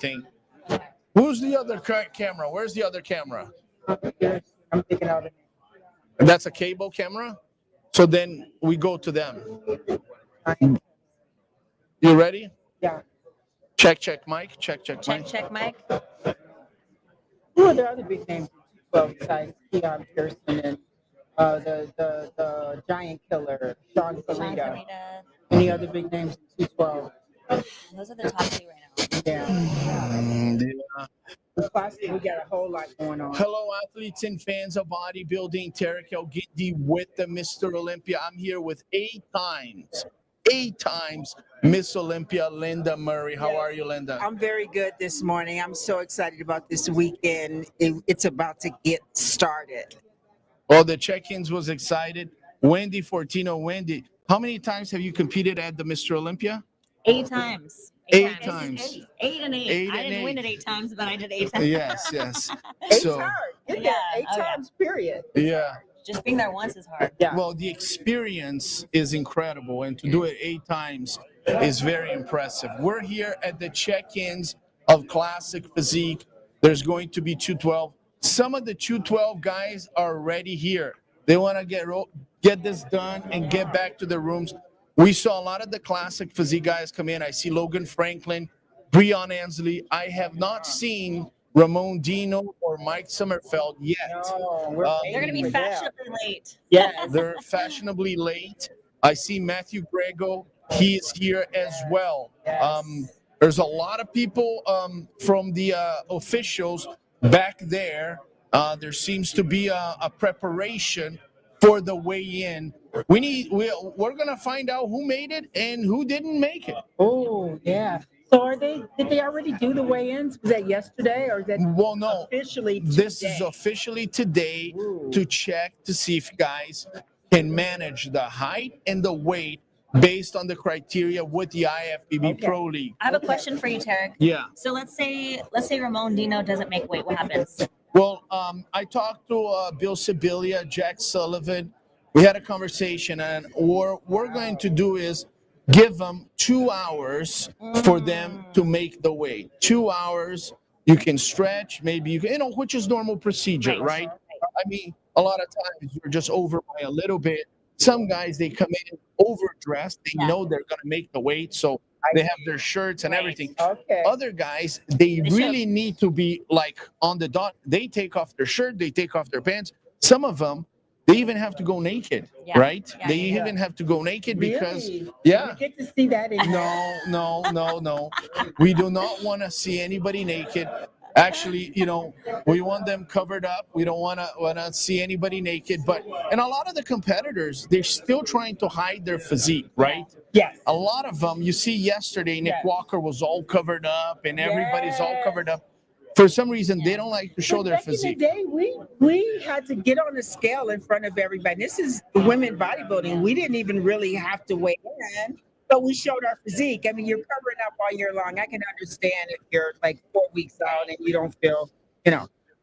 everything. Who's the other camera? Where's the other camera? I'm picking out. That's a cable camera? So then we go to them. You ready? Yeah. Check, Mike. Check, Mike. Check, Mike. Who are the other big names besides Keon Pearson and the giant killer, Sean Clarida? Any other big names in 212? Those are the top two right now. Yeah. The classic, we got a whole lot going on. Hello, athletes and fans of bodybuilding. Tarek El-Gindi with the Mr. Olympia. I'm here with eight times Miss Olympia, Linda Murray. How are you, Linda? I'm very good this morning. I'm so excited about this weekend. It's about to get started. Well, the check-ins was excited. Wendy Fortino. Wendy, how many times have you competed at the Mr. Olympia? 8 times. Eight times. 8 and 8. I didn't win it 8 times, but I did 8 times. Yes. Eight's hard. Yeah. Eight times, period. Yeah. Just being there once is hard. Yeah. Well, the experience is incredible, and to do it 8 times is very impressive. We're here at the check-ins of Classic Physique. There's going to be 212. Some of the 212 guys are already here. They want to get this done and get back to their rooms. We saw a lot of the Classic Physique guys come in. I see Logan Franklin, Breon Ansley. I have not seen Ramon Dino or Mike Somerfield yet. No, They're going to be fashionably late. Yeah. They're fashionably late. I see Matt Grego. He is here as well. Yes. There's a lot of people from the officials back there. There seems to be a preparation for the weigh-in. We're gonna find out who made it and who didn't make it. Oh, yeah. So did they already do the weigh-ins? Was that yesterday or is that No. officially today? This is officially today. Ooh. To check to see if guys can manage the height and the weight based on the criteria with the IFBB Okay. Pro League. I have a question for you, Tarek. Yeah. So let's say Ramon Dino doesn't make weight. What happens? Well, I talked to Bill Sibilia, Jack Sullivan. We had a conversation, and what we're going to do is give them 2 hours for them to make the weight. 2 hours, you can stretch, maybe you can, which is normal procedure, right? I mean, a lot of times you're just over by a little bit. Some guys, they come in overdressed. They know they're going to make the weight, so they have their shirts and everything. Okay. Other guys, they really need to be like on the dot. They take off their shirt, they take off their pants. Some of them, they even have to go naked, right? Yeah, They even have to go naked because, Really? yeah. We get to see that in No. We do not want to see anybody naked. Actually, we want them covered up. We don't want to see anybody naked. And a lot of the competitors, they're still trying to hide their physique, right? Yes. A lot of them, you see yesterday, Nick Walker was all covered up and everybody's all covered up. For some reason, they don't like to show their physique. Back in the day, we had to get on a scale in front of everybody. This is women bodybuilding. We didn't even really have to weigh in, but we showed our physique. I mean, you're covering up all year long. I can understand if you're like 4 weeks out and you don't feel,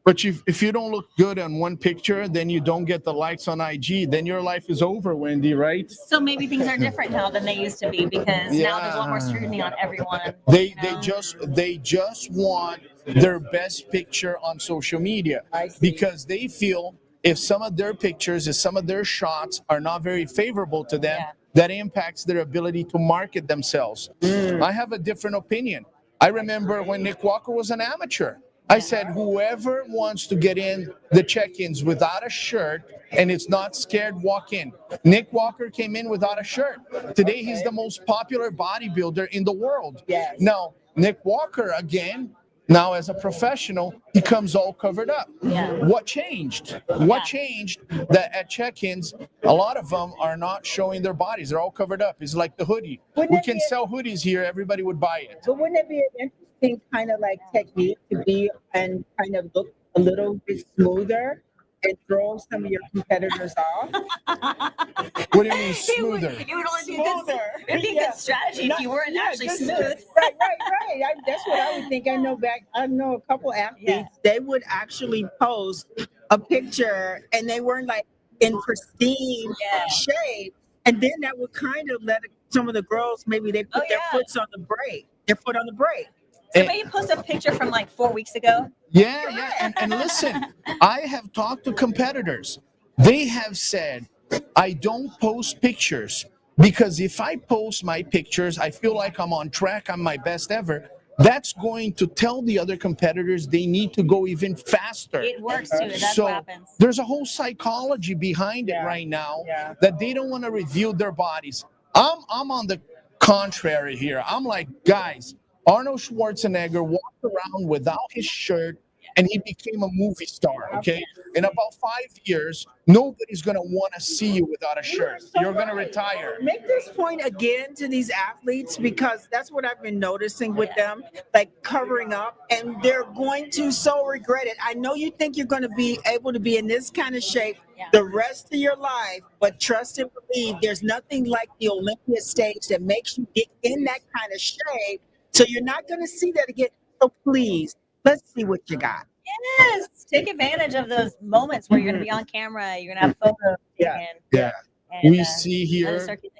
But if you don't look good on one picture, then you don't get the likes on IG, then your life is over, Wendy, right? So maybe things are different now than they used to be because now there's a lot more scrutiny on everyone. They just want their best picture on social media because they feel if some of their pictures, if some of their shots are not very favorable to them, that impacts their ability to market themselves. I have a different opinion. I remember when Nick Walker was an amateur. I said, whoever wants to get in the check-ins without a shirt and it's not scared, walk in. Nick Walker came in without a shirt. Today, he's the most popular bodybuilder in the world. Yes. Now, Nick Walker, again, now as a professional, he comes all covered up. Yeah. What changed? What changed that at check-ins, a lot of them are not showing their bodies. They're all covered up. It's like the hoodie. We can sell hoodies here. Everybody would buy it. But wouldn't it be an interesting kind of like technique to be and kind of look a little bit smoother and throw some of your competitors off? What do you mean smoother? It would only be a good strategy if you weren't actually smooth. Right. That's what I would think. I know a couple athletes, they would actually post a picture and they weren't like in pristine shape. And then that would kind of let some of the girls, maybe they put their foot on the brake. So maybe post a picture from like 4 weeks ago. Yeah. And listen, I have talked to competitors. They have said, I don't post pictures because if I post my pictures, I feel like I'm on track, I'm my best ever. That's going to tell the other competitors they need to go even faster. It works too. That's So what happens. there's a whole psychology behind it right now that they don't want to reveal their bodies. I'm on the contrary here. I'm like, guys, Arnold Schwarzenegger walked around without his shirt and he became a movie star, okay? In about 5 years, nobody's going to want to see you without a shirt. You're going to retire. Make this point again to these athletes because that's what I've been noticing with them, like covering up, and they're going to so regret it. I know you think you're going to be able to be in this kind of shape the rest of your life, but trust and believe there's nothing like the Olympia stage that makes you get in that kind of shape. So you're not going to see that again. So please, let's see what you got. Yes, take advantage of those moments where you're going to be on camera. You're going to have photos taken. Yeah. And, We see here, let it circulate.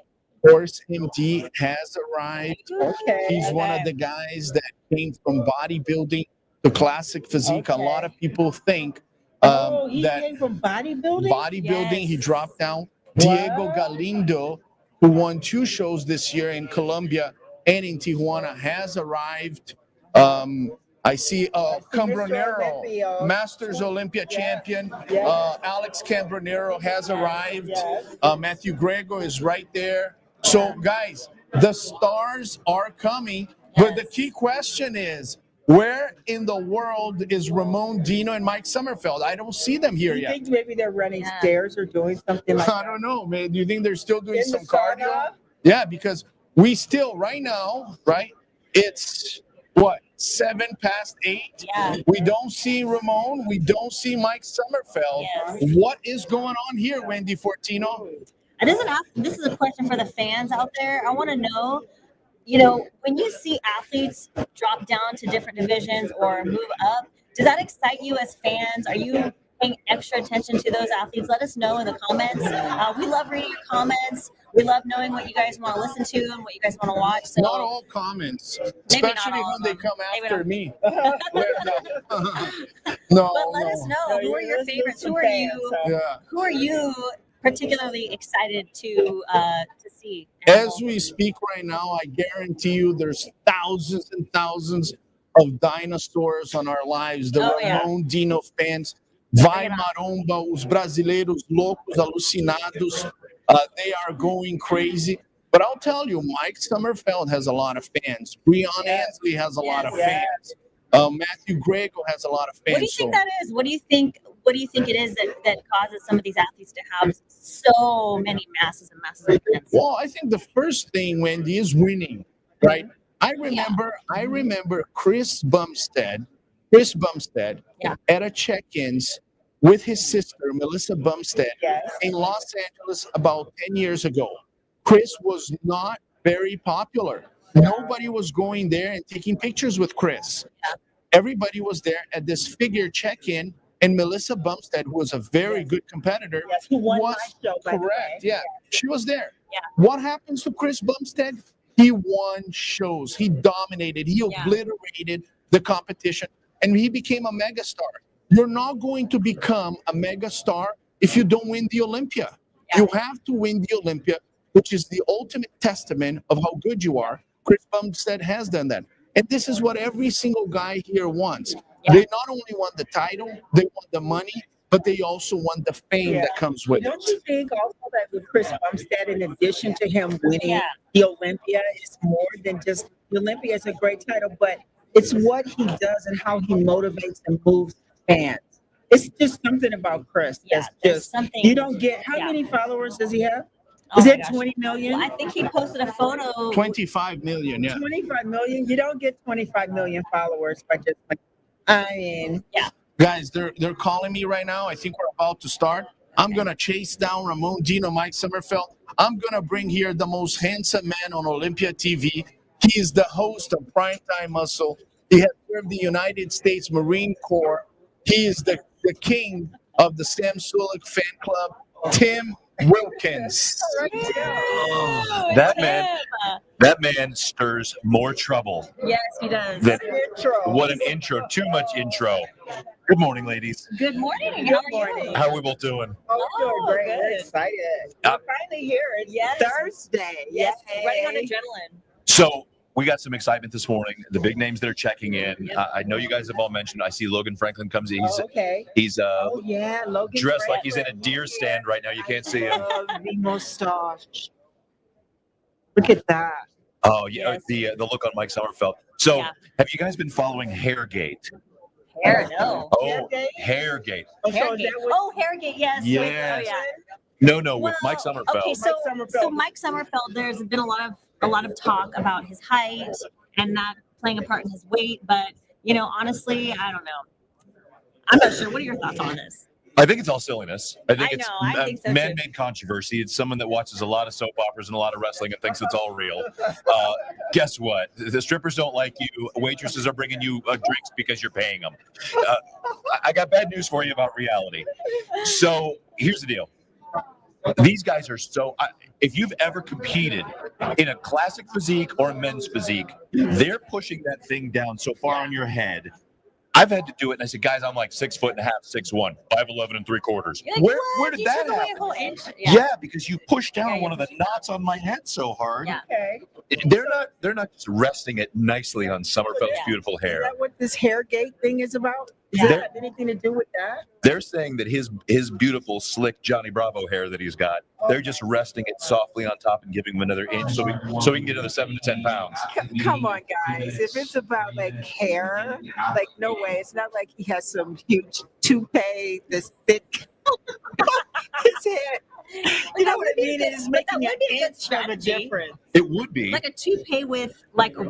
Horse MD has arrived. Okay. He's one of the guys that came from bodybuilding to classic physique. A lot of people think He that came from bodybuilding? bodybuilding, he Yes. dropped down. Diego Galindo, who won 2 shows this year in Colombia and in Tijuana, has arrived. I see Cambronero, Olympia. Masters Olympia champion. Alex Cambronero has arrived. Matthew Grego is right there. So, guys, the stars are coming. But the key question is, where in the world is Ramon Dino and Mike Somerfield? I don't see them here You yet. think maybe they're running stairs or doing something like I that? don't know, man. Do you think they're still doing In some the cardio? sauna? Yeah, because we still, right now, right, it's what, 7 past 8? Yeah. We don't see Ramon. We don't see Mike Somerfield. Yes. What is going on here, Wendy Fortino? This is a question for the fans out there. I want to know, you know, when you see athletes drop down to different divisions or move up, does that excite you as fans? Are you paying extra attention to those athletes? Let us know in the comments. We love reading your comments. We love knowing what you guys want to listen to and what you guys want to watch. So Not all comments, Maybe not especially all when of they them. come Maybe after not. me. but No, let us know, who are your Let's do favorites? some Who are fans, you? Yeah. Who are you particularly excited to see? As we speak right now, I guarantee you there's thousands and thousands of dinosaurs on our lives. The Ramon Dino fans, vai maromba, os brasileiros loucos, alucinados, they are going crazy. But I'll tell you, Mike Somerfield has a lot of fans. Breon Ansley has a lot of fans. Matthew Grego has a lot of fans. What do you think that is? What do you think it is that causes some of these athletes to have so many masses and masses of fans? Well, I think the first thing, Wendy, is winning, right? I remember Chris Bumstead at a check-ins with his sister, Melissa Bumstead, in Los Angeles about 10 years ago. Chris was not very popular. Nobody was going there and taking pictures with Chris. Everybody was there at this figure check-in, and Melissa Bumstead, who was a very good competitor, Who won was my show, by the way. correct. Yeah, she was there. Yeah. What happens to Chris Bumstead? He won shows. He dominated. He obliterated the competition, and he became a megastar. You're not going to become a megastar if you don't win the Olympia. You have to win the Olympia, which is the ultimate testament of how good you are. Chris Bumstead has done that. And this is what every single guy here wants. They not only want the title, they want the money, but they also want the fame that comes with Don't it. you think also that with Chris Bumstead, in addition to him winning the Olympia, is more than just the Olympia is a great title, but it's what he does and how he motivates and moves fans. It's just something about Chris. Yeah, That's there's just something. you don't get. How many followers does he have? Oh Is my it gosh. 20 million? Well, I think he posted a photo. 25 million, yeah. 25 million. You don't get 25 million followers by just. I mean, Guys, they're calling me right now. I think we're about to start. I'm going to chase down Ramon Dino, Mike Somerfield. I'm going to bring here the most handsome man on Olympia TV. He is the host of Primetime Muscle. He has served the United States Marine Corps. He is the king of the Sam Sulek fan club, Tim Wilkins. That man. That man stirs more trouble Yes, he does. than Intro. what an intro. Too much intro. Good morning, ladies. Good morning. Good How are morning. you? How are we both doing? Oh, we're doing Oh, great. We're good. excited. We're finally here. It's Yes. Thursday. Yes, Yay. running on adrenaline. So we got some excitement this morning. The big names that are checking in. I know you guys have all mentioned. I see Logan Franklin comes in. Oh, okay. He's Oh, yeah. Logan dressed like he's in a Franklin. deer stand right now. You can't see him. I love the mustache. Look at that. Oh yeah, Yes. the look on Mike Somerfield. So Yeah. have you guys been following Hairgate? Hair, no. Oh, Hairgate. Oh, so is Hairgate. that what Oh, Hairgate, yes. Yes. Oh, yeah. No, with Mike Well, Somerfield. Okay, so Somerfield. Mike Somerfield, there's been a lot of talk about his height and not playing a part in his weight, but honestly, I don't know. I'm not sure. What are your thoughts on this? I think it's all silliness. I think I it's know, I think so, too. man-made controversy. It's someone that watches a lot of soap operas and a lot of wrestling and thinks it's all real. Guess what? The strippers don't like you. Waitresses are bringing you drinks because you're paying them. I got bad news for you about reality. So here's the deal. These guys are so. If you've ever competed in a classic physique or a men's physique, they're pushing that thing down so far on your head. I've had to do it, and I said, guys, I'm like 6'1.5", 6'1", 5'11 3/4. You're like, Where what? did You that took away a happen? whole inch. Yeah, because you pushed down Yeah, you one of the knots on my head so hard. Yeah. Okay. They're not just resting it nicely on Somerfield's Yeah. beautiful Is hair. that what this Hairgate thing is about? Does Yeah. that have anything to do with that? They're saying that his beautiful, slick Johnny Bravo hair that he's got, they're just resting it softly on top and giving him another inch so we can get another 7 to 10 pounds. Come on, guys. If it's about like hair, like no way. It's not like he has some huge toupee, this thick. His head. You know what I mean? It's But that making would an be a good inch of a strategy. difference. It would be. Like a toupee with like a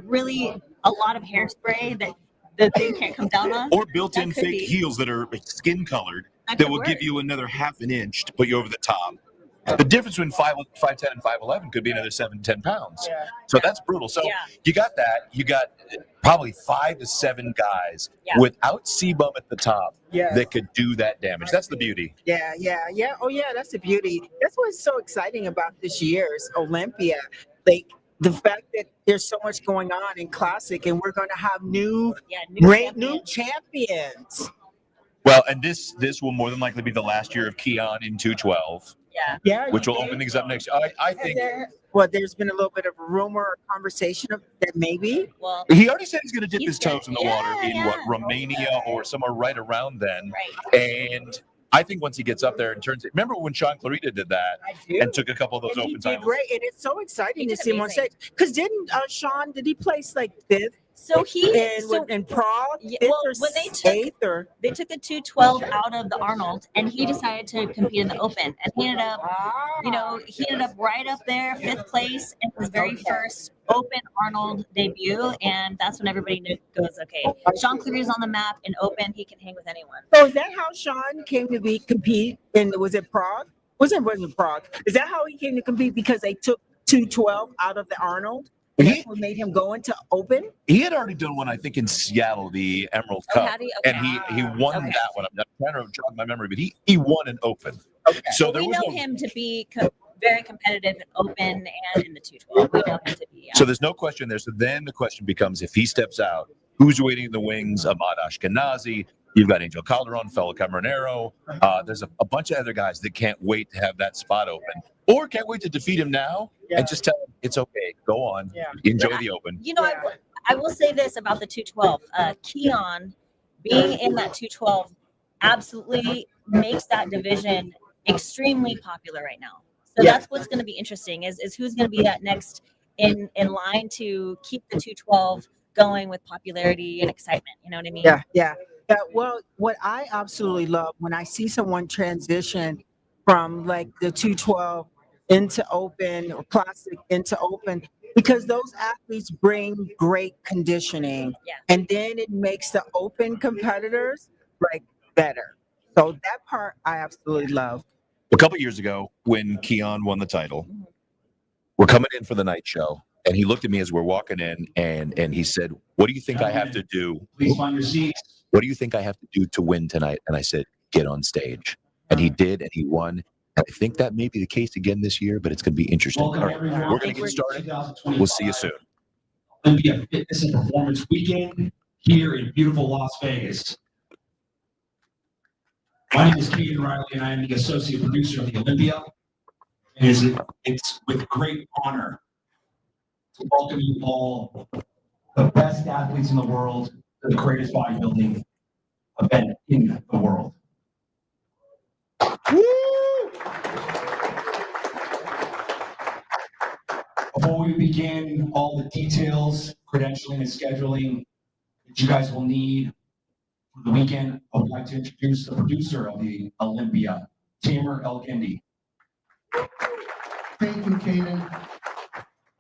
lot of hairspray that the thing can't come down on. Or built-in That could fake be. heels that are skin colored That that could will work. give you another half an inch to put you over the top. The difference between 5'10" and 5'11" could be another 7 to 10 pounds. Yeah. So that's brutal. So Yeah. you got that. You got probably 5 to 7 guys Yeah. without sebum at the top Yeah. that could do that damage. That's the beauty. Yeah. Oh, yeah, that's the beauty. That's what's so exciting about this year's Olympia. Like the fact that there's so much going on in classic, and we're going to have new champions. Well, and this will more than likely be the last year of Keon in 212, Yeah. Yeah, which you will think? open things up next year. I think Well, there's been a little bit of a rumor or conversation of that maybe. Well, he already said he's going to dip He's his toes in the gonna- water in yeah. Romania or somewhere right around then. right. And I think once he gets up there and turns it, remember when Sean Clarida did that I do. and took a couple of those And he open did titles? great, and it's so exciting He to did see him on amazing. stage. Because didn't Sean? Did he place like fifth So in Prague? Yeah, Fifth well, or when they took- eighth or they took the 212 out of the Arnold, and he decided to compete in the Open, and he ended up, right up there, 5th place in his very first Open Arnold debut, and that's when everybody goes, okay, Sean Clarida is on the map in Open, he can hang with anyone. So is that how Sean came to compete? And was it Prague? Wasn't Prague? Is that how he came to compete because they took 212 out of the Arnold? That's what made him go into Open? He had already done one, I think, in Seattle, the Emerald Oh, Cup, had he? Okay. and he won Okay. that one. I'm trying to jog my memory, but he won an Open. Okay. So But there we was know no. him to be very competitive in Open and in the 212. We know him to be. So there's no question there. So then the question becomes, if he steps out, who's waiting in the wings? Ahmad Ashkenazi. You've got Angel Calderon, Felo Camarnero. There's a bunch of other guys that can't wait to have that spot open, or can't wait to defeat him now and just tell him it's okay. Go on, enjoy Yeah. the Open. I will say this about the 212. Keon being in that 212 absolutely makes that division extremely popular right now. So that's what's going to be interesting is who's going to be that next in line to keep the 212 going with popularity and excitement. You know what I mean? Yeah. Well, what I absolutely love when I see someone transition from like the 212 into Open or Classic into Open, because those athletes bring great conditioning, Yeah. and then it makes the Open competitors like better. So that part I absolutely love. A couple years ago, when Keon won the title, we're coming in for the night show, and he looked at me as we're walking in, and he said, "What do you think I have to do? Please find your seats. What do you think I have to do to win tonight?" And I said, "Get on stage." And he did, and he won. I think that may be the case again this year, but it's going to be interesting. All right, we're going to get started. We'll see you soon. Olympia Fitness and Performance Weekend here in beautiful Las Vegas. My name is Keon Riley, and I am the associate producer of the Olympia. And it's with great honor to welcome you all, the best athletes in the world, to the greatest bodybuilding event in the world. Before we begin all the details, credentialing and scheduling that you guys will need for the weekend, I would like to introduce the producer of the Olympia, Tamer El-Kindi. Thank you, Kaden.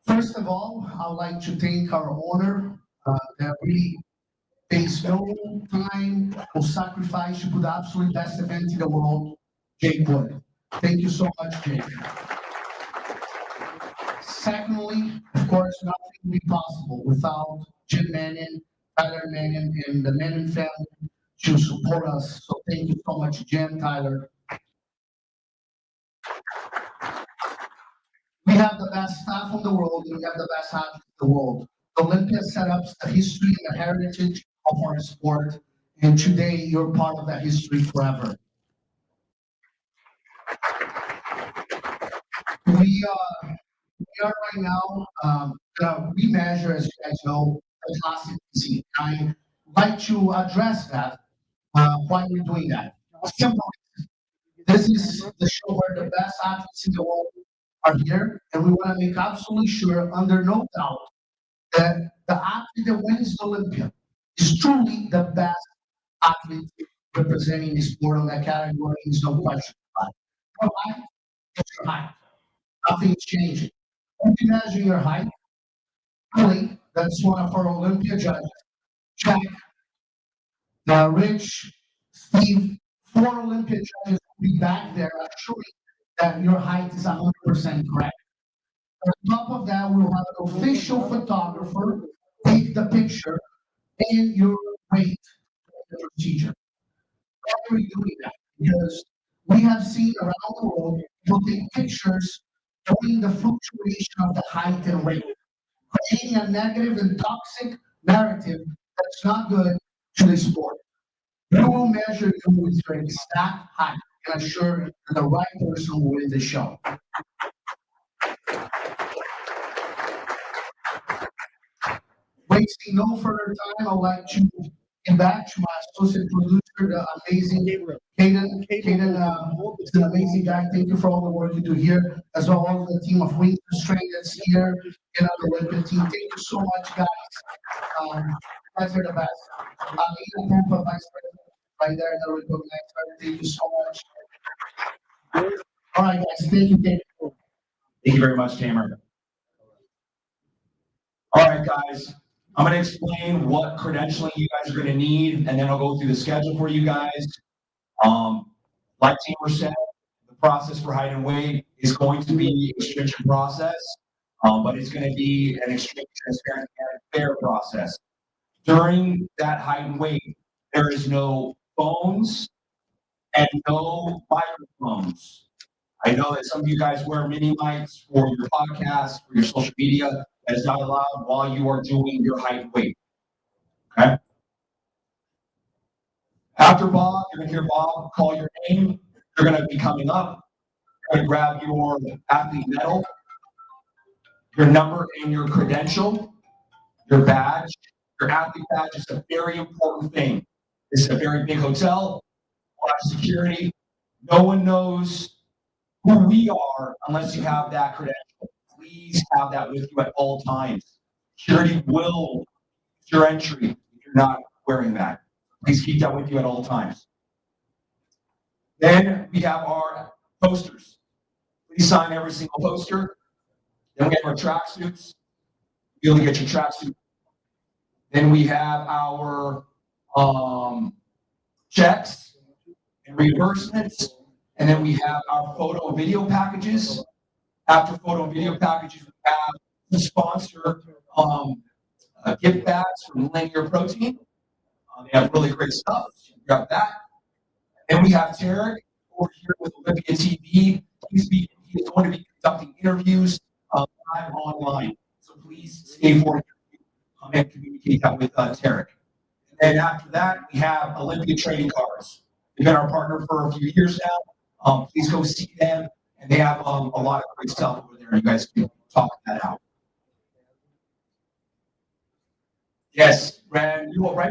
First of all, I would like to thank our owner that really takes no time or sacrifice to put the absolute best event in the world, Jake Wood. Thank you so much, Jake. Secondly, of course, nothing would be possible without Jim Manning, Tyler Manning, and the Manning family to support us. So thank you so much, Jim, Tyler. We have the best staff in the world, and we have the best athletes in the world. Olympia set up the history and the heritage of our sport, and today you're part of that history forever. We are right now we measure, as you guys know, the classic physique. I like to address that. Why we're doing that? Simple. This is the show where the best athletes in the world are here, and we want to make absolutely sure, under no doubt, that the athlete that wins the Olympia is truly the best athlete representing the sport on that category. There's no question about it. Your height is your height. Nothing's changing. If you measure your height, really, that's one of our Olympia judges. Jack, Rich, Steve, 4 Olympia judges will be back there assuring that your height is 100% correct. On top of that, we'll have an official photographer take the picture and your weight of the procedure. Why are we doing that? Because we have seen around the world people take pictures showing the fluctuation of the height and weight, creating a negative and toxic narrative that's not good to the sport. We will measure you with your exact height and assure that the right person will win the show. Wasting no further time, I would like to get back to my associate producer, the amazing Kaden. Kaden is an amazing guy. Thank you for all the work you do here, as well as the team of Wings to Strength that's here and the Olympic team. Thank you so much, guys. You guys are the best. Ina Pompa, Vice President, right there in the recognized. Thank you so much. All right, guys. Thank you. Thank you very much, Tamer. All right, guys. I'm going to explain what credentialing you guys are going to need, and then I'll go through the schedule for you guys. Like Tamer said, the process for height and weight is going to be a stringent process, but it's going to be an extremely transparent and fair process. During that height and weight, there is no phones and no microphones. I know that some of you guys wear mini mics for your podcast, for your social media. That is not allowed while you are doing your height and weight. Okay? After Bob, you're going to hear Bob call your name. You're going to be coming up. You're going to grab your athlete medal, your number and your credential, your badge. Your athlete badge is a very important thing. This is a very big hotel, a lot of security. No one knows who we are unless you have that credential. Please have that with you at all times. Security will get your entry if you're not wearing that. Please keep that with you at all times. Then we have our posters. Please sign every single poster. Then we have our tracksuits. You'll get your tracksuit. Then we have our checks and reimbursements. And then we have our photo and video packages. After photo and video packages, we have the sponsor gift bags from Linear Protein. They have really great stuff. So grab that. And we have Tarek, over here with Olympia TV. He is going to be conducting interviews live online. So please stay for it and communicate that with Tarek. And after that, we have Olympia trading cards. They've been our partner for a few years now. Please go see them. And they have a lot of great stuff over there. You guys can talk that out. Yes, right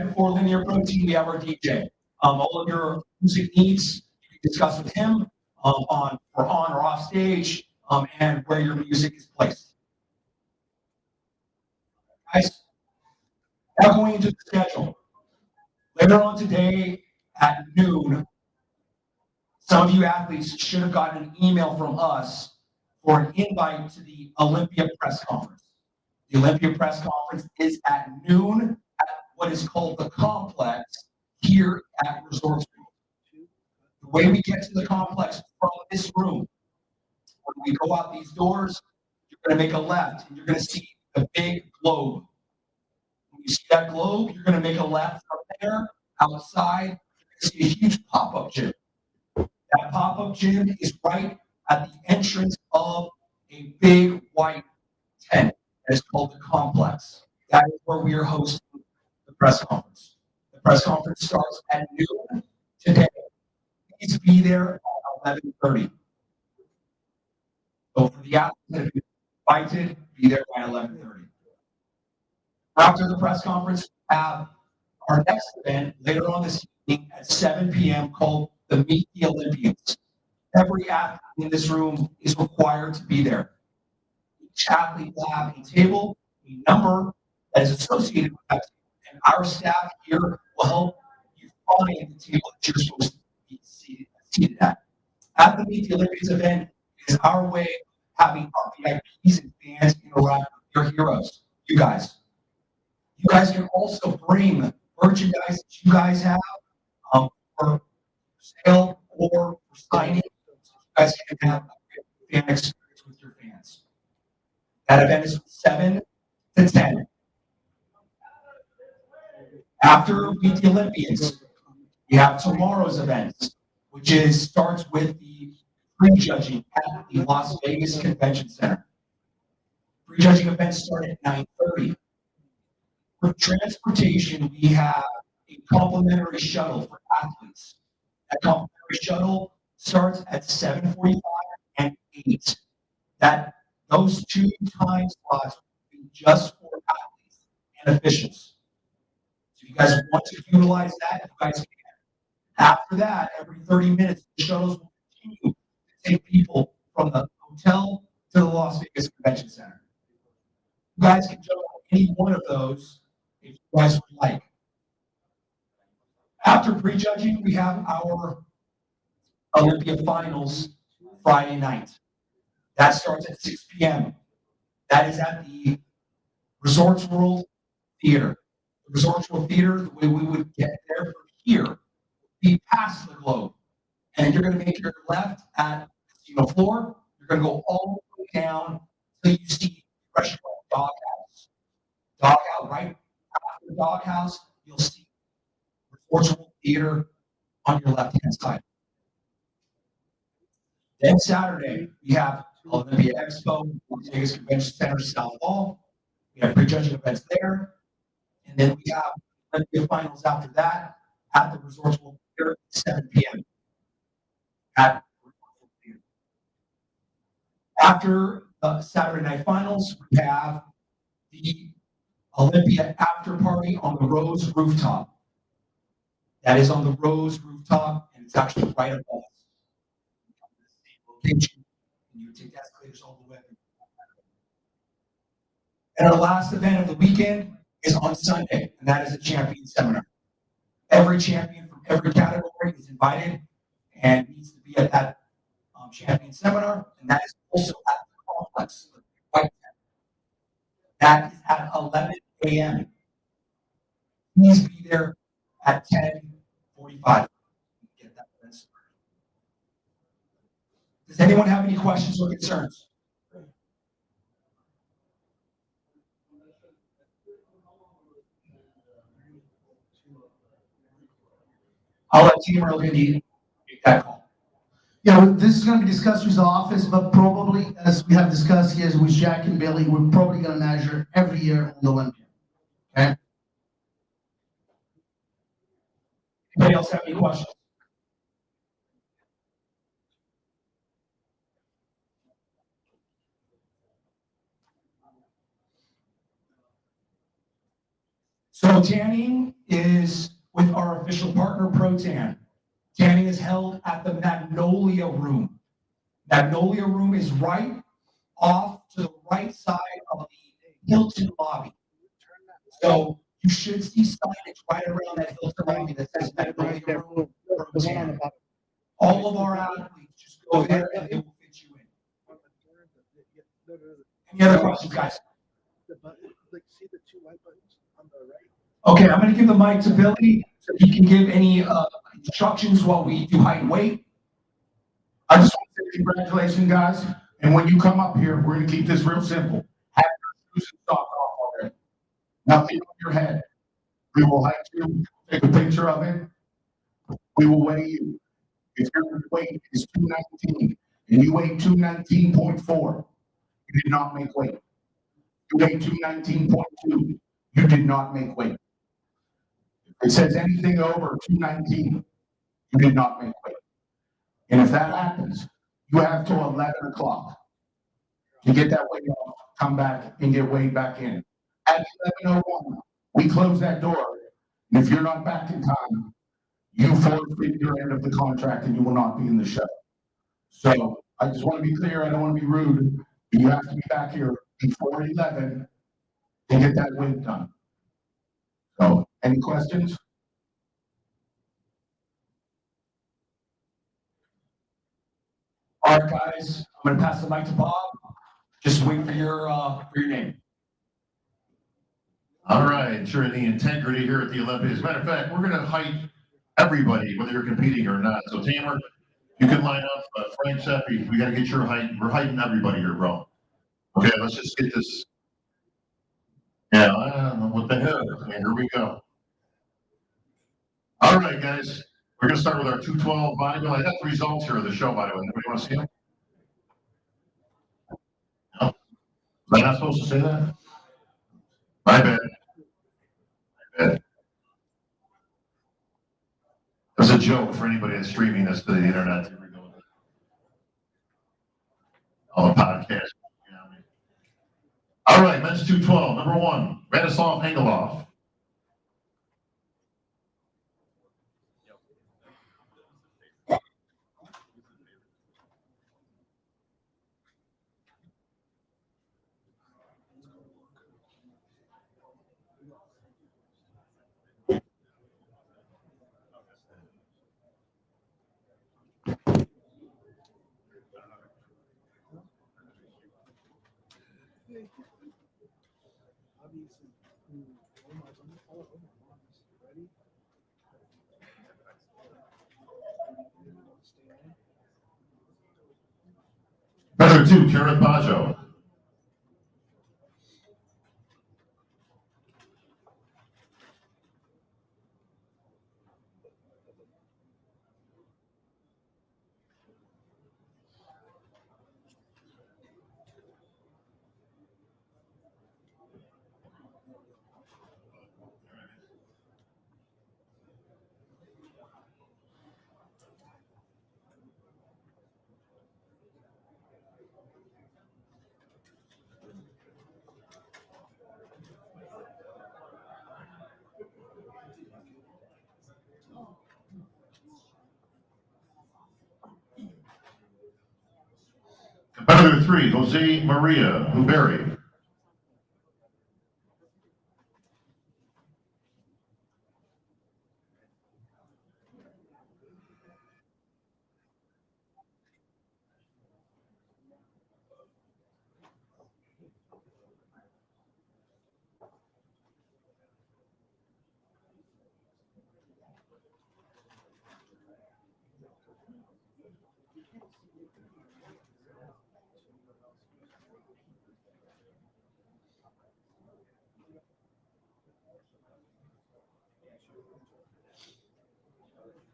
before Linear Protein, we have our DJ. All of your music needs, you can discuss with him on or off stage, and where your music is placed. Guys, now going into the schedule. Later on today at noon, some of you athletes should have gotten an email from us for an invite to the Olympia press conference. The Olympia press conference is at noon at what is called the complex here at Resort Street. The way we get to the complex from this room, when we go out these doors, you're going to make a left and you're going to see the big globe. When you see that globe, you're going to make a left from there outside. You're going to see a huge pop-up gym. That pop-up gym is right at the entrance of a big white tent. It's called the complex. That is where we are hosting the press conference. The press conference starts at noon today. Please be there at 11:30. So for the athletes that have been invited, be there by 11:30. After the press conference, we have our next event later on this evening at 7 p.m. called the Meet the Olympians. Every athlete in this room is required to be there. Each athlete will have a table, a number that is associated with that table, and our staff here will help you find the table that you're supposed to be seated at. At the Meet the Olympians event is our way of having our VIPs and fans interact with your heroes, you guys. You guys can also bring merchandise that you guys have for sale or for signing. So you guys can have a fan experience with your fans. That event is from 7 to 10. After Meet the Olympians, we have tomorrow's events, which starts with the prejudging at the Las Vegas Convention Center. Prejudging events start at 9:30. For transportation, we have a complimentary shuttle for athletes. That complimentary shuttle starts at 7:45 and 8. Those 2 time slots will be just for athletes and officials. So if you guys want to utilize that, you guys can. After that, every 30 minutes, the shuttles will continue to take people from the hotel to the Las Vegas Convention Center. You guys can jump on any one of those if you guys would like. After prejudging, we have our Olympia finals Friday night. That starts at 6 p.m. That is at the Resorts World Theater. The Resorts World Theater, the way we would get there from here, would be past the globe. And you're going to make your left at the casino floor. You're going to go all the way down until you see Restaurant Doghouse. Doghouse, right after the Doghouse, you'll see Resorts World Theater on your left-hand side. Then Saturday, we have Olympia Expo, Las Vegas Convention Center, South Hall. We have prejudging events there. And then we have Olympia finals after that at the Resorts World Theater at 7 p.m. At after the Saturday night finals, we have the Olympia after party on the Rose rooftop. That is on the Rose rooftop, and it's actually right above us. Location, and you take escalators all the way. And our last event of the weekend is on Sunday, and that is a champion seminar. Every champion from every category is invited and needs to be at that champion seminar, and that is also at the complex. That is at 11 a.m. Please be there at 10:45. Get that event started. Does anyone have any questions or concerns? I'll let Team Earl Indy make that call. Yeah, this is going to be discussed with the office, but probably, as we have discussed here with Jack and Billy, we're probably going to measure every year on the Olympia. Okay? Anybody else have any questions? So tanning is with our official partner, ProTan. Tanning is held at the Magnolia Room. Magnolia Room is right off to the right side of the Hilton lobby. So you should see signage right around that Hilton lobby that says Magnolia Room ProTan. All of our athletes just go there and they will fit you in. Any other questions, guys? Okay, I'm going to give the mic to Billy so he can give any instructions while we do height and weight. I just want to say congratulations, guys. And when you come up here, we're going to keep this real simple. Have your shoes and socks off already. Nothing on your head. We will hike you, take a picture of it. We will weigh you. If your weight is 219 and you weigh 219.4, you did not make weight. You weigh 219.2, you did not make weight. If it says anything over 219, you did not make weight. And if that happens, you have till 11 o'clock to get that weight off, come back and get weighed back in. At 11:01, we close that door. And if you're not back in time, you forfeit your end of the contract and you will not be in the show. So I just want to be clear. I don't want to be rude, but you have to be back here before 11 to get that weight done. So, any questions? All right, guys, I'm going to pass the mic to Bob. Just wait for your name. All right, ensuring the integrity here at the Olympians. As a matter of fact, we're going to height everybody, whether you're competing or not. So, Tamer, you can line up. Frank Seppi, we got to get your height. We're heighting everybody here, bro. Okay, let's just get this. Yeah, what the hell? Okay, here we go. All right, guys, we're going to start with our 212 bodybuilding. I got the results here of the show, by the way. Anybody want to see them? No? Was I not supposed to say that? My bad. My bad. It was a joke for anybody that's streaming this to the internet. On a podcast. All right, men's 212. Number 1, Radislav Angelov. Number 2, Karen Bajo. Competitor 3, Jose Maria Uberi.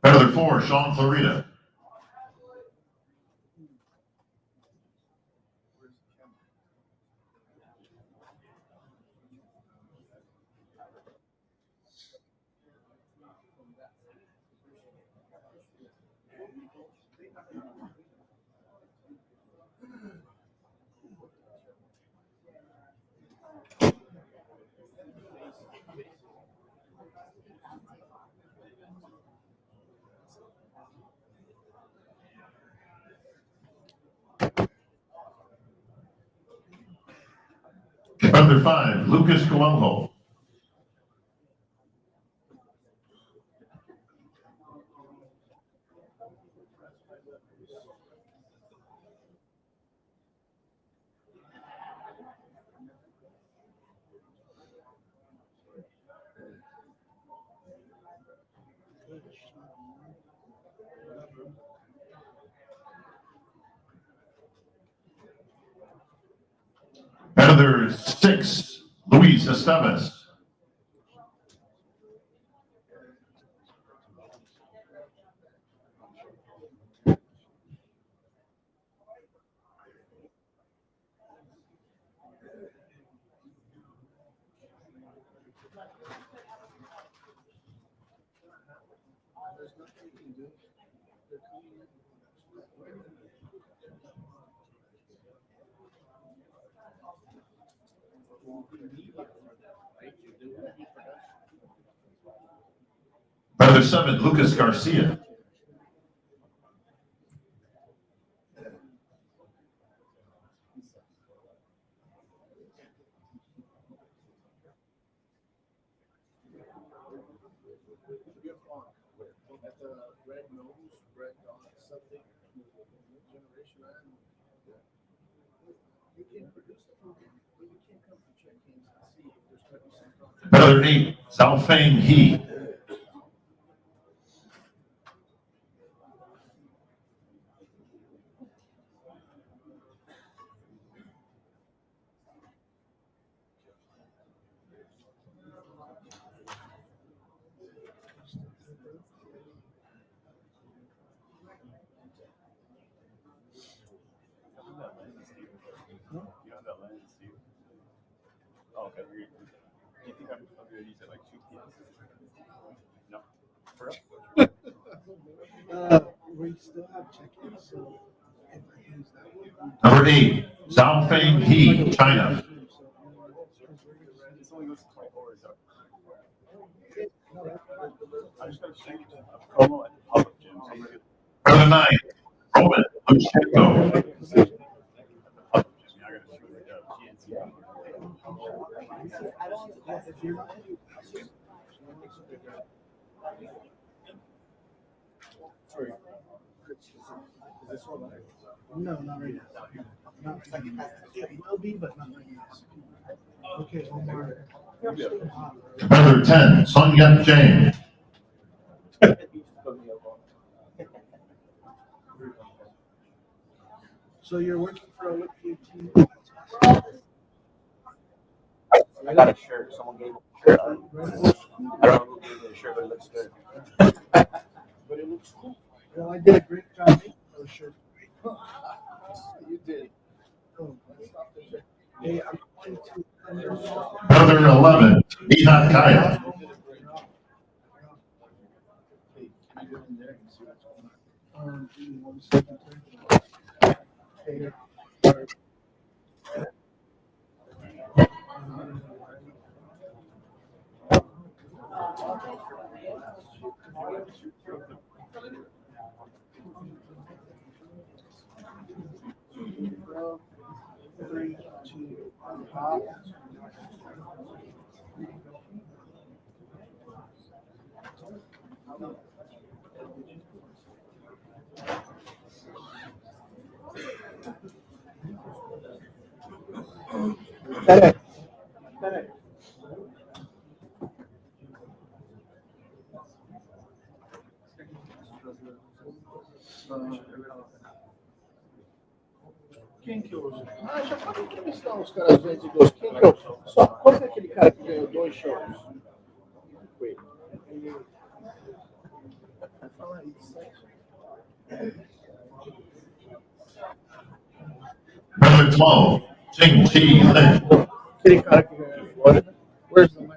Competitor 4, Sean Clarida. Competitor 5, Lucas Coelho. Competitor 6, Luis Esteves. Competitor 7, Lucas Garcia. Competitor 8, Xiaofeng He. We still have check-ins, so if I use that one. Number 8, Xiaofeng He, China. Competitor 9, Roman Luchenko. No, not right now. Not right now. It will be, but not right now. Okay, Omar. Competitor 10, Sun Yat Jane. So you're working for Olympia team? I got a shirt. Someone gave me a shirt. I don't know who gave me the shirt, but it looks good. But it looks cool. Well, I did a great job making those shirts. You did. Oh, hey, I'm going to. Competitor 11, Nihat Kaya. Give me 1 second. Hey, three, two, hop. Correct. Correct. Quem que usa? Ah, já falei que eles são os caras vendedores. Quem que eu... Só, qual que é aquele cara que ganhou 2 shows? Fala isso. Competitor 12, Jing Chi Lin. Aquele cara que ganhou em Flórida. Where's the mic?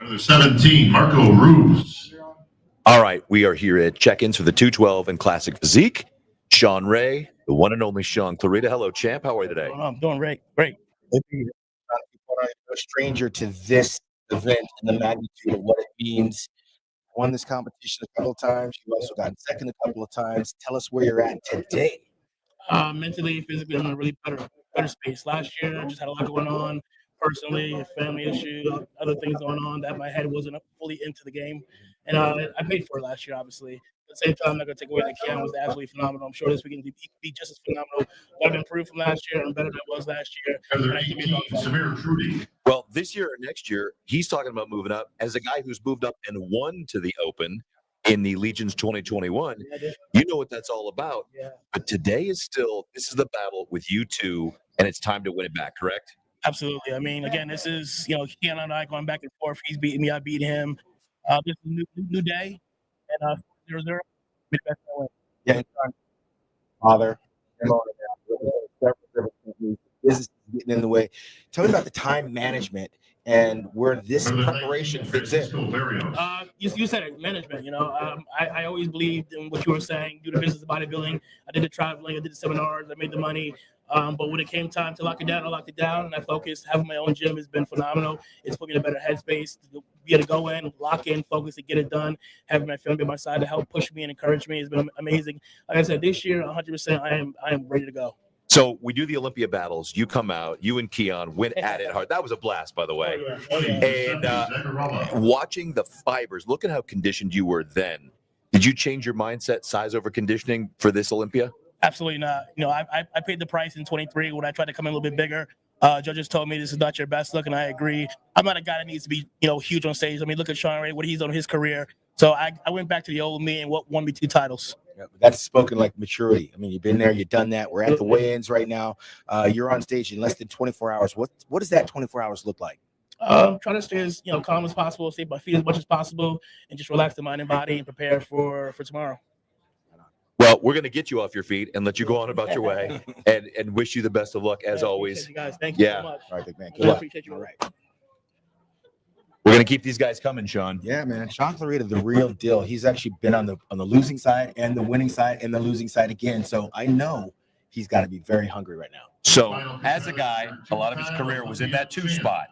Number 17, Marco Rubes. All right, we are here at check-ins for the 212 and Classic Physique. Sean Ray, the one and only Sean Clarida. Hello, champ. How are you today? I'm doing great. Great. A stranger to this event and the magnitude of what it means. Won this competition a couple of times. You also got second a couple of times. Tell us where you're at today. Mentally, physically, I'm in a really better space. Last year, I just had a lot going on personally, a family issue, other things going on that my head wasn't fully into the game. And I paid for it last year, obviously. At the same time, I'm not going to take away that Keon was absolutely phenomenal. I'm sure this weekend he could be just as phenomenal. But I've improved from last year. I'm better than I was last year. Number 18, Samir Trudy. Well, this year or next year, he's talking about moving up. As a guy who's moved up and won to the Open in the Legions 2021, you know what that's all about. Yeah. But today is still, this is the battle with you two, and it's time to win it back, correct? Absolutely. I mean, again, this is, Keon and I going back and forth. He's beating me. I beat him. This is a new day. And 0-0. Yeah, father. This is getting in the way. Tell me about the time management and where this preparation fits in. You said it, management. I always believed in what you were saying. Do the business of bodybuilding. I did the traveling. I did the seminars. I made the money. But when it came time to lock it down, I locked it down, and I focused. Having my own gym has been phenomenal. It's put me in a better headspace to be able to go in, lock in, focus, and get it done. Having my family by my side to help push me and encourage me has been amazing. Like I said, this year, 100%, I am ready to go. So we do the Olympia battles. You come out, you and Keon went at it hard. That was a blast, by the way. Oh, yeah. And watching the fibers, look at how conditioned you were then. Did you change your mindset, size over conditioning for this Olympia? Absolutely not. I paid the price in 23 when I tried to come in a little bit bigger. Judges told me this is not your best look, and I agree. I'm not a guy that needs to be, huge on stage. I mean, look at Sean Ray, what he's done in his career. So I went back to the old me and what won me 2 titles. Yeah, that's spoken like maturity. I mean, you've been there, you've done that. We're at the weigh-ins right now. You're on stage in less than 24 hours. What does that 24 hours look like? Trying to stay as calm as possible, save my feet as much as possible, and just relax the mind and body and prepare for tomorrow. Well, we're going to get you off your feet and let you go on about your way, and wish you the best of luck as always. You guys, thank you Yeah. so much. All right, big man. Good Really luck. appreciate you. All right. We're going to keep these guys coming, Sean. Yeah, man. Sean Clarida, the real deal. He's actually been on the losing side and the winning side and the losing side again. So I know he's got to be very hungry right now. So, as a guy, a lot of his career was in that 2 spot.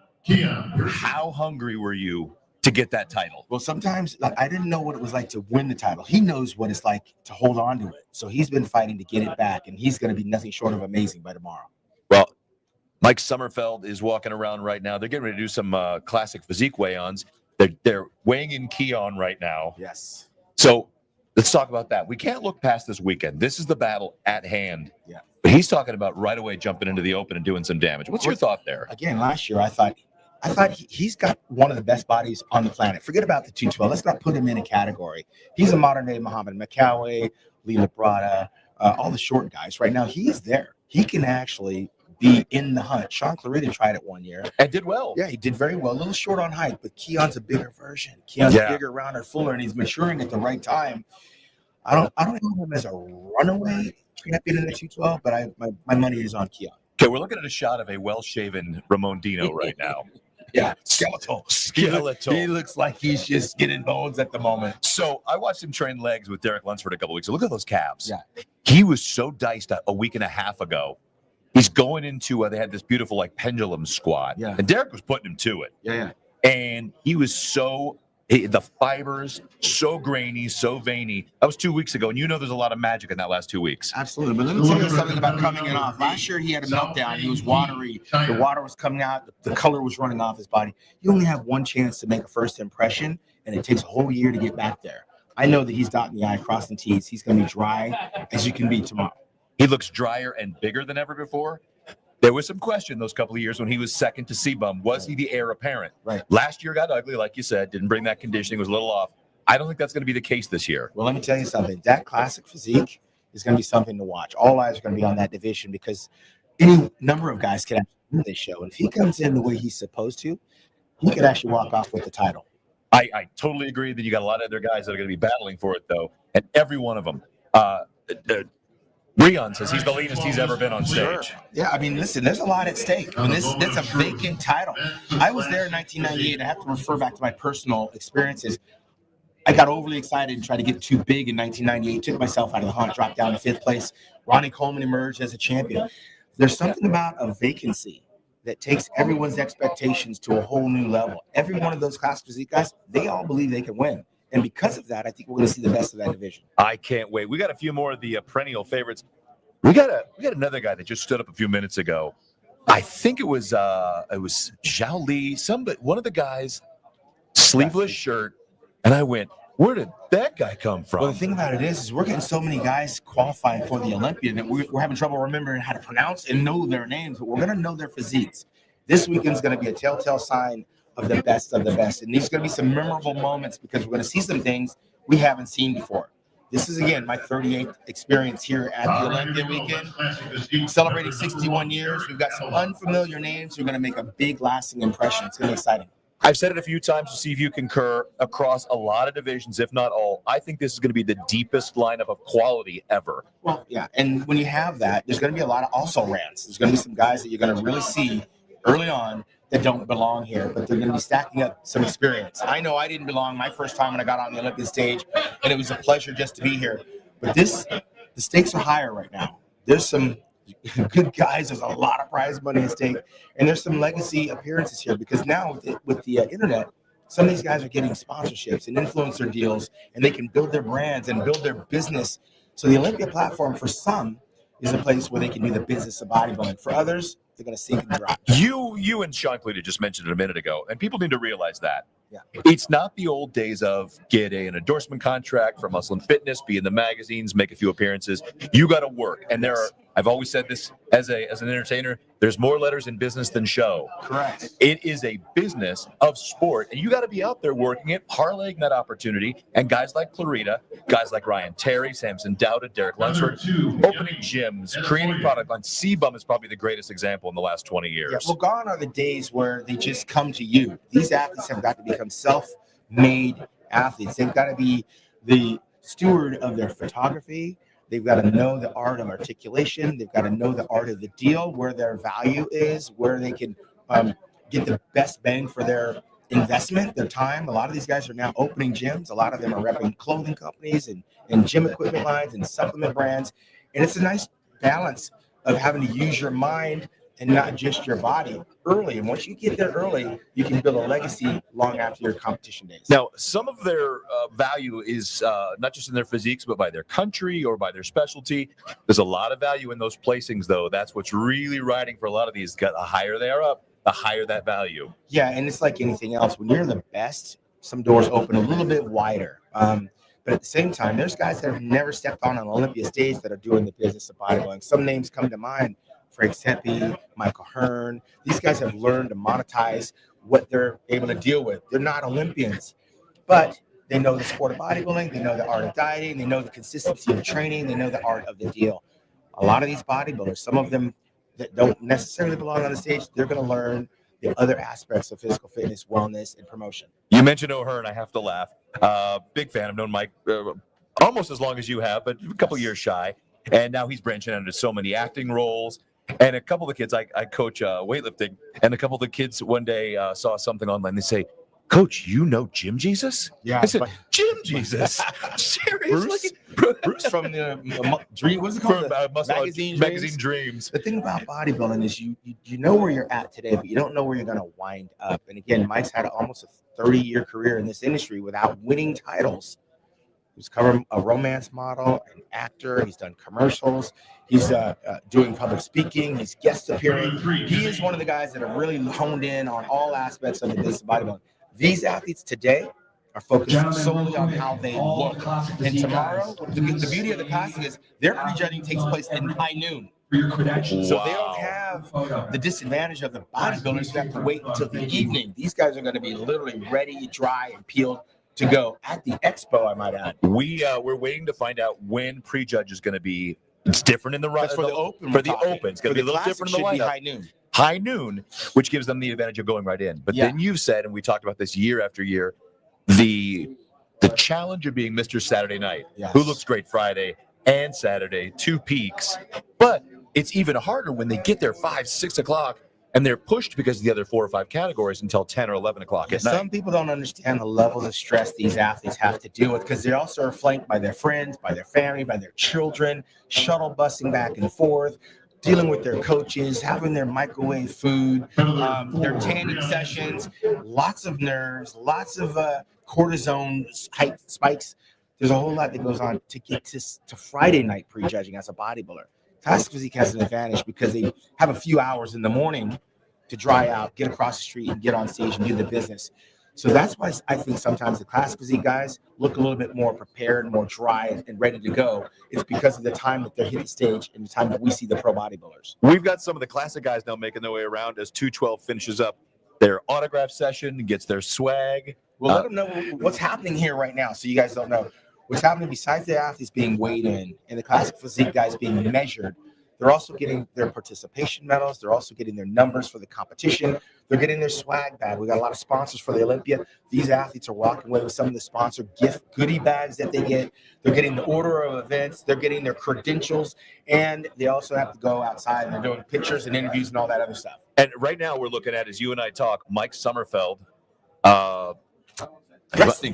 How hungry were you to get that title? Well, sometimes I didn't know what it was like to win the title. He knows what it's like to hold on to it. So he's been fighting to get it back, and he's going to be nothing short of amazing by tomorrow. Well, Mike Somerfield is walking around right now. They're getting ready to do some classic physique weigh-ons. They're weighing in Keon right now. Yes. So let's talk about that. We can't look past this weekend. This is the battle at hand. Yeah. But he's talking about right away jumping into the open and doing some damage. What's your thought there? Again, last year I thought he's got one of the best bodies on the planet. Forget about the 212. Let's not put him in a category. He's a modern day Muhammad McCoway, Lee Labrada, all the short guys. Right now, he's there. He can actually be in the hunt. Sean Clarida tried it one year. And did well. Yeah, he did very well. A little short on height, but Keon's a bigger version. Keon's bigger, rounder, fuller, and he's maturing at the right time. I don't have him as a runaway champion in the 212, but my money is on Keon. Okay, we're looking at a shot of a well-shaven Ramon Dino right now. Yeah, skeletal. He looks like he's just getting bones at the moment. So I watched him train legs with Derek Lunsford a couple weeks ago. Look at those calves. Yeah. He was so diced a week and a half ago. He's going into they had this beautiful like pendulum squat. Yeah. And Derek was putting him to it. Yeah. And he was the fibers, so grainy, so veiny. That was 2 weeks ago. And there's a lot of magic in that last 2 weeks. Absolutely. But let me tell you something about coming in off. Last year he had a meltdown. He was watery. The water was coming out. The color was running off his body. You only have one chance to make a first impression, and it takes a whole year to get back there. I know that he's dotting the I, crossing T's. He's going to be dry as you can be tomorrow. He looks drier and bigger than ever before. There was some question those couple of years when he was second to C-Bum. Was he the heir apparent? Right. Last year got ugly, like you said. Didn't bring that conditioning. Was a little off. I don't think that's going to be the case this year. Well, let me tell you something. That classic physique is going to be something to watch. All eyes are going to be on that division because any number of guys can actually win this show. And if he comes in the way he's supposed to, he could actually walk off with the title. I totally agree that you got a lot of other guys that are going to be battling for it, though. And every one of them. Breon says he's the leanest he's ever been on stage. Sure. Yeah, I mean, listen, there's a lot at stake. I mean, that's a vacant title. I was there in 1998. I have to refer back to my personal experiences. I got overly excited and tried to get too big in 1998. Took myself out of the hunt, dropped down to 5th place. Ronnie Coleman emerged as a champion. There's something about a vacancy that takes everyone's expectations to a whole new level. Every one of those class physique guys, they all believe they can win. And because of that, I think we're going to see the best of that division. I can't wait. We got a few more of the perennial favorites. We got another guy that just stood up a few minutes ago. I think it was Zhao Li, one of the guys, sleeveless shirt, and I went, where did that guy come from? Well, the thing about it is we're getting so many guys qualifying for the Olympia that we're having trouble remembering how to pronounce and know their names, but we're going to know their physiques. This weekend's going to be a telltale sign of the best of the best. And these are going to be some memorable moments because we're going to see some things we haven't seen before. This is, again, my 38th experience here at the Olympia weekend. Celebrating 61 years. We've got some unfamiliar names who are going to make a big, lasting impression. It's going to be exciting. I've said it a few times to see if you concur across a lot of divisions, if not all. I think this is going to be the deepest lineup of quality ever. Well, yeah. And when you have that, there's going to be a lot of also rants. There's going to be some guys that you're going to really see early on that don't belong here, but they're going to be stacking up some experience. I know I didn't belong my first time when I got on the Olympic stage, and it was a pleasure just to be here. But the stakes are higher right now. There's some good guys. There's a lot of prize money at stake, and there's some legacy appearances here because now with the internet, some of these guys are getting sponsorships and influencer deals, and they can build their brands and build their business. So the Olympia platform for some is a place where they can do the business of bodybuilding. For others, they're going to sink and drop. You and Sean Clarida just mentioned it a minute ago, and people need to realize that. Yeah. It's not the old days of get an endorsement contract for Muscle and Fitness, be in the magazines, make a few appearances. You got to work. And I've always said this as an entertainer, there's more letters in business than show. Correct. It is a business of sport, and you got to be out there working it, parlaying that opportunity. And guys like Clarida, guys like Ryan Terry, Samson Dowda, Derek Lunsford, opening gyms, creating product lines. C-Bum is probably the greatest example in the last 20 years. Yeah, well, gone are the days where they just come to you. These athletes have got to become self-made athletes. They've got to be the steward of their photography, They've got to know the art of articulation. They've got to know the art of the deal, where their value is, where they can get the best bang for their investment, their time. A lot of these guys are now opening gyms. A lot of them are repping clothing companies and gym equipment lines and supplement brands. And it's a nice balance of having to use your mind and not just your body early. And once you get there early, you can build a legacy long after your competition days. Now, some of their value is not just in their physiques, but by their country or by their specialty. There's a lot of value in those placings, though. That's what's really riding for a lot of these. The higher they are up, the higher that value. Yeah, and it's like anything else. When you're the best, some doors open a little bit wider. But at the same time, there's guys that have never stepped on an Olympia stage that are doing the business of bodybuilding. Some names come to mind. Frank Seppi, Michael Hearn. These guys have learned to monetize what they're able to deal with. They're not Olympians, but they know the sport of bodybuilding. They know the art of dieting. They know the consistency of training. They know the art of the deal. A lot of these bodybuilders, some of them that don't necessarily belong on the stage, they're going to learn the other aspects of physical fitness, wellness, and promotion. You mentioned O'Hearn. I have to laugh. Big fan. I've known Mike almost as long as you have, but a couple years shy. And now he's branching out into so many acting roles. And a couple of the kids, I coach weightlifting, and a couple of the kids one day saw something online. They say, "Coach, you know Jim Jesus?" Yeah. I said, "Jim Jesus? Seriously?" Bruce from the Dream, what's it called? From Magazine Dreams. The thing about bodybuilding is you know where you're at today, but you don't know where you're going to wind up. And again, Mike's had almost a 30-year career in this industry without winning titles. He's covered a romance model, an actor. He's done commercials. He's doing public speaking. He's guest appearing. He is one of the guys that have really honed in on all aspects of the business of bodybuilding. These athletes today are focused solely on how they look. And tomorrow, the beauty of the classic is their prejudging takes place at high noon. So they don't have the disadvantage of the bodybuilders who have to wait until the evening. These guys are going to be literally ready, dry, and peeled to go at the Expo, I might add. We're waiting to find out when prejudge is going to be. It's different in the run. For the open. For the open, it's going to be a little different in the lineup. High noon. High noon, which gives them the advantage of going right in. But then you've said, and we talked about this year after year, the challenge of being Mr. Saturday Night, who looks great Friday and Saturday, 2 peaks. But it's even harder when they get there 5, 6 o'clock. And they're pushed because of the other 4 or 5 categories until 10 or 11 o'clock at night. Some people don't understand the levels of stress these athletes have to deal with because they also are flanked by their friends, by their family, by their children, shuttle busing back and forth, dealing with their coaches, having their microwave food, their tanning sessions, lots of nerves, lots of cortisone height spikes. There's a whole lot that goes on to get to Friday night prejudging as a bodybuilder. Classic Physique has an advantage because they have a few hours in the morning to dry out, get across the street, and get on stage and do the business. So that's why I think sometimes the Classic Physique guys look a little bit more prepared, more dry, and ready to go. It's because of the time that they're hitting the stage and the time that we see the pro bodybuilders. We've got some of the classic guys now making their way around as 212 finishes up their autograph session, gets their swag. We'll let them know what's happening here right now so you guys don't know. What's happening besides the athletes being weighed in and the Classic Physique guys being measured, they're also getting their participation medals. They're also getting their numbers for the competition. They're getting their swag bag. We got a lot of sponsors for the Olympia. These athletes are walking away with some of the sponsor gift goodie bags that they get. They're getting the order of events. They're getting their credentials. And they also have to go outside and they're doing pictures and interviews and all that other stuff. And right now we're looking at, as you and I talk, Mike Somerfield.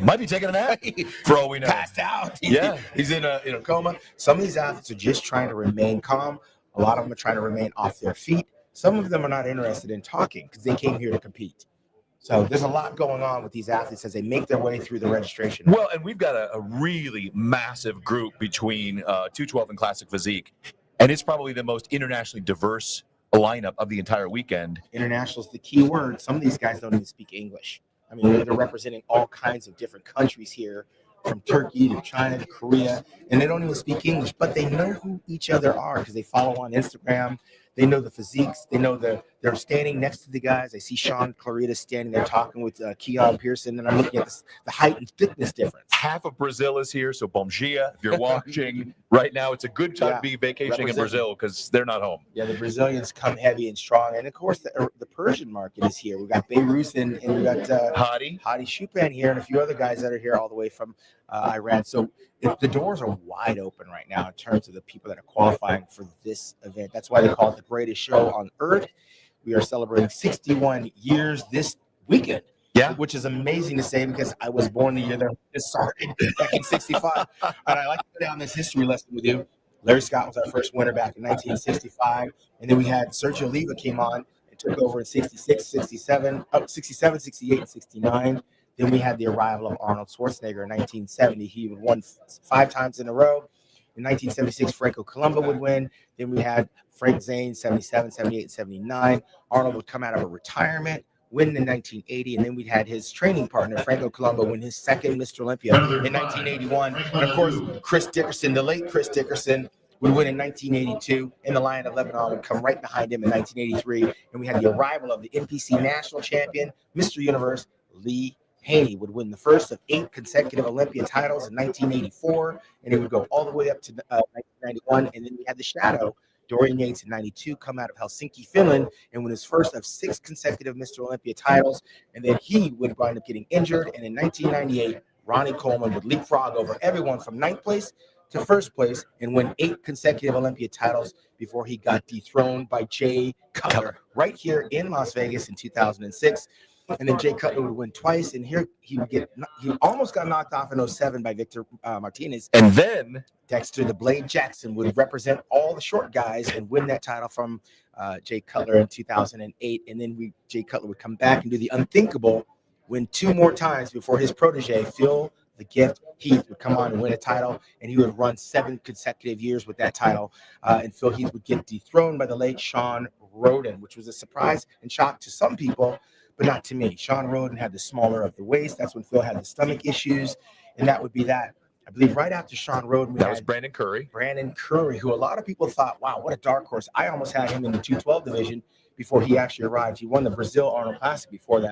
Might be taking a nap for all we know. Passed out. Yeah. He's in a coma. Some of these athletes are just trying to remain calm. A lot of them are trying to remain off their feet. Some of them are not interested in talking because they came here to compete. So there's a lot going on with these athletes as they make their way through the registration. Well, and we've got a really massive group between 212 and Classic Physique. And it's probably the most internationally diverse lineup of the entire weekend. International is the key word. Some of these guys don't even speak English. I mean, they're representing all kinds of different countries here, from Turkey to China to Korea, and they don't even speak English, but they know who each other are because they follow on Instagram. They know the physiques. They know they're standing next to the guys. I see Sean Clarida standing there talking with Keon Pearson, and I'm looking at the height and thickness difference. Half of Brazil is here, so bom dia, if you're watching right now, it's a good time to be vacationing in Brazil because they're not home. Yeah, the Brazilians come heavy and strong, and of course the Persian market is here. We got Beirut and we got Hadi Shupan here, and a few other guys that are here all the way from Iran. So the doors are wide open right now in terms of the people that are qualifying for this event. That's why they call it the greatest show on earth. We are celebrating 61 years this weekend. Yeah. Which is amazing to say because I was born the year that it started back in 65. And I like to go down this history lesson with you. Larry Scott was our first winner back in 1965. And then we had Sergio Oliva came on and took over in 66, 67, 67, 68, and 69. Then we had the arrival of Arnold Schwarzenegger in 1970. He would won 5 times in a row. In 1976, Franco Columbu would win. Then we had Frank Zane, 77, 78, and 79. Arnold would come out of a retirement, win in 1980, and then we had his training partner, Franco Columbu, win his second Mr. Olympia in 1981. And of course, Chris Dickerson, the late Chris Dickerson, would win in 1982, and the Lion of Lebanon would come right behind him in 1983. And we had the arrival of the NPC national champion, Mr. Universe, Lee Haney, would win the first of 8 consecutive Olympia titles in 1984, and he would go all the way up to 1991. And then we had the Shadow, Dorian Yates, in 92, come out of Helsinki, Finland, and win his first of 6 consecutive Mr. Olympia titles. And then he would wind up getting injured. And in 1998, Ronnie Coleman would leapfrog over everyone from 9th place to 1st place and win 8 consecutive Olympia titles before he got dethroned by Jay Cutler right here in Las Vegas in 2006. And then Jay Cutler would win twice, and here he almost got knocked off in 07 by Victor Martinez. And then Dexter the Blade Jackson would represent all the short guys and win that title from Jay Cutler in 2008. And then Jay Cutler would come back and do the unthinkable, win 2 more times before his protege, Phil the Gift Heath, would come on and win a title, and he would run 7 consecutive years with that title. And Phil Heath would get dethroned by the late Sean Roden, which was a surprise and shock to some people, but not to me. Sean Roden had the smaller of the waist. That's when Phil had the stomach issues, and that would be that. I believe right after Sean Roden, that was Brandon Curry. Brandon Curry, who a lot of people thought, wow, what a dark horse. I almost had him in the 212 division before he actually arrived. He won the Brazil Arnold Classic before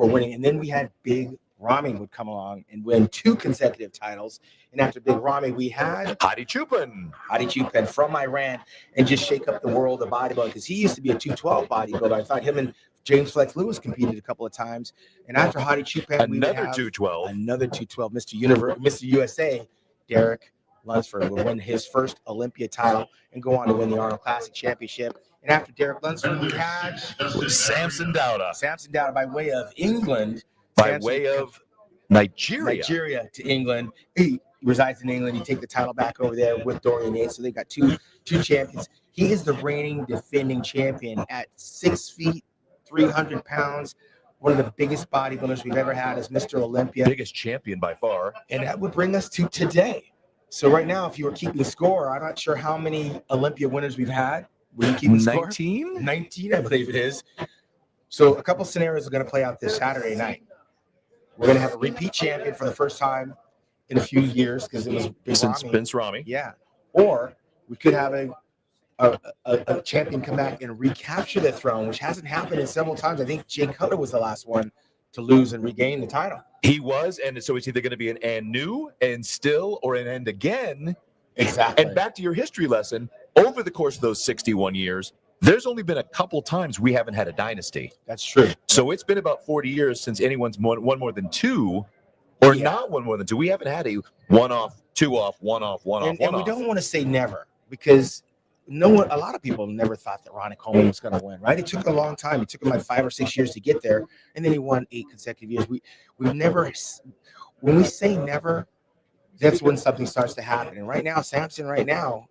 winning. And then we had Big Ramy would come along and win 2 consecutive titles. And after Big Ramy, we had Hadi Choopan from Iran, and just shake up the world of bodybuilding, because he used to be a 212 bodybuilder. I thought him and James Flex Lewis competed a couple of times. And after Hadi Choopan, another 212, Mr. USA, Derek Lunsford would win his first Olympia title and go on to win the Arnold Classic Championship. And after Derek Lunsford, we had Samson Dowda. Samson Dowda by way of England. Way of Nigeria to England. He resides in England. He take the title back over there with Dorian Yates. So they got two champions. He is the reigning defending champion at 6 feet, 300 pounds. One of the biggest bodybuilders we've ever had is Mr. Olympia. Biggest champion by far. And that would bring us to today. So right now, if you were keeping score, I'm not sure how many Olympia winners we've had. Were you keeping 19? Score? 19, I believe it is. So a couple scenarios are going to play out this Saturday night. We're going to have a repeat champion for the first time in a few years, because it was since Vince Ramy. Yeah. Or we could have a champion come back and recapture the throne, which hasn't happened in several times. I think Jay Cutler was the last one to lose and regain the title. He was, and so it's either going to be an and new, and still, or an and again. Exactly. And back to your history lesson, over the course of those 61 years, there's only been a couple times we haven't had a dynasty. That's true. So it's been about 40 years since anyone's won more than 2, or not won more than 2. We haven't had a 1 off, 2 off, 1 off, 1 off, 1 and off. We don't want to say never, because a lot of people never thought that Ronnie Coleman was going to win, right? It took a long time. It took him like 5 or 6 years to get there, and then he won 8 consecutive years. We've never, when we say never, that's when something starts to happen. And right now, Samson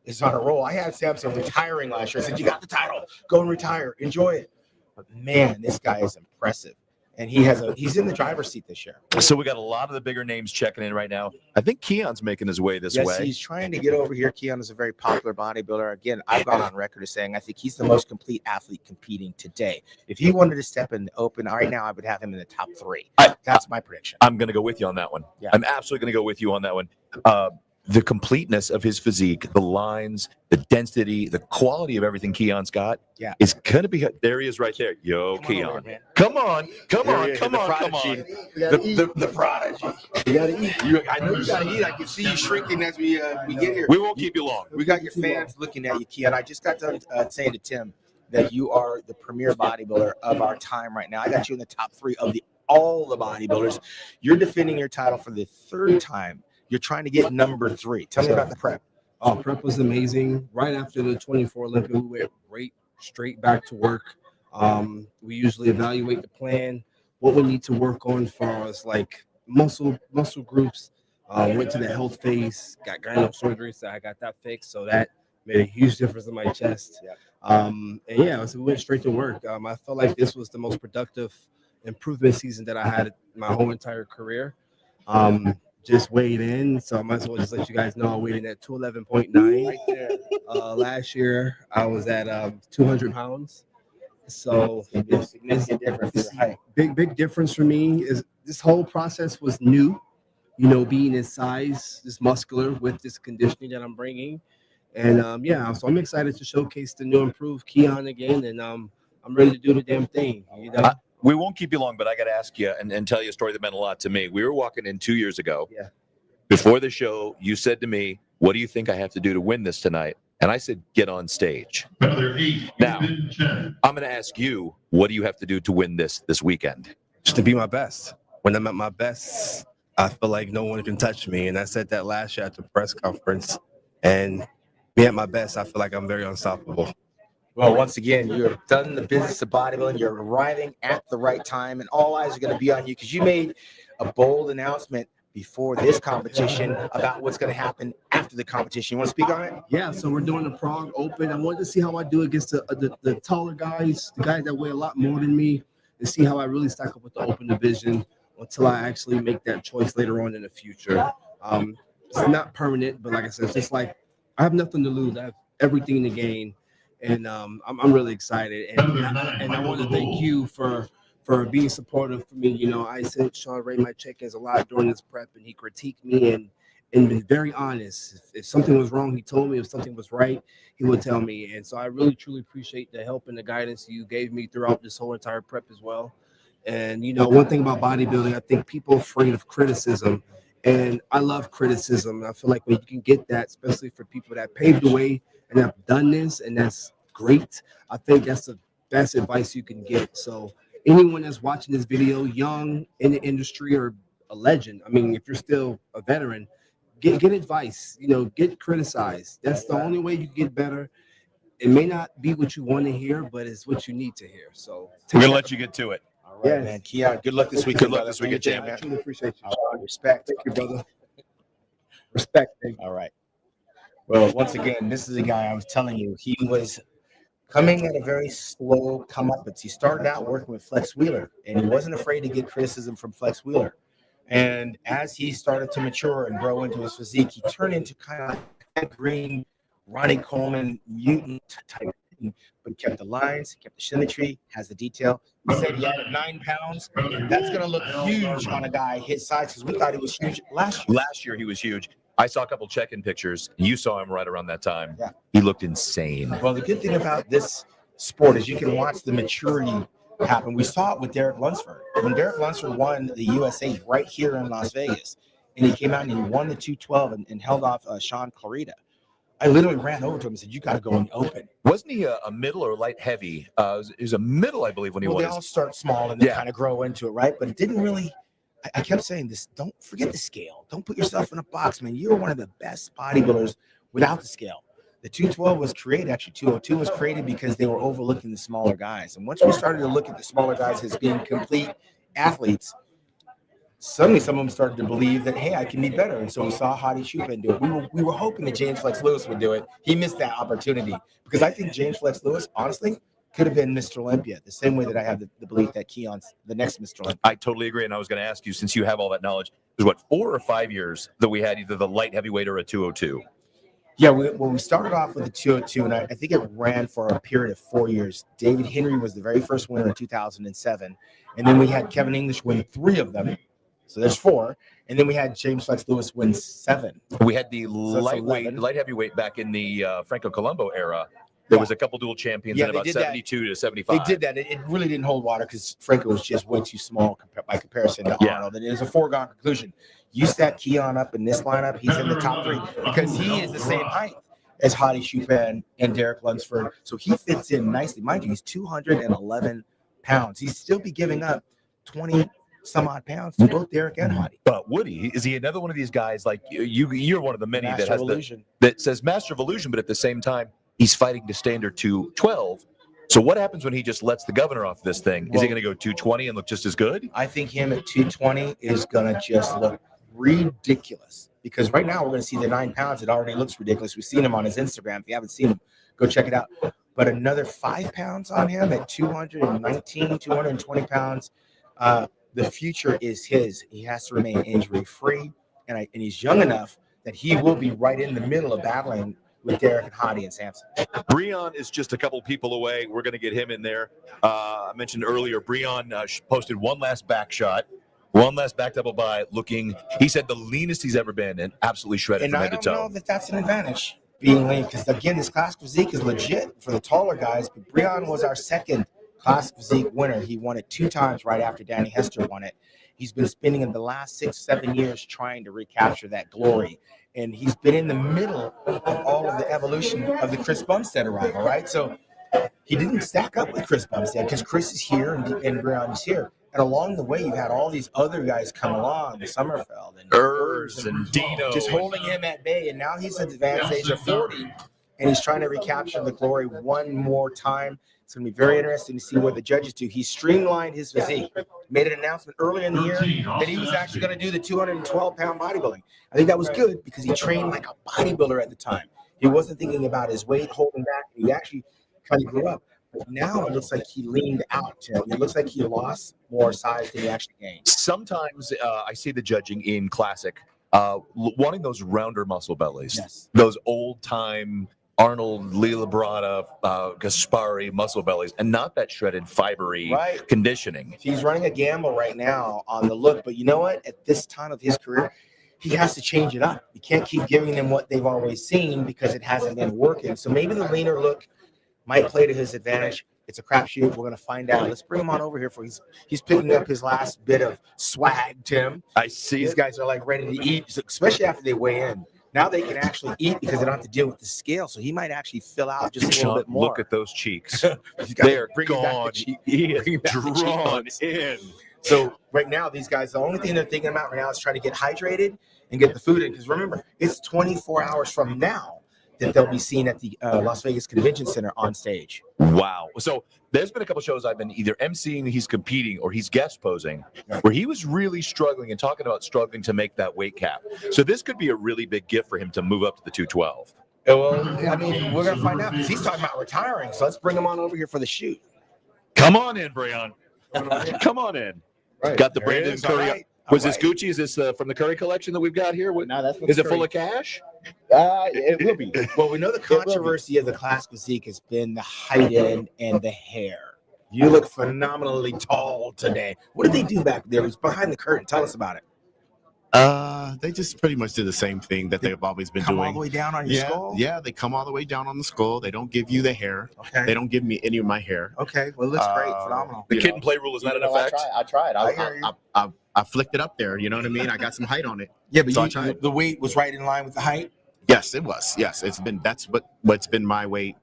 is on a roll. I had Samson retiring last year. I said, you got the title. Go and retire. Enjoy it. But man, this guy is impressive. And he's in the driver's seat this year. So we got a lot of the bigger names checking in right now. I think Keon's making his way this way. Yes, he's trying to get over here. Keon is a very popular bodybuilder. Again, I've gone on record as saying I think he's the most complete athlete competing today. If he wanted to step in the open right now, I would have him in the top 3. That's my prediction. I'm going to go with you on that one. Yeah. I'm absolutely going to go with you on that one. The completeness of his physique, the lines, the density, the quality of everything Keon's got is going to be – there he is right there. Yo, Keon. Come on. The prodigy. You got to eat. I know you got to eat. I can see you shrinking as we get here. We won't keep you long. We got your fans looking at you, Keon. I just got done saying to Tim that you are the premier bodybuilder of our time right now. I got you in the top 3 of all the bodybuilders. You're defending your title for the 3rd time You're trying to get number 3. Tell me about the prep. Oh, prep was amazing. Right after the 24 Olympia, we went straight back to work. We usually evaluate the plan, what we need to work on for us, like muscle groups. Went to the health phase, got gyno surgery, so I got that fixed. So that made a huge difference in my chest. And yeah, so we went straight to work. I felt like this was the most productive improvement season that I had my whole entire career. Just weighed in, so I might as well just let you guys know I weighed in at 211.9. Right there. Last year I was at 200 pounds. So it's significant difference. Big difference for me is this whole process was new. You know, being in size, this muscular with this conditioning that I'm bringing, and yeah, so I'm excited to showcase the new improved Keon again, and I'm ready to do the damn thing. You know. We won't keep you long, but I got to ask you and tell you a story that meant a lot to me. We were walking in 2 years ago. Yeah. Before the show, you said to me, "What do you think I have to do to win this tonight?" And I said, "Get on stage." Now, I'm going to ask you, what do you have to do to win this weekend? Just to be my best. When I'm at my best, I feel like no one can touch me. And I said that last year at the press conference. And me at my best, I feel like I'm very unstoppable. Well, once again, you have done the business of bodybuilding. You're arriving at the right time, and all eyes are going to be on you because you made a bold announcement before this competition about what's going to happen after the competition. You want to speak on it? Yeah, so we're doing the Prague Open. I wanted to see how I do against the taller guys, the guys that weigh a lot more than me, and see how I really stack up with the open division until I actually make that choice later on in the future. It's not permanent, but like I said, it's just like I have nothing to lose. I have everything to gain. And I'm really excited, and I want to thank you for being supportive for me. You know, I sent Sean Ray my check-ins a lot during this prep, and he critiqued me and been very honest. If something was wrong, he told me. If something was right, he would tell me. And so I really truly appreciate the help and the guidance you gave me throughout this whole entire prep as well. And you know, one thing about bodybuilding, I think people are afraid of criticism, and I love criticism. I feel like when you can get that, especially for people that paved the way and have done this, and that's great. I think that's the best advice you can get. So anyone that's watching this video, young in the industry or a legend, I mean, if you're still a veteran, get advice, you know, get criticized. That's the only way you can get better. It may not be what you want to hear, but it's what you need to hear. So we're going to let you get to it. All right, man. Keon, good luck this weekend. Good luck this weekend, Jam. I truly appreciate you. Respect. Thank you, brother. Respect. All right. Well, once again, this is a guy I was telling you, he was coming at a very slow comeuppance. He started out working with Flex Wheeler, and he wasn't afraid to get criticism from Flex Wheeler. And as he started to mature and grow into his physique, he turned into kind of like green, Ronnie Coleman mutant type thing, but he kept the lines, kept the symmetry, has the detail. He said he added 9 pounds. That's going to look huge on a guy his size because we thought he was huge last year. Last year, he was huge. I saw a couple check-in pictures. You saw him right around that time. Yeah. He looked insane. Well, the good thing about this sport is you can watch the maturity happen. We saw it with Derek Lunsford. When Derek Lunsford won the USA right here in Las Vegas, and he came out and he won the 212 and held off Sean Clarida, I literally ran over to him and said, "You got to go in the open." Wasn't he a middle or light heavy? It was a middle, I believe, when he Well, won. they all start small and then kind of grow into it, right? But it didn't really. I kept saying this, don't forget the scale. Don't put yourself in a box, man. You're one of the best bodybuilders without the scale. The 212 was created, actually 202 was created because they were overlooking the smaller guys. And once we started to look at the smaller guys as being complete athletes, suddenly some of them started to believe that, hey, I can be better. And so we saw Hadi Chupin do it. We were hoping that James Flex Lewis would do it. He missed that opportunity because I think James Flex Lewis, honestly, could have been Mr. Olympia, the same way that I have the belief that Keon's the next Mr. Olympia. I totally agree. And I was going to ask you, since you have all that knowledge, there's what, 4 or 5 years that we had either the light heavyweight or a 202? Yeah, we started off with the 202, and I think it ran for a period of 4 years. David Henry was the very first winner in 2007. And then we had Kevin English win 3 of them. So there's 4. And then we had James Flex Lewis win 7. We had the light heavyweight back in the Franco Colombo era. There was a couple dual champions in about 72 to 75. They did that. It really didn't hold water because Franco was just way too small by comparison to Arnold. And it was a foregone conclusion. You stack Keon up in this lineup, he's in the top 3 because he is the same height as Hadi Chupin and Derek Lunsford. So he fits in nicely. Mind you, he's 211 pounds. He'd still be giving up 20 some odd pounds to both Derek and Hadi. But Woody, is he another one of these guys like you're one of the many Master that has of Illusion. that says Master of Illusion, but at the same time he's fighting to standard 212. So what happens when he just lets the governor off this thing? Is he going to go 220 and look just as good? I think him at 220 is going to just look ridiculous, because right now we're going to see the 9 pounds. It already looks ridiculous. We've seen him on his Instagram. If you haven't seen him, go check it out. But another 5 pounds on him at 219, 220 pounds. The future is his. He has to remain injury free, and he's young enough that he will be right in the middle of battling with Derek and Hadi and Samson. Breon is just a couple people away. We're going to get him in there. I mentioned earlier, Breon posted one last back shot, one last back double by, looking, he said, the leanest he's ever been and absolutely shredded And from I head to don't toe. know that that's an advantage, being lean, because again, this classic physique is legit for the taller guys. But Breon was our second classic physique winner. He won it 2 times right after Danny Hester won it. He's been spending in the last 6-7 years trying to recapture that glory. And he's been in the middle of all of the evolution of the Chris Bumstead arrival, right? So he didn't stack up with Chris Bumstead because Chris is here and Breon is here. And along the way, you've had all these other guys come along, Somerfield and Urs and Dino. just holding him at bay. And now he's at the advanced age of 40, and he's trying to recapture the glory one more time. It's going to be very interesting to see what the judges do. He streamlined his physique, made an announcement earlier in the year that he was actually going to do the 212-pound bodybuilding. I think that was good because he trained like a bodybuilder at the time. He wasn't thinking about his weight holding back. He actually kind of grew up. But now it looks like he leaned out. It looks like he lost more size than he actually gained. Sometimes I see the judging in classic wanting those rounder muscle bellies, Yes. those old-time Arnold, Lila Brada, Gaspari muscle bellies, and not that shredded, fibery Right. conditioning. He's running a gamble right now on the look, but you know what? At this time of his career, he has to change it up. You can't keep giving them what they've always seen because it hasn't been working. So maybe the leaner look might play to his advantage. It's a crapshoot. We're going to find out. Let's bring him on over here for he's picking up his last bit of swag, Tim. I see These it. guys are like ready to eat, especially after they weigh in. Now they can actually eat because they don't have to deal with the scale. So he might actually fill out just a little bit more. Look at those cheeks. He's got to They're bring back the gone. cheek- He is bring back the drawn cheekbones. in. So right now, these guys, the only thing they're thinking about right now is trying to get hydrated and get the food in. Because remember, it's 24 hours from now that they'll be seen at the Las Vegas Convention Center on stage. Wow. So there's been a couple shows I've been either emceeing, he's competing, or he's guest posing, where he was really struggling and talking about struggling to make that weight cap. So this could be a really big gift for him to move up to the 212. Well, I mean, we're going to find out because he's talking about retiring. So let's bring him on over here for the shoot. Come on in, Breon. Come on in. Right. Got the There he Brandon is. All Curry. right. Was All this right. Gucci? Is this from the Curry collection that we've got here? No, that's Is it full of cash? It will be. Well, we know the controversy of the classic physique has been the height and the hair. You look phenomenally tall today. What did they do back there? It was behind the curtain. Tell us about it. They just pretty much do the same thing that they've always been Come all doing. the way down on your skull? Yeah, they come all the way down on the skull. They don't give you the hair. Okay. They don't give me any of my hair. Okay. Well, it looks great. Phenomenal. The You kid know, and play rule is not in I effect. tried. I hear you. I flicked it up there. You know what I mean? I got some height on it. Yeah, but So I tried. the weight was right in line with the height. Yes, it was. Yes, that's what's been my weight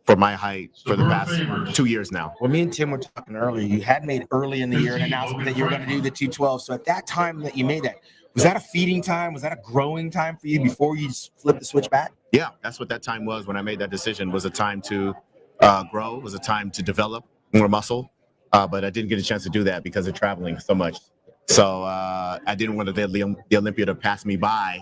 for my height for the past 2 years now. Well, me and Tim were talking earlier. You had made early in the year an announcement that you were going to do the 212. So at that time that you made that, was that a feeding time? Was that a growing time for you before you flipped the switch back? Yeah, that's what that time was when I made that decision. Was a time to grow. Was a time to develop more muscle. But I didn't get a chance to do that because of traveling so much. So I didn't want the Olympia to pass me by,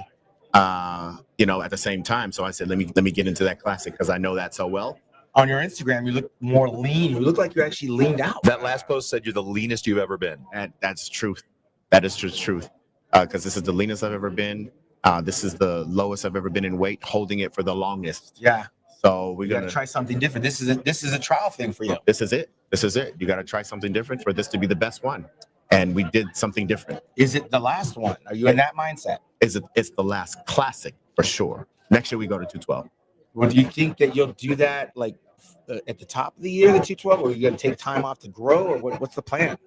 at the same time. So I said, let me get into that classic because I know that so well. On your Instagram, you look more lean. You look like you actually leaned out. That last post said you're the leanest you've ever been. And that's truth. That is truth. Because this is the leanest I've ever been. This is the lowest I've ever been in weight, holding it for the longest. Yeah. So we're You got gonna to try something different. This is a trial thing for you. This is it. You got to try something different for this to be the best one. And we did something different. Is it the last one? Are you in that mindset? It's the last classic for sure. Next year we go to 212. Well, do you think that you'll do that like at the top of the year, the 212, or are you going to take time off to grow, or what's the plan?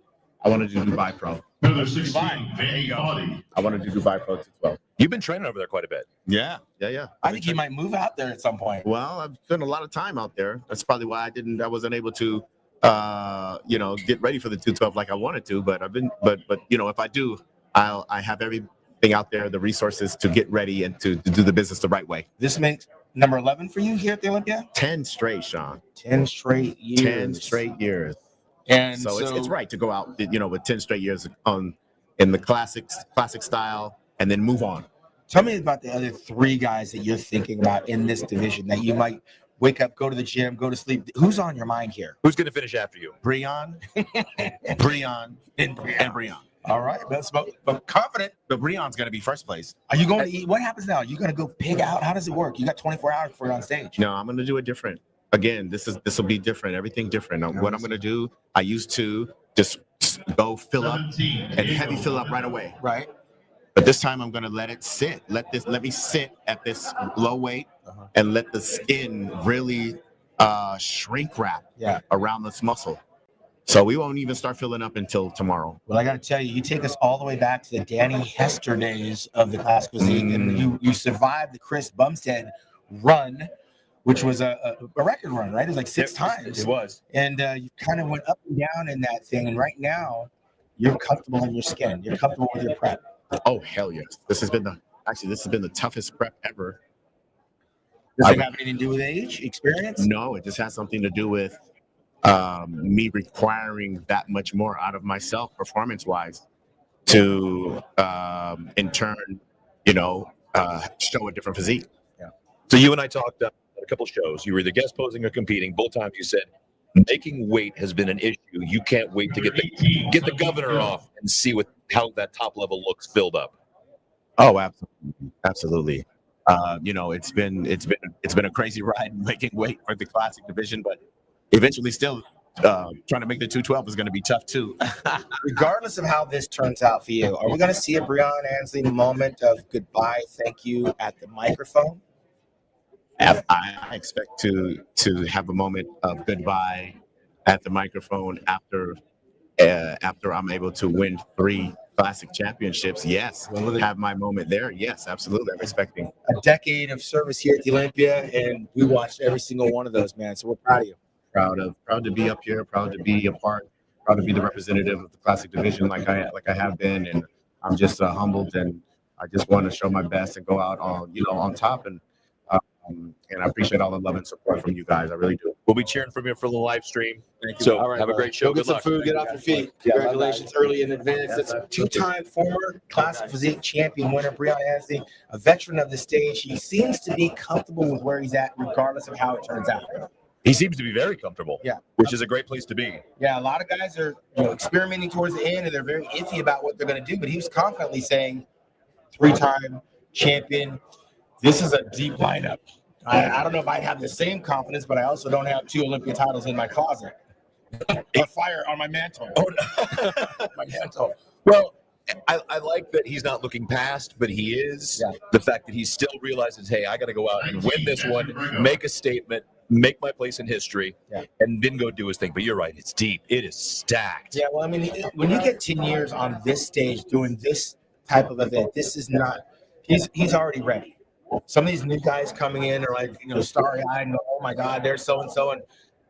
I want to do Dubai Pro. Another 16, Vandy Body. I want to do Dubai Pro 212. You've been training over there quite a bit. Yeah. I think you might move out there at some point. Well, I've spent a lot of time out there. That's probably why I wasn't able to get ready for the 212 like I wanted to. But if I do, I have everything out there, the resources to get ready and to do the business the right way. This makes number 11 for you here at the Olympia? 10 straight, Sean. 10 straight years. 10 straight years. And so it's right to go out, with 10 straight years in the classic style and then move on. Tell me about the other 3 guys that you're thinking about in this division that you might wake up, go to the gym, go to sleep. Who's on your mind here? Who's going to finish after you? Breon, and Breon. All right, but confident. But Breon's going to be first place. Are you going to eat? What happens now? Are you going to go pig out? How does it work? You got 24 hours before you're on stage. No, I'm going to do it different. Again, this will be different. Everything different. What I'm going to do, I used to just go fill up and heavy fill up right away. Right. But this time I'm going to let it sit. Let me sit at this low weight and let the skin really shrink wrap around this muscle. So we won't even start filling up until tomorrow. Well, I got to tell you, you take us all the way back to the Danny Hester days of the classic physique, and you survived the Chris Bumstead run, which was a record run, right? It was like 6 times. It was. And you kind of went up and down in that thing. And right now, you're comfortable in your skin. You're comfortable with your prep. Oh, hell yes. This has been the toughest prep ever. Does it have anything to do with age, experience? No, it just has something to do with me requiring that much more out of myself performance-wise to, in turn, show a different physique. Yeah. So you and I talked at a couple shows. You were either guest posing or competing. Both times you said making weight has been an issue. You can't wait to get the governor off and see how that top level looks filled up. Oh, absolutely. It's been a crazy ride making weight for the classic division, but eventually still trying to make the 212 is going to be tough too. Regardless of how this turns out for you, are we going to see a Breon Ansley moment of goodbye, thank you at the microphone? I expect to have a moment of goodbye at the microphone after I'm able to win 3 classic championships. Yes, have my moment there. Yes, absolutely. I'm expecting a decade of service here at the Olympia, and we watched every single one of those, man. So we're proud of you. Proud to be up here. Proud to be a part. Proud to be the representative of the classic division, like I have been, and I'm just humbled, and I just want to show my best and go out on top. And I appreciate all the love and support from you guys. I really do. We'll be cheering from you for the live stream. Thank you. So all right, have a great show. Go get some food. Get off your feet. Congratulations early in advance. That's a 2-time former classic physique champion winner, Breon Ansley, a veteran of the stage. He seems to be comfortable with where he's at, regardless of how it turns out. He seems to be very comfortable. Yeah. Which is a great place to be. Yeah, a lot of guys are experimenting towards the end, and they're very iffy about what they're going to do. But he was confidently saying, 3-time champion. This is a deep lineup. I don't know if I have the same confidence, but I also don't have 2 Olympia titles in my closet. A fire on my mantle. Oh, no. My mantle. Well, I like that he's not looking past, but he is. Yeah. The fact that he still realizes, hey, I got to go out and win this one, make a statement, make my place in history, and then go do his thing. But you're right. It's deep. It is stacked. Yeah, well, I mean, when you get 10 years on this stage doing this type of event, this is not – he's already ready. Some of these new guys coming in are like, starry-eyed and go, oh, my God, there's so-and-so. And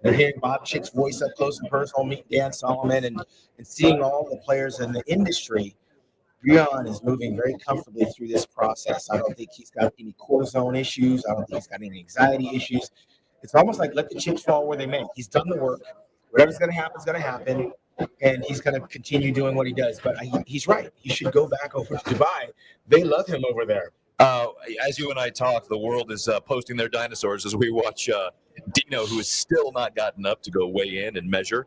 they're hearing Bob Chick's voice up close and personal, meet Dan Solomon, and seeing all the players in the industry. Breon is moving very comfortably through this process. I don't think he's got any cortisone issues. I don't think he's got any anxiety issues. It's almost like let the chips fall where they may. He's done the work. Whatever's going to happen is going to happen. And he's going to continue doing what he does. But he's right. He should go back over to Dubai. They love him over there. As you and I talk, the world is posting their dinosaurs as we watch Dino, who has still not gotten up to go weigh in and measure.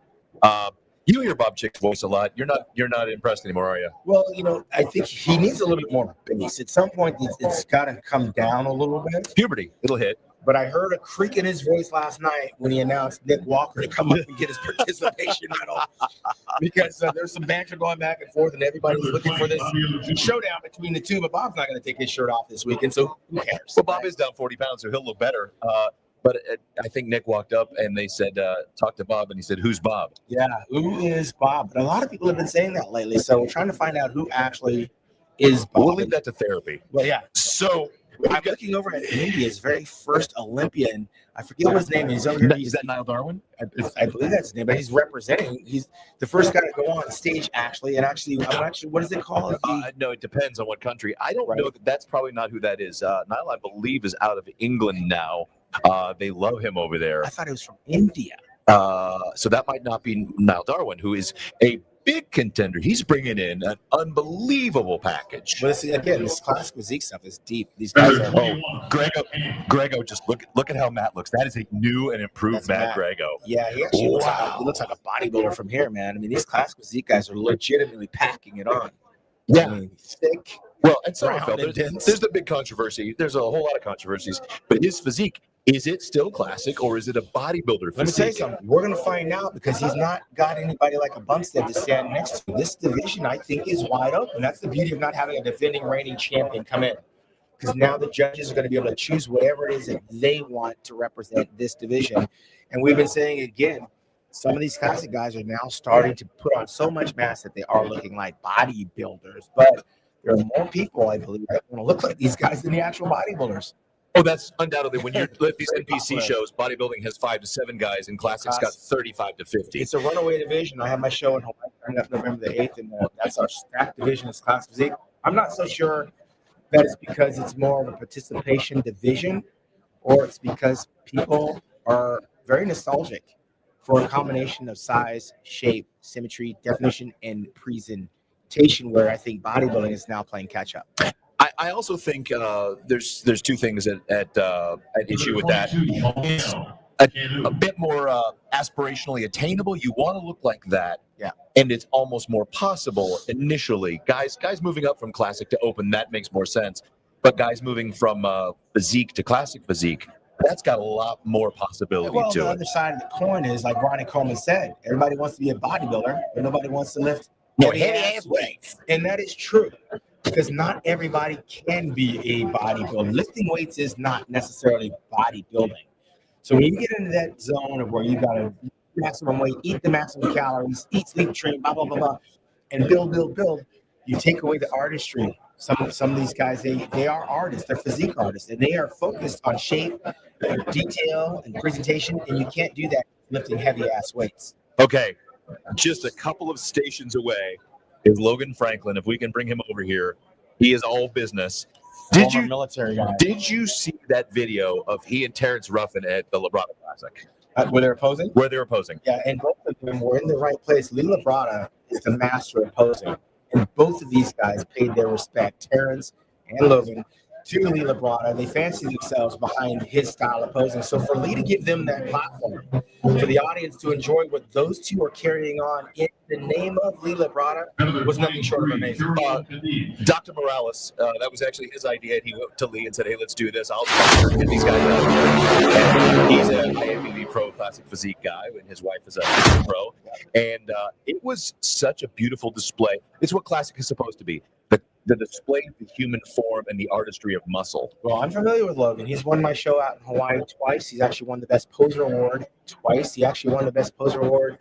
You hear Bob Chick's voice a lot. You're not impressed anymore, are you? Well, I think he needs a little bit more bass. At some point, it's got to come down a little bit. Puberty, it'll hit. But I heard a creak in his voice last night when he announced Nick Walker to come up and get his participation medal, because there's some banter going back and forth, and everybody's looking for this showdown between the two. But Bob's not going to take his shirt off this weekend, so who cares? Well, Bob is down 40 pounds, so he'll look better. But I think Nick walked up and they said, talk to Bob, and he said, who's Bob? Yeah, who is Bob? But a lot of people have been saying that lately, so we're trying to find out who actually is Bob. We'll leave that to therapy. Well, yeah. So I'm looking over at India's very first Olympian. I forget what his name is. He's over here. Is that Niall Darwin? I believe that's his name, but he's representing. He's the first guy to go on stage, actually. And actually, what is it called? No, it depends on what country. I don't know. That's probably not who that is. Niall, I believe, is out of England now. They love him over there. I thought it was from India. So that might not be Niall Darwin, who is a big contender. He's bringing in an unbelievable package. But see, again, this classic physique stuff is deep. These guys are. Grego, just look at how Matt looks. That is a new and improved Matt Grego. Yeah, he actually looks like a bodybuilder from here, man. I mean, these classic physique guys are legitimately packing it on. Yeah, I mean, thick. Well, and Somerfield, there's the big controversy. There's a whole lot of controversies, but his physique, is it still classic or is it a bodybuilder physique? Let me tell you something. We're going to find out because he's not got anybody like a Bumstead to stand next to. This division, I think, is wide open. That's the beauty of not having a defending reigning champion come in. Because now the judges are going to be able to choose whatever it is that they want to represent this division. And we've been saying again, some of these classic guys are now starting to put on so much mass that they are looking like bodybuilders. But there are more people, I believe, that want to look like these guys than the actual bodybuilders. Oh, that's undoutedly. When you're at these NPC shows, bodybuilding has 5 to 7 guys, and classics got 35 to 50. It's a runaway division. I have my show in Hawaii coming up November the 8th, and that's our stacked division. It's class physique. I'm not so sure that it's because it's more of a participation division, or it's because people are very nostalgic for a combination of size, shape, symmetry, definition, and presentation, where I think bodybuilding is now playing catch up. I also think there's 2 things at issue with that. It's a bit more aspirationally attainable. You want to look like that, yeah, and it's almost more possible initially. Guys moving up from classic to open, that makes more sense. But guys moving from physique to classic physique, that's got a lot more possibility to it. The other side of the coin is, like Ronnie Coleman said, everybody wants to be a bodybuilder, but nobody wants to lift heavy ass weights, and that is true. Because not everybody can be a bodybuilder. Lifting weights is not necessarily bodybuilding. So when you get into that zone of where you got to maximum weight, eat the maximum calories, eat, sleep, train, blah, blah, blah, blah, and build, you take away the artistry. Some of these guys, they are artists. They're physique artists, and they are focused on shape, detail, and presentation, and you can't do that lifting heavy-ass weights. Okay, just a couple of stations away is Logan Franklin. If we can bring him over here, he is all business. Military guy. Did you see that video of he and Terrence Ruffin at the Labrada Classic? Where they're posing? Where they were posing. Yeah, and both of them were in the right place. Lee Labrada is the master of posing. And both of these guys paid their respect, Terrence and Logan, to Lee Labrada. They fancy themselves behind his style of posing. So for Lee to give them that platform, for the audience to enjoy what those two are carrying on in the name of Lee Labrada, was nothing short of amazing. Dr. Morales, that was actually his idea. He went to Lee and said, "Hey, let's do this. I'll sponsor get these guys out here." And he's an IFBB Pro Classic Physique guy, and his wife is a pro. And it was such a beautiful display. It's what Classic is supposed to be. The display of the human form and the artistry of muscle. Well, I'm familiar with Logan. He's won my show out in Hawaii twice. He's actually won the Best Poser Award twice. He actually won the Best Poser Award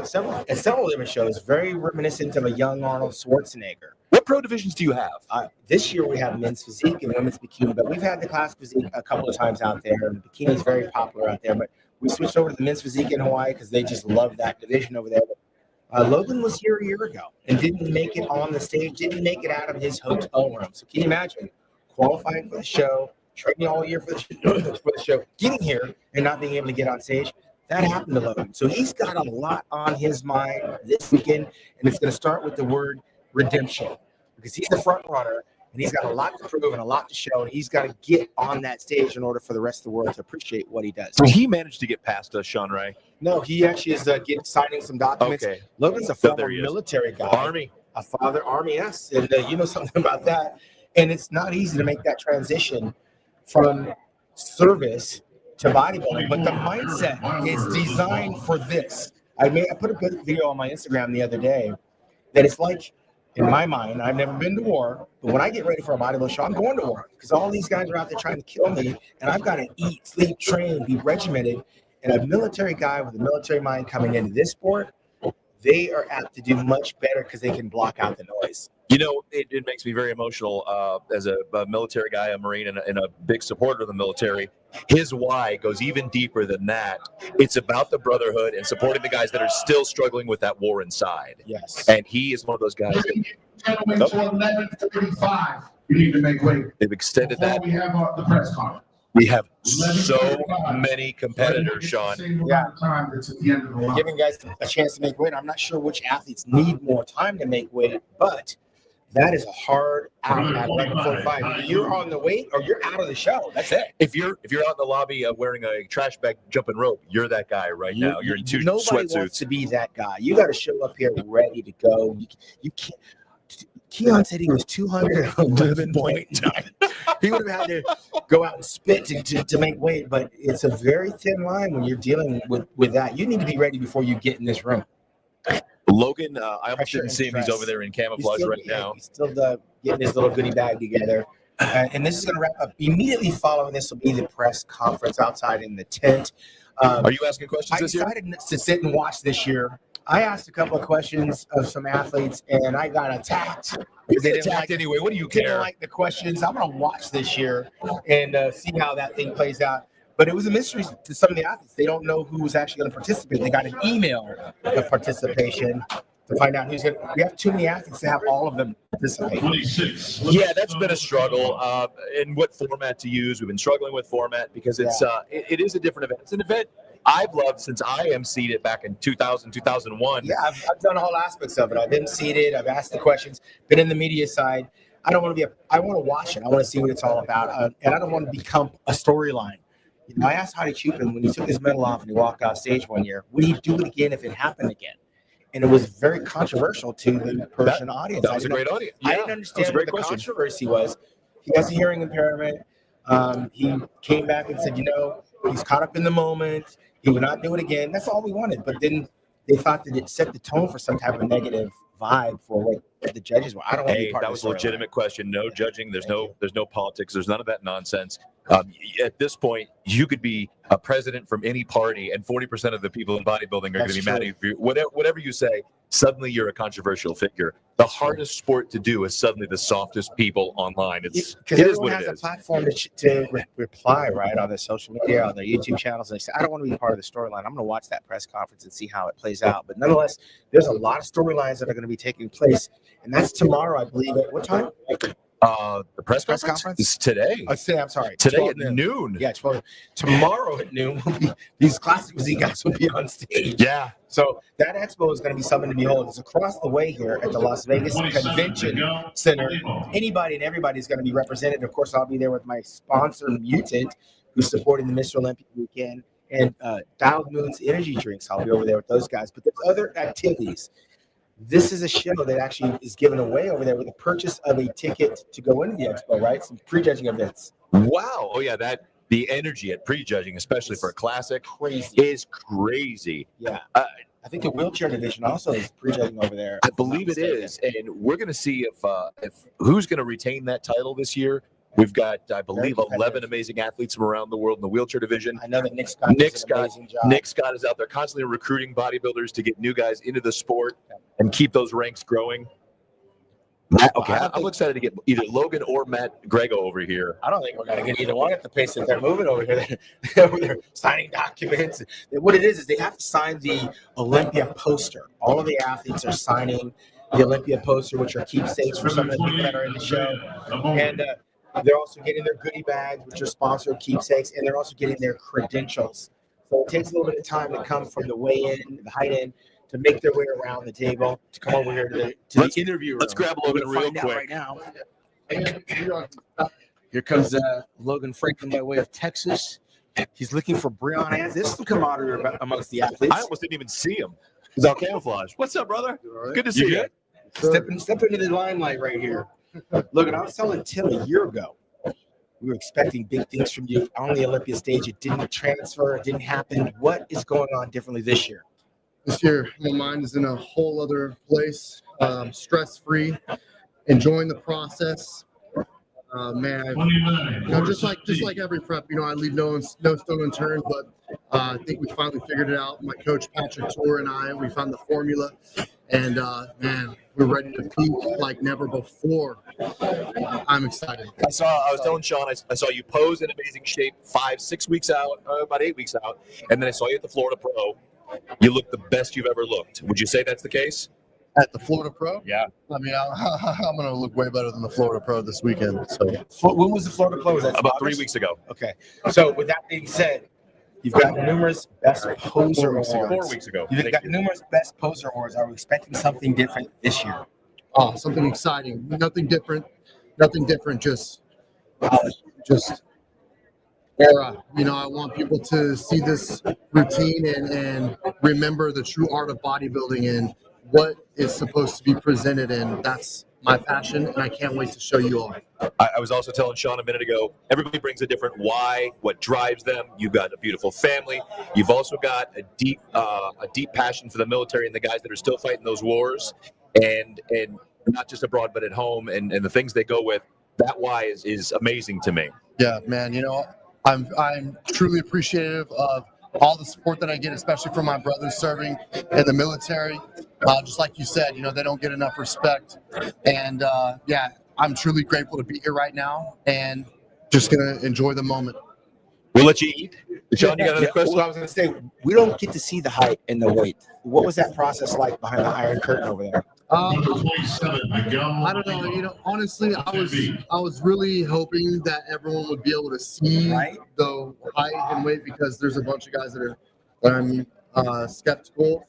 several different shows. Very reminiscent of a young Arnold Schwarzenegger. What pro divisions do you have? This year we have men's physique and women's bikini, but we've had the class physique a couple of times out there, and the bikini is very popular out there. But we switched over to the men's physique in Hawaii because they just love that division over there. Logan was here a year ago and didn't make it on the stage, didn't make it out of his hotel room. So can you imagine qualifying for the show, training all year for the show, getting here and not being able to get on stage? That happened to Logan. So he's got a lot on his mind this weekend, and it's going to start with the word redemption, because he's the front runner and he's got a lot to prove and a lot to show, and he's got to get on that stage in order for the rest of the world to appreciate what he does. So he managed to get past us, Sean Ray. No, he actually is signing some documents. Okay. Logan's a former military guy. Army. A father, Army, yes. And you know something about that. And it's not easy to make that transition from service to bodybuilding, but the mindset is designed for this. I put a good video on my Instagram the other day that it's like, in my mind, I've never been to war, but when I get ready for a bodybuilding show, I'm going to war because all these guys are out there trying to kill me, and I've got to eat, sleep, train, be regimented. And a military guy with a military mind coming into this sport, they are apt to do much better because they can block out the noise. You know, it makes me very emotional as a military guy, a Marine, and a big supporter of the military. His why goes even deeper than that. It's about the brotherhood and supporting the guys that are still struggling with that war inside. Yes. And he is one of those guys. Gentlemen, to 11:45. We need to make weight. They've extended Before that. we have the press conference. We have so many competitors, Sean. Yeah. Time that's at the end of the line. Giving guys a chance to make weight. I'm not sure which athletes need more time to make weight, but that is a hard out at 11:45. You're on the weight or you're out of the show. That's it. If you're out in the lobby wearing a trash bag jumping rope, you're that guy right now. You're in two Nobody wants sweatsuits. to be that guy. You got to show up here ready to go. You can't. Keon said he was 211.9. He would have had to go out and spit to make weight, but it's a very thin line when you're dealing with that. You need to be ready before you get in this room. Logan, I almost didn't see him. He's over there in camouflage now. He's still getting his little goodie bag together. And this is going to wrap up. Immediately following this will be the press conference outside in the tent. Are you asking questions this year? I decided to sit and watch this year. I asked a couple of questions of some athletes, and I got attacked. You get attacked anyway. What do you care? Didn't like the questions. I'm going to watch this year and see how that thing plays out. But it was a mystery to some of the athletes. They don't know who was actually going to participate. They got an email of participation to find out who's going to. We have too many athletes to have all of them participate. 26. Yeah, that's been a struggle. And what format to use? We've been struggling with format because it is a different event. It's an event I've loved since I emceed it back in 2000, 2001. Yeah, I've done all aspects of it. I've emceed it. I've asked the questions. Been in the media side. I don't want to be. I want to watch it. I want to see what it's all about, and I don't want to become a storyline. You know, I asked Hadi Chupin when he took his medal off and he walked off stage one year, would he do it again if it happened again? And it was very controversial to the Persian audience. That was a great audience. I didn't understand what the controversy was. He has a hearing impairment. He came back and said, he's caught up in the moment. He would not do it again. That's all we wanted. But then they thought that it set the tone for some type of negative vibe for what the judges were. I don't want to be part that of was a legitimate question. No judging. There's no politics. There's none of that nonsense. At this point, you could be a president from any party, and 40% of the people in bodybuilding are going to be mad at you. Whatever you say, suddenly you're a controversial figure. The hardest sport to do is suddenly the softest people online. It is what it is. Everyone has a platform to reply, right, on their social media, on their YouTube channels. And they say, I don't want to be part of the storyline. I'm going to watch that press conference and see how it plays out. But nonetheless, there's a lot of storylines that are going to be taking place. And that's tomorrow, I believe. At what time? The press conference is today. I'm sorry. Today at noon. Yeah, 12. Tomorrow at noon, these classic physique guys will be on stage. Yeah. So that expo is going to be something to behold. It's across the way here at the Las Vegas Convention Center. Anybody and everybody is going to be represented. Of course, I'll be there with my sponsor, Mutant, who's supporting the Mr. Olympia weekend, and Dialed Moon's energy drinks. I'll be over there with those guys. But there's other activities. This is a show that actually is given away over there with the purchase of a ticket to go into the expo, right? Some prejudging events. Wow. Oh, yeah. The energy at prejudging, especially for a classic, is crazy. Yeah. I think the wheelchair division also is prejudging over there. I believe it is. And we're going to see if who's going to retain that title this year. We've got, I believe, 11 amazing athletes from around the world in the wheelchair division. I know that Nick Scott is out there constantly recruiting bodybuilders to get new guys into the sport and keep those ranks growing. I'm excited to get either Logan or Matt Grego over here. I don't think we're going to get either one at the pace that they're moving over here. They're signing documents. What it is they have to sign the Olympia poster. All of the athletes are signing the Olympia poster, which are keepsakes for some of the people that are in the show. And they're also getting their goodie bags, which are sponsored keepsakes, and they're also getting their credentials. So it takes a little bit of time to come from the weigh-in, the height-in, to make their way around the table, to come over here to the interview room. Let's grab Logan real quick. Right now. Here comes Logan Franklin by way of Texas. He's looking for Breon Ansley. This is some camaraderie amongst the athletes. I almost didn't even see him. He's all camouflage. What's up, brother? Good to see you. Step into the limelight right here. Logan, I was telling Tim a year ago, we were expecting big things from you on the Olympia stage. It didn't transfer. It didn't happen. What is going on differently this year? This year, my mind is in a whole other place, stress-free, enjoying the process. Man, just like every prep, I leave no stone unturned. But I think we finally figured it out. My coach Patrick Tour and we found the formula, and man, we're ready to peak like never before. I'm excited. I was telling Sean, I saw you pose in amazing shape 5-6 weeks out, about 8 weeks out, and then I saw you at the Florida Pro. You look the best you've ever looked. Would you say that's the case? At the Florida Pro? Yeah. I mean, I'm going to look way better than the Florida Pro this weekend. So, when was the Florida Pro? Was that about 3 weeks ago. Okay. So, with that being said, you've got numerous best poser awards. 4 weeks ago. You've got numerous best poser awards. Are we expecting something different this year? Oh, something exciting. Nothing different. Just aura. I want people to see this routine and remember the true art of bodybuilding and what is supposed to be presented, and that's my passion, and I can't wait to show you all. I was also telling Sean a minute ago, everybody brings a different why, what drives them. You've got a beautiful family. You've also got a deep passion for the military and the guys that are still fighting those wars, and not just abroad, but at home, and the things they go with. That why is amazing to me. Yeah, man. I'm truly appreciative of all the support that I get, especially from my brothers serving in the military. Just like you said, they don't get enough respect. And I'm truly grateful to be here right now and just going to enjoy the moment. We'll let you eat. Sean, you got another question? Well, I was going to say, we don't get to see the height and the weight. What was that process like behind the Iron Curtain over there? I don't know. Honestly, I was really hoping that everyone would be able to see the height and weight because there's a bunch of guys that I'm skeptical.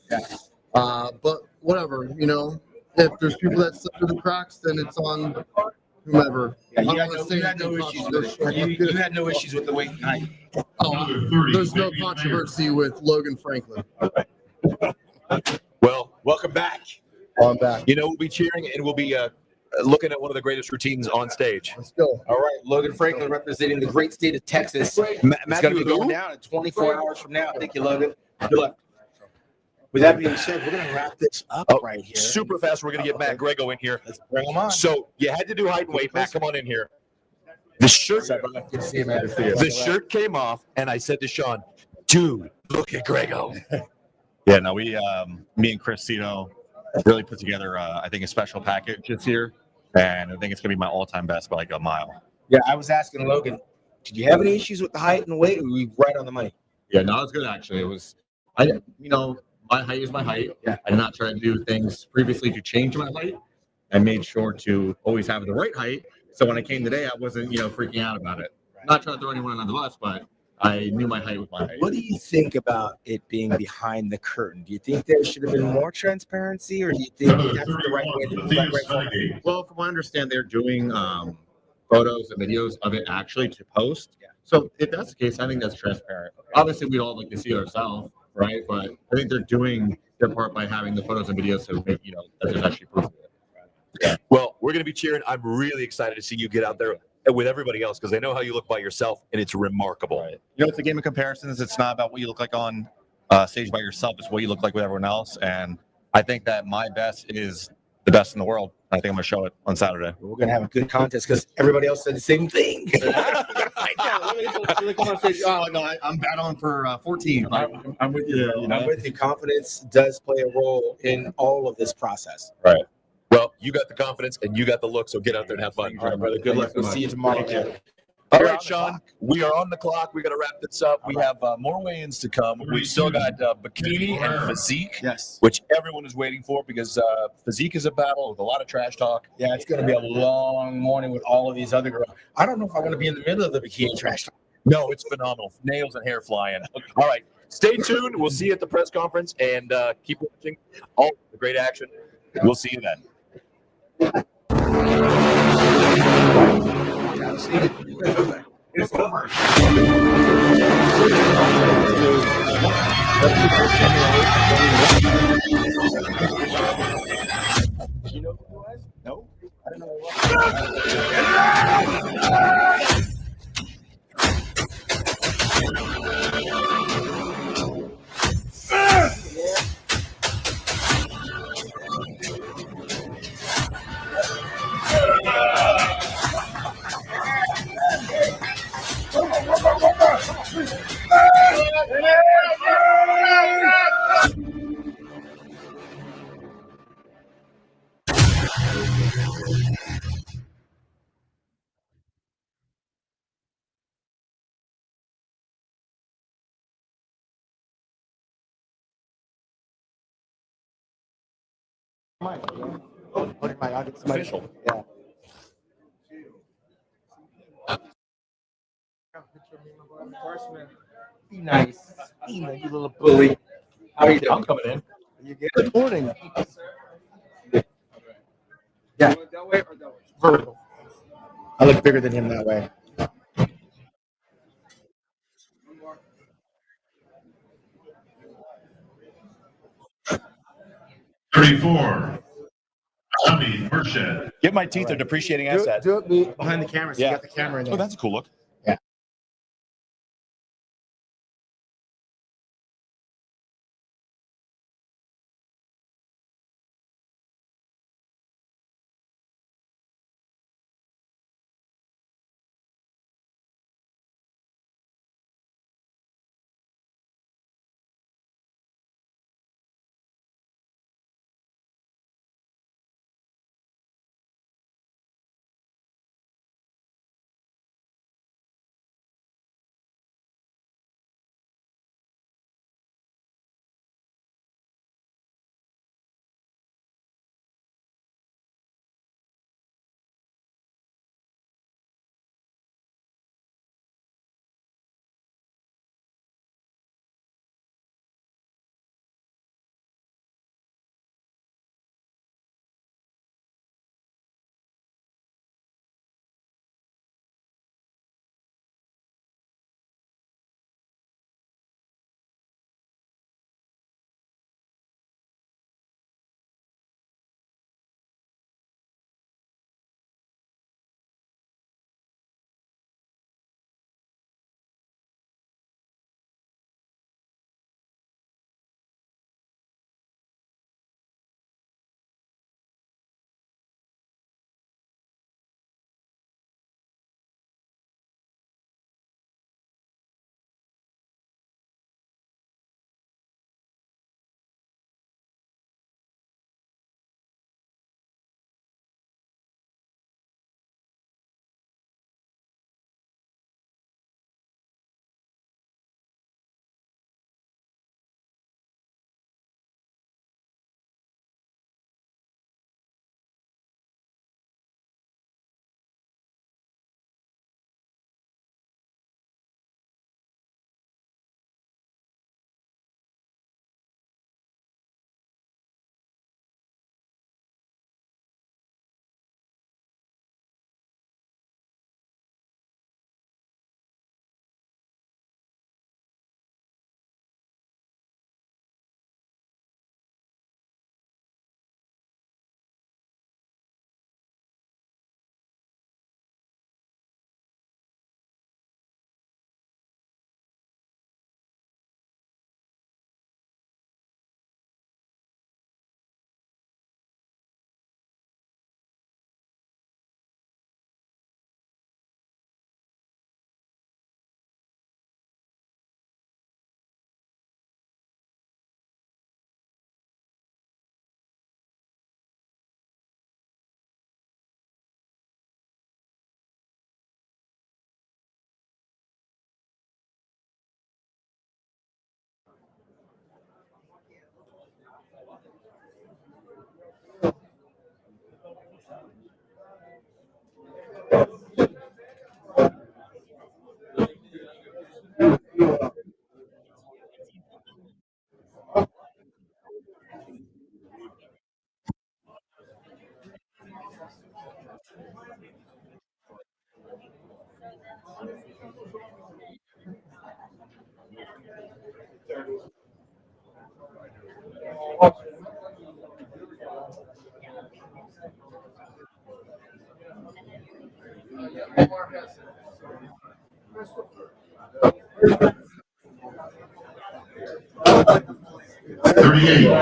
But whatever, if there's people that slip through the cracks, then it's on whomever. You had no issues with the weight and height. There's no controversy with Logan Franklin. Well, welcome back. I'm back. We'll be cheering and we'll be looking at one of the greatest routines on stage. Let's go. All right, Logan Franklin representing the great state of Texas. It's going to be going down in 24 hours from now. Thank you, Logan. Good luck. With that being said, we're going to wrap this up right here. Super fast. We're going to get Matt Grego in here. Let's bring him on. So you had to do height and weight. Matt, come on in here. The shirt came off, and I said to Sean, dude, look at Grego. Yeah, no, me and Chris Cito really put together, I think, a special package this year, and I think it's going to be my all-time best by like a mile. Yeah, I was asking Logan, did you have any issues with the height and weight, or were we right on the money? Yeah, no, it was good, actually. It was, my height is my height. Yeah. I did not try to do things previously to change my height. I made sure to always have the right height, so when I came today, I wasn't, freaking out about it. Right. Not trying to throw anyone under the bus, but I knew my height was my height. What do you think about it being behind the curtain? Do you think there should have been more transparency, or do you think that's the right way to do it? Well, from what I understand, they're doing photos and videos of it actually to post. Yeah. So if that's the case, I think that's transparent. Okay. Obviously, we'd all like to see ourselves, right? But I think they're doing their part by having the photos and videos to make, that there's actually proof of it. Yeah. Well, we're going to be cheering. I'm really excited to see you get out there with everybody else because I know how you look by yourself, and it's remarkable. Right. It's a game of comparisons. It's not about what you look like on stage by yourself. It's what you look like with everyone else. And I think that my best is the best in the world. I think I'm going to show it on Saturday. We're going to have a good contest because everybody else said the same thing. Oh, no, I'm battling for 14. I'm with you. I'm with you. Confidence does play a role in all of this process. Right. Well, you got the confidence and you got the look, so get out there and have fun. All right, brother. Good luck. We'll see you tomorrow. All right, Sean, we are on the clock. We got to wrap this up. We have more weigh-ins to come. We've still got bikini and physique, which everyone is waiting for because physique is a battle with a lot of trash talk. Yeah, it's going to be a long morning with all of these other girls. I don't know if I want to be in the middle of the bikini trash talk. No, it's phenomenal. Nails and hair flying. All right, stay tuned. We'll see you at the press conference, and keep watching all the great action. We'll see you then. It's over. You know who it was? No, I don't know who it was. Official. Yeah. Be nice. Be nice, you little bully. How are you doing? I'm coming in. You good morning. Yeah. Vertical. I look bigger than him that way. 34. Tommy Burchett. Get my teeth are depreciating asset. Do it me behind the camera. So Yeah. you got the camera in there. Oh, that's a cool look. Yeah.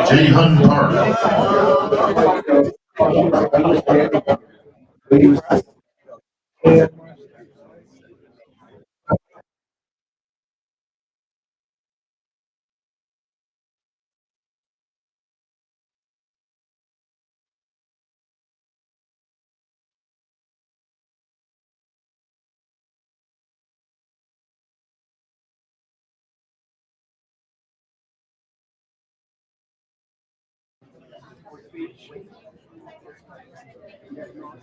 Jay Hun Park.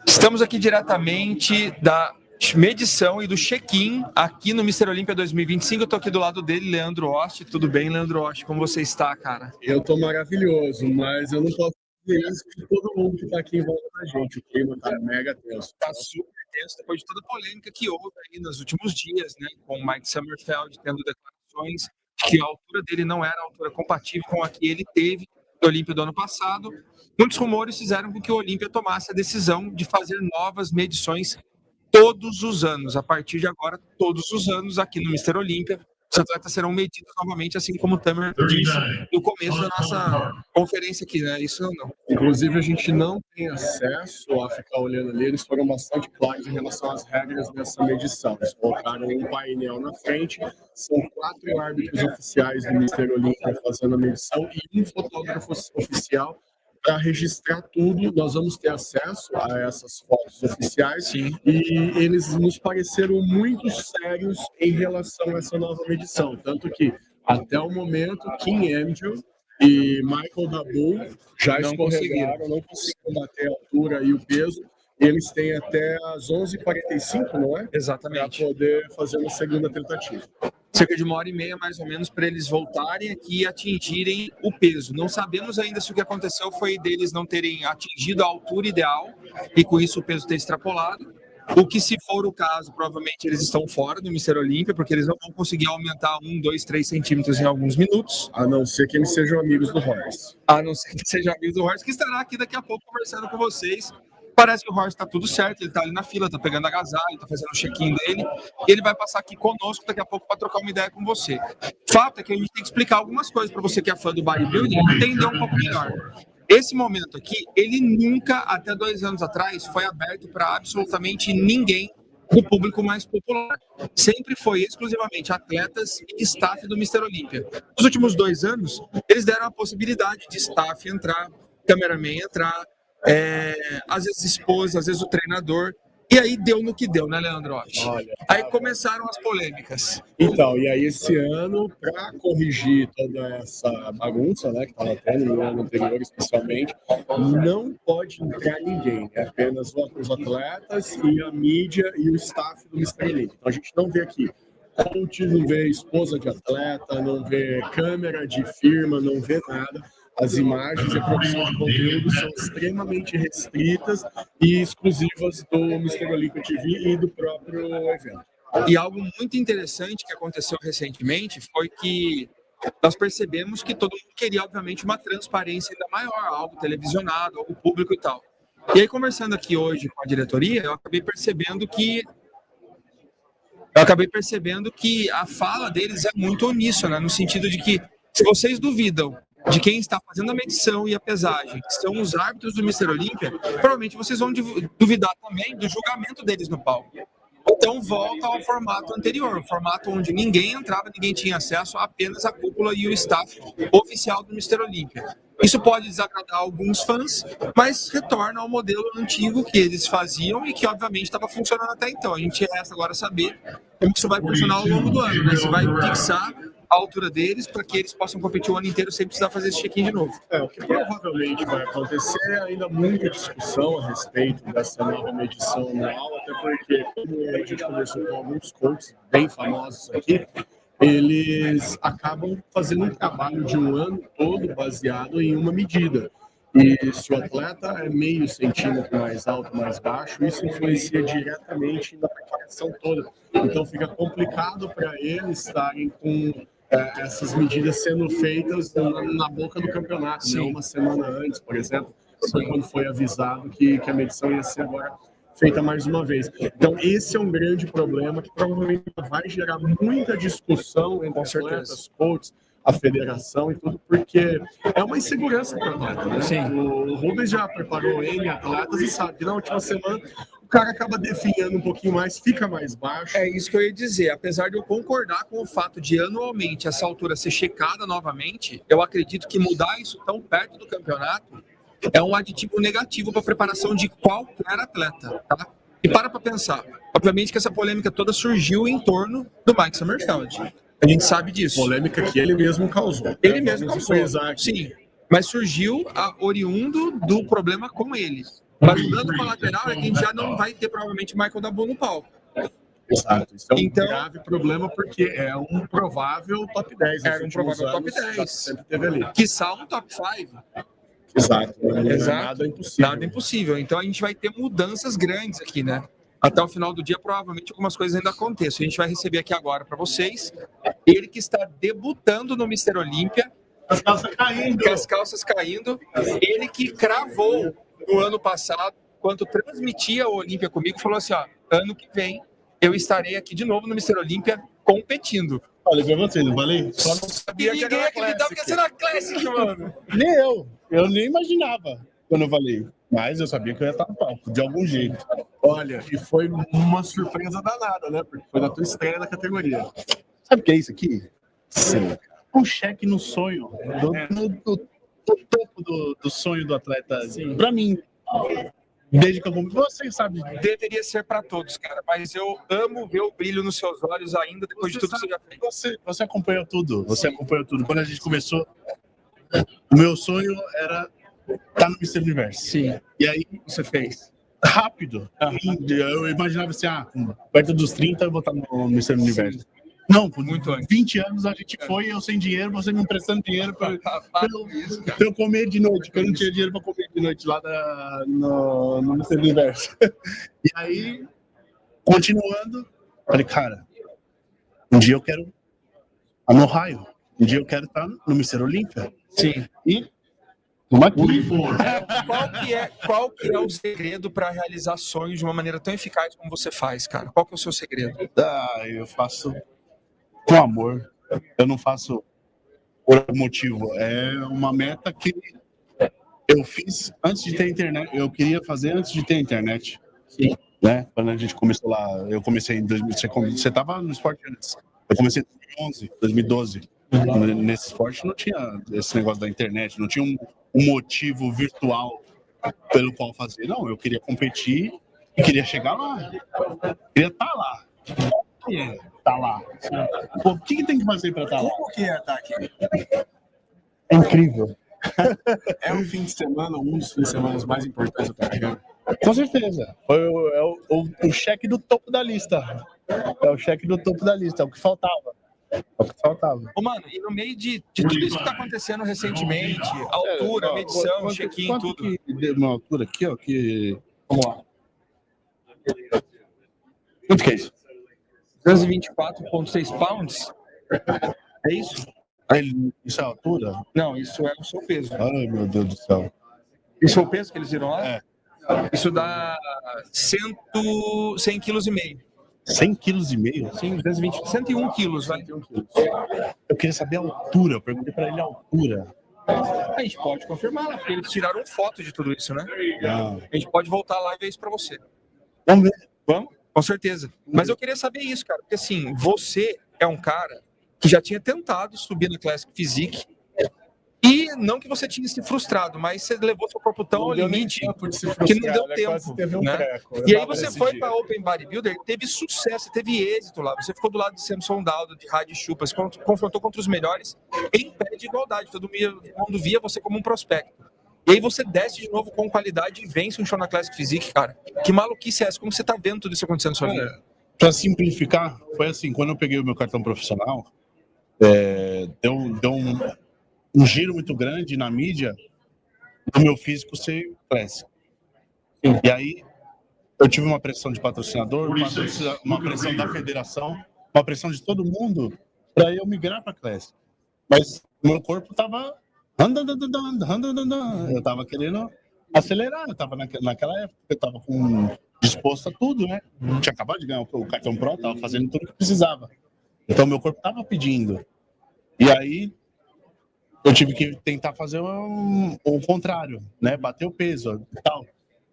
Estamos aqui diretamente da medição e do check-in aqui no Mr. Olympia 2025. Eu tô aqui do lado dele, Leandro Ost. Tudo bem, Leandro Ost? Como você está, cara? Eu tô maravilhoso, mas eu não posso dizer isso de todo mundo que tá aqui em volta da gente. O clima tá mega tenso. Tá super tenso depois de toda a polêmica que houve aí nos últimos dias, né? Com o Mike Somerfield tendo declarações de que a altura dele não era a altura compatível com a que ele teve no Olympia do ano passado. Muitos rumores fizeram com que o Olympia tomasse a decisão de fazer novas medições todos os anos. A partir de agora, todos os anos, aqui no Mr. Olympia, os atletas serão medidos novamente, assim como o Tamer disse no começo da nossa conferência aqui, né? Isso não. Inclusive, a gente não tem acesso a ficar olhando ali. Eles foram bastante claros em relação às regras dessa medição. Eles colocaram um painel na frente, são 4 árbitros oficiais do Mr. Olympia fazendo a medição e um fotógrafo oficial para registrar tudo. Nós vamos ter acesso a essas fotos oficiais. Sim. E eles nos pareceram muito sérios em relação a essa nova medição, tanto que até o momento Kim Angel e Michael Dabu já escorregaram, não conseguiram bater a altura e o peso. Eles têm até as 11h45, não é? Exatamente. Para poder fazer uma segunda tentativa. Cerca de 1h30, mais ou menos, para eles voltarem aqui e atingirem o peso. Não sabemos ainda se o que aconteceu foi deles não terem atingido a altura ideal e com isso o peso ter extrapolado. O que, se for o caso, provavelmente eles estão fora do Mr. Olympia, porque eles não vão conseguir aumentar 1, 2, 3 centímetros em alguns minutos. A não ser que eles sejam amigos do Horst. A não ser que sejam amigos do Horst, que estará aqui daqui a pouco conversando com vocês. Parece que o Horst está tudo certo, ele está ali na fila, está pegando agasalho, está fazendo o check-in dele. E ele vai passar aqui conosco daqui a pouco para trocar uma ideia com você. Fato é que a gente tem que explicar algumas coisas para você que é fã do bodybuilding entender um pouco melhor. Esse momento aqui, ele nunca, até 2 anos atrás, foi aberto para absolutamente ninguém do público mais popular. Sempre foi exclusivamente atletas e staff do Mr. Olympia. Nos últimos 2 anos, eles deram a possibilidade de staff entrar, cameraman entrar, às vezes esposa, às vezes o treinador. E aí deu no que deu, né, Leandro? Olha, aí começaram as polêmicas. Então, e aí esse ano, para corrigir toda essa bagunça, né, que estava tendo no ano anterior, especialmente, não pode entrar ninguém, é apenas os atletas e a mídia e o staff do Mr. Olympia. Então a gente não vê aqui coach, não vê esposa de atleta, não vê câmera de firma, não vê nada. As imagens e a produção de conteúdo são extremamente restritas e exclusivas do Mr. Olympia TV e do próprio evento. E algo muito interessante que aconteceu recentemente foi que nós percebemos que todo mundo queria, obviamente, uma transparência ainda maior, algo televisionado, algo público e tal. E aí, conversando aqui hoje com a diretoria, eu acabei percebendo que a fala deles é muito uníssona, no sentido de que, se vocês duvidam de quem está fazendo a medição e a pesagem, que são os árbitros do Mr. Olympia, provavelmente vocês vão duvidar também do julgamento deles no palco. Então volta ao formato anterior, o formato onde ninguém entrava, ninguém tinha acesso, apenas a cúpula e o staff oficial do Mr. Olympia. Isso pode desagradar alguns fãs, mas retorna ao modelo antigo que eles faziam e que obviamente estava funcionando até então. A gente resta agora saber como isso vai funcionar ao longo do ano, né? Se vai fixar a altura deles para que eles possam competir o ano inteiro sem precisar fazer esse check-in de novo. O que provavelmente vai acontecer é ainda muita discussão a respeito dessa nova medição anual, até porque, como a gente conversou com alguns coaches bem famosos aqui, eles acabam fazendo um trabalho de um ano todo baseado em uma medida. E se o atleta é meio centímetro mais alto, mais baixo, isso influencia diretamente na preparação toda. Então fica complicado para eles estarem com essas medidas sendo feitas na boca do campeonato, né? Uma semana antes, por exemplo, quando foi avisado que a medição ia ser agora feita mais uma vez. Então esse é um grande problema que provavelmente vai gerar muita discussão entre atletas, coaches, a federação e tudo, porque é uma insegurança para o atleta, né? Sim. O Rubens já preparou N atletas e sabe que na última semana o cara acaba definhando um pouquinho mais, fica mais baixo. É isso que eu ia dizer. Apesar de eu concordar com o fato de anualmente essa altura ser checada novamente, eu acredito que mudar isso tão perto do campeonato é um aditivo negativo para a preparação de qualquer atleta, tá? E para pensar. Obviamente que essa polêmica toda surgiu em torno do Mike Somerfield. A gente sabe disso. Polêmica que ele mesmo causou. Ele mesmo causou. Sim. mas surgiu oriundo do problema com ele. Mas o dano colateral é que a gente já não vai ter provavelmente o Michael Dabu no palco. Exato. Isso é um Então, grave problema porque é um provável top 10. Era um provável top 10. Sempre teve ali. Quiçá um top 5. Exato. Exato. Nada impossível. Nada impossível. Então a gente vai ter mudanças grandes aqui, né? Até o final do dia, provavelmente algumas coisas ainda aconteçam. A gente vai receber aqui agora para vocês ele que está debutando no Mr. Olympia. As calças caindo. Com as calças caindo. Ele que cravou no ano passado, quando transmitia o Olympia comigo, falou assim: ó, ano que vem eu estarei aqui de novo no Mr. Olympia competindo. Falei pra vocês, não falei? Só não sabia que ninguém acreditava que ia ser na Classic, mano. Nem eu. Eu nem imaginava quando eu falei. Mas eu sabia que eu ia estar no palco, de algum jeito. Olha, e foi uma surpresa danada, né? Porque foi na tua estreia na categoria. Sabe o que é isso aqui? Sim. Um cheque no sonho. Do topo do sonho do atleta. Sim. Pra mim. Desde que eu comprei. Você sabe. Deveria ser para todos, cara. Mas eu amo ver o brilho nos seus olhos ainda, depois de tudo que você já fez. Você acompanhou tudo. Você acompanhou tudo. Quando a gente começou, o meu sonho era estar no Mr. Universo. Sim. E aí você fez. Rápido. Eu imaginava assim, perto dos 30 eu vou estar no Mr. Universo. Não, por muito 20 anos a gente foi, eu sem dinheiro, você me emprestando dinheiro pra eu comer de noite, porque eu não tinha dinheiro para comer de noite lá no Mr. Universo. E aí, continuando, falei, cara, um dia eu quero a no raio, um dia eu quero estar no Mr. Olympia. Sim. E vamos aqui. Qual que é o segredo para realizar sonhos de uma maneira tão eficaz como você faz, cara? Qual que é o seu segredo? Eu faço com amor. Eu não faço por motivo. É uma meta que eu fiz antes de ter internet. Eu queria fazer antes de ter internet. Sim. Né? Quando a gente começou lá, eu comecei em 2000. Você estava no esporte antes. Eu comecei em 2011, 2012. Nesse esporte não tinha esse negócio da internet, não tinha um motivo virtual pelo qual fazer. Não, eu queria competir e queria chegar lá. Queria estar lá. Tá lá. Pô, o que tem que fazer para estar lá? Como que é estar aqui? É incrível. É um fim de semana, um dos fins de semana mais importantes da tua carreira. Com certeza. É o cheque do topo da lista. É o cheque do topo da lista. É o que faltava. Ô, mano, e no meio de tudo isso que tá acontecendo recentemente, altura, medição, check-in, tudo. Uma altura aqui, ó. Vamos lá. Quanto que é isso? 224,6 pounds? É isso? Isso é a altura? Não, isso é o seu peso. Ai, meu Deus do céu. Isso é o peso que eles viram lá? É. Isso dá 100 quilos e meio. 100 quilos e meio? Sim, 220, 101 quilos, vai. Eu queria saber a altura, eu perguntei pra ele a altura. A gente pode confirmar lá, porque eles tiraram foto de tudo isso, né? Não. A gente pode voltar lá e ver isso pra você. Vamos ver. Vamos? Com certeza. Mas eu queria saber isso, cara, porque assim, você é um cara que já tinha tentado subir na Classic Physique e não que você tinha se frustrado, mas você levou seu corpo tão ao limite que não deu tempo, né? E aí você foi para Open Bodybuilder, teve sucesso, teve êxito lá. Você ficou do lado de Samson Dauda, de Rádio Chupa, se confrontou contra os melhores em pé de igualdade. Todo mundo via você como um prospecto. E aí você desce de novo com qualidade e vence um show na Classic Physique, cara. Que maluquice é essa? Como você tá vendo tudo isso acontecendo na sua vida? Para simplificar, foi assim, quando eu peguei o meu cartão profissional, deu um giro muito grande na mídia do meu físico ser Classic. E aí eu tive uma pressão de patrocinador, uma pressão da federação, uma pressão de todo mundo para eu migrar para Classic. Mas o meu corpo tava eu tava querendo acelerar, eu tava naquela época, eu tava disposto a tudo, né? Eu tinha acabado de ganhar o cartão Pro, tava fazendo tudo que precisava. Então meu corpo tava pedindo. E aí eu tive que tentar fazer o contrário, né? Bater o peso e tal.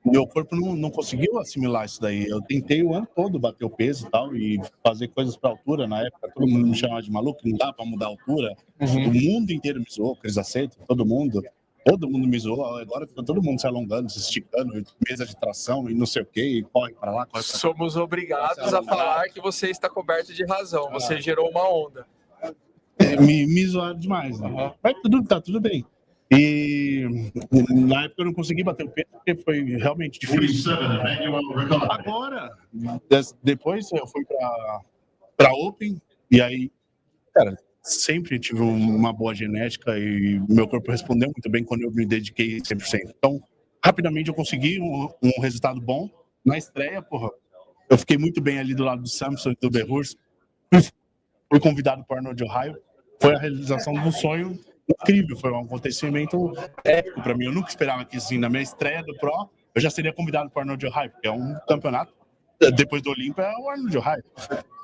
Meu corpo não conseguiu assimilar isso daí. Eu tentei o ano todo bater o peso e tal, e fazer coisas para altura. Na época, todo mundo me chamava de maluco, não dá para mudar a altura. O mundo inteiro me zoou, Cris Aceito, todo mundo me zoou. Agora fica todo mundo se alongando, se esticando, mesa de tração e não sei o quê, e corre para lá, corre para lá. Somos obrigados a falar que você está coberto de razão. Você gerou uma onda. Me zoaram demais, né? Mas tá tudo bem. E na época eu não consegui bater o peso, porque foi realmente difícil. Agora, depois eu fui para Open, e aí, cara, sempre tive uma boa genética e meu corpo respondeu muito bem quando eu me dediquei 100%. Então, rapidamente eu consegui um resultado bom. Na estreia, porra, eu fiquei muito bem ali do lado do Samson e do Berrurs. Fui convidado para o Arnold Ohio. Foi a realização de um sonho incrível. Foi um acontecimento épico para mim. Eu nunca esperava que, assim, na minha estreia do Pro, eu já seria convidado para o Arnold Ohio, porque é um campeonato, depois do Olympia, é o Arnold Ohio.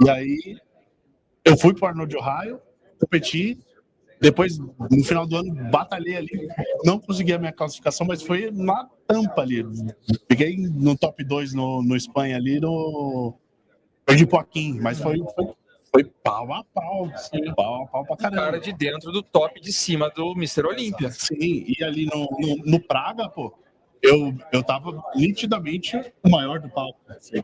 E aí, eu fui para o Arnold Ohio, competi. Depois, no final do ano, batalhei ali. Não consegui a minha classificação, mas foi na tampa ali. Fiquei no top 2 no Espanha ali, perdi pouquinho, mas foi pau a pau. Sim. Pau a pau pra caramba. Cara de dentro do top de cima do Mr. Olympia. Sim, e ali no Praga, pô, eu tava nitidamente o maior do palco. Sim.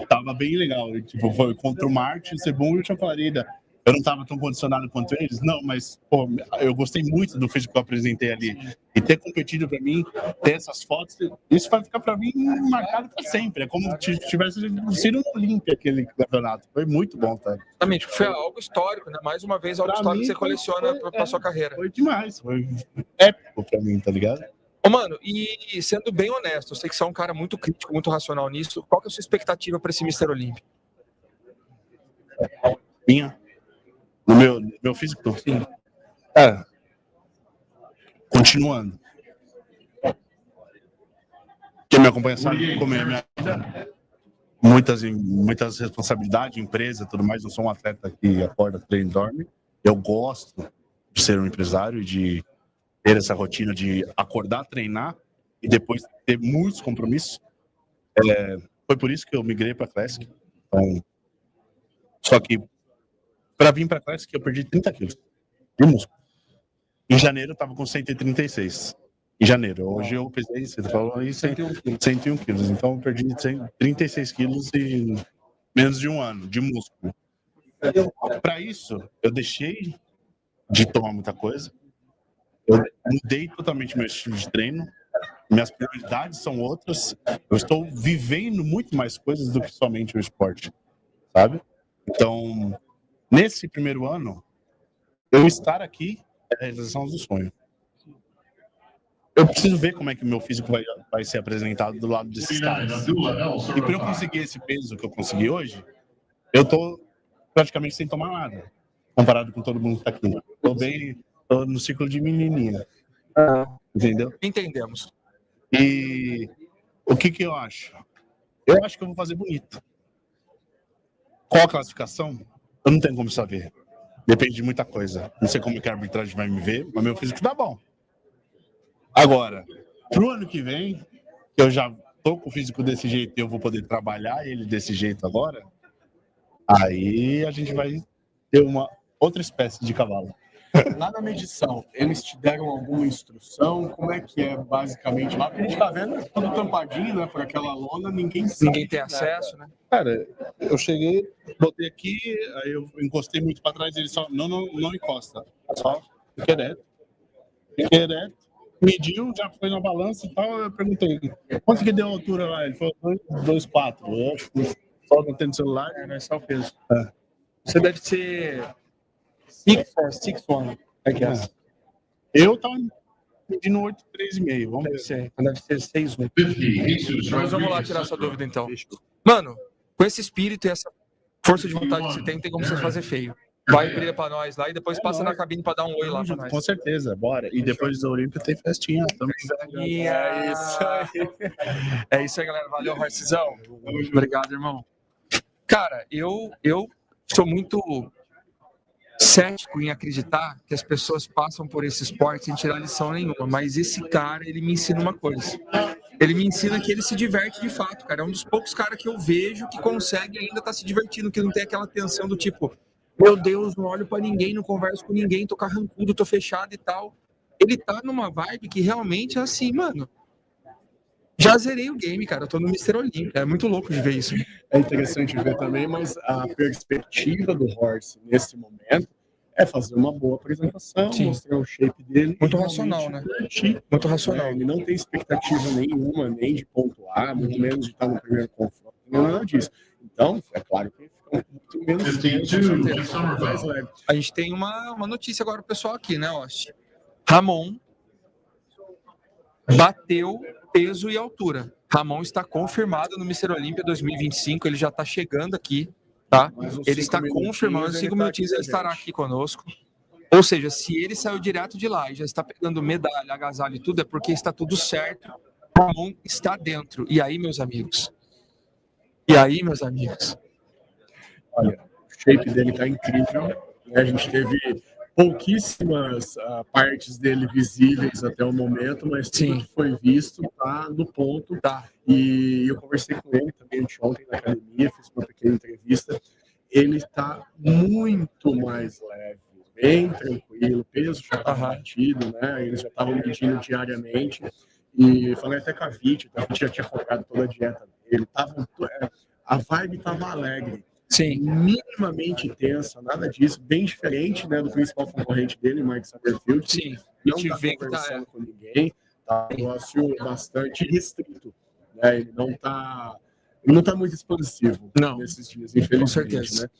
Tava bem legal. Tipo, foi contra o Martin, o Sebum e o Sean Clarida. Eu não estava tão condicionado quanto eles, não, mas pô, eu gostei muito do físico que eu apresentei ali. E ter competido para mim, ter essas fotos, isso vai ficar para mim marcado para sempre. É como se tivesse sido um Olympia aquele campeonato. Foi muito bom, tá? Exatamente, foi algo histórico, né? Mais uma vez, algo histórico que você coleciona para sua carreira. Foi demais, foi épico para mim, tá ligado? Ô, mano, e sendo bem honesto, eu sei que você é um cara muito crítico, muito racional nisso. Qual que é a sua expectativa para esse Mr. Olympia? Minha? No meu físico? Sim. Continuando. Quem me acompanha sabe como é a minha vida. Muitas responsabilidades, empresa, tudo mais. Eu sou um atleta que acorda, treina e dorme. Eu gosto de ser um empresário e de ter essa rotina de acordar, treinar e depois ter muitos compromissos. Foi por isso que eu migrei para a Classic. Então, só que para vir para a Classic eu perdi 30 quilos de músculo. Em janeiro eu estava com 136. Em janeiro. Hoje eu pesei, você falou aí, 101 quilos. Então eu perdi 36 quilos em menos de um ano de músculo. Para isso, eu deixei de tomar muita coisa. Eu mudei totalmente meu estilo de treino. Minhas prioridades são outras. Eu estou vivendo muito mais coisas do que somente o esporte, sabe? Então, nesse primeiro ano, eu estar aqui é a realização do sonho. Eu preciso ver como é que o meu físico vai ser apresentado do lado desses caras. E para eu conseguir esse peso que eu consegui hoje, eu tô praticamente sem tomar nada, comparado com todo mundo que tá aqui. Tô no ciclo de menininha. Entendeu? Entendemos. E o que eu acho? Eu acho que eu vou fazer bonito. Qual a classificação? Eu não tenho como saber. Depende de muita coisa. Não sei como que a arbitragem vai me ver, mas meu físico tá bom. Agora, pro ano que vem, eu já tô com o físico desse jeito e eu vou poder trabalhar ele desse jeito agora, aí a gente vai ter uma outra espécie de cavalo. Lá na medição, eles te deram alguma instrução? Como é que é basicamente lá? Porque a gente tá vendo tudo tampadinho, né? Por aquela lona, ninguém sabe. Ninguém tem acesso, né? Cara, eu cheguei, botei aqui, aí eu encostei muito para trás, ele só, não encosta. Só fica ereto. Mediu, já foi na balança e tal, eu perguntei, quanto que deu a altura lá? Ele falou, 2,4. Eu acho que só não tendo celular. Não é só o peso. Você deve ser 6'1", I guess. Eu tava medindo 8,3,5. Vamos ver. Deve ser 6'1". Mas vamos lá tirar essa dúvida então. Mano, com esse espírito e essa força de vontade que você tem como você fazer feio. Vai brilha pra nós lá e depois passa na cabine pra dar um oi lá pra nós. Com certeza, bora. E depois do Olympia tem festinha também. É isso aí. É isso aí, galera. Valeu, Marcizão. Obrigado, irmão. Cara, eu sou muito cético em acreditar que as pessoas passam por esse esporte sem tirar lição nenhuma, mas esse cara, ele me ensina uma coisa. Ele me ensina que ele se diverte de fato, cara. É um dos poucos caras que eu vejo que consegue ainda estar se divertindo, que não tem aquela tensão do tipo, meu Deus, não olho pra ninguém, não converso com ninguém, tô carrancudo, tô fechado e tal. Ele tá numa vibe que realmente é assim, mano. Já zerei o game, cara. Eu tô no Mr. Olympia. É muito louco de ver isso. É interessante ver também, mas a perspectiva do Horse nesse momento é fazer uma boa apresentação, Sim. mostrar o shape dele. Muito e racional, realmente né? curtir, Muito racional. Ele não tem expectativa nenhuma, nem de pontuar, muito menos de estar no primeiro confronto, nem nada disso. Então, é claro que fica muito menos tenso, mais leve. A gente tem uma notícia agora pro pessoal aqui, né, Osti? Ramon bateu peso e altura. Ramon está confirmado no Mr. Olympia 2025, ele já está chegando aqui, tá? Ele está confirmando, 5 minutinhos ele estará aqui conosco. Ou seja, se ele saiu direto de lá e já está pegando medalha, agasalho e tudo, é porque está tudo certo. Ramon está dentro. E aí, meus amigos? Olha, o shape dele tá incrível, né? A gente teve pouquíssimas partes dele visíveis até o momento, mas tudo que foi visto tá no ponto. Tá. E eu conversei com ele também anteontem na academia, fiz uma pequena entrevista. Ele está muito mais leve, bem tranquilo, o peso já estava batido, né? Eles já estavam medindo diariamente. E falei até com a Vit já tinha focado toda a dieta dele. A vibe estava alegre. Sim. Minimamente tensa, nada disso. Bem diferente, né, do principal concorrente dele, Mike Somerfield. Sim. Não está conversando com ninguém. Tá um negócio bastante restrito. Né? Ele não tá muito expansivo nesses dias, infelizmente. Com certeza. Né?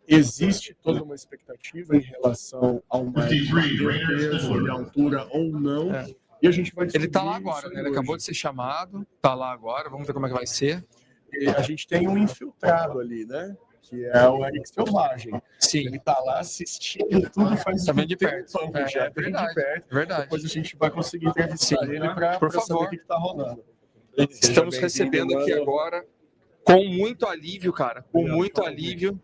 Existe toda uma expectativa em relação ao Mike peso e altura ou não. E a gente vai Ele tá lá agora, né? Ele acabou de ser chamado, tá lá agora, vamos ver como é que vai ser. E a gente tem um infiltrado ali, né? Que é o Eric Selvagem. Sim. Ele tá lá assistindo tudo, faz tá bem de perto. Já bem de perto. Verdade. Depois a gente vai conseguir entrevistar ele para saber o que tá rolando. Estamos recebendo aqui agora com muito alívio, cara. Com muito alívio.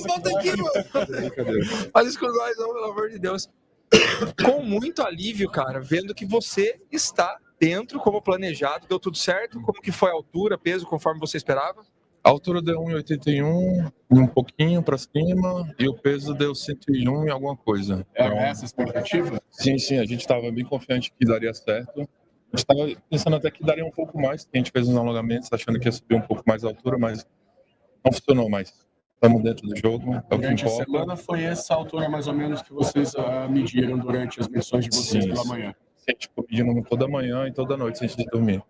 Volta aqui, mano. Faz isso com nós, não, pelo amor de Deus. Com muito alívio, cara, vendo que você está dentro como planejado, deu tudo certo? Como que foi a altura, peso, conforme você esperava? A altura deu 1,81, um pouquinho para cima, e o peso deu 101 e alguma coisa. Era essa a expectativa? Sim, a gente estava bem confiante que daria certo. A gente estava pensando até que daria um pouco mais, a gente fez uns alongamentos achando que ia subir um pouco mais a altura, mas não funcionou mais. Estamos dentro do jogo, é o que Durante a importa. semana foi essa altura mais ou menos que vocês mediram durante as medições de vocês pela manhã? Sim, tipo, medindo toda manhã e toda noite antes de dormir.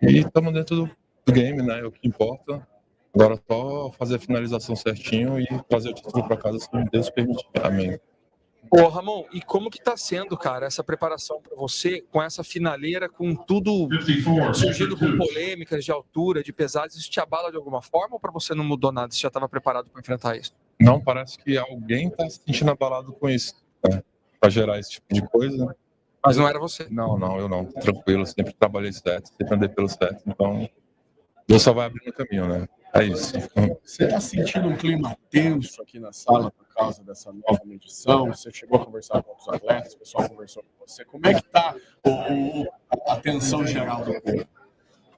E estamos dentro do game, né? É o que importa. Agora só fazer a finalização certinho e trazer o título para casa, se Deus permitir. Amém. Ô, Ramon, e como que tá sendo, cara, essa preparação para você com essa finaleira, com tudo surgindo com polêmicas de altura, de pesados, isso te abala de alguma forma ou para você não mudou nada? Você já estava preparado para enfrentar isso? Não, parece que alguém está se sentindo abalado com isso, né? Para gerar esse tipo de coisa. Mas não era você? Não, eu não. Tranquilo, sempre trabalhei certo, sempre andei pelo certo. Então, Deus só vai abrindo o caminho, né? É isso. Você está sentindo um clima tenso aqui na sala por causa dessa nova medição? Você chegou a conversar com outros atletas, o pessoal conversou com você. Como é que está a tensão geral do corpo?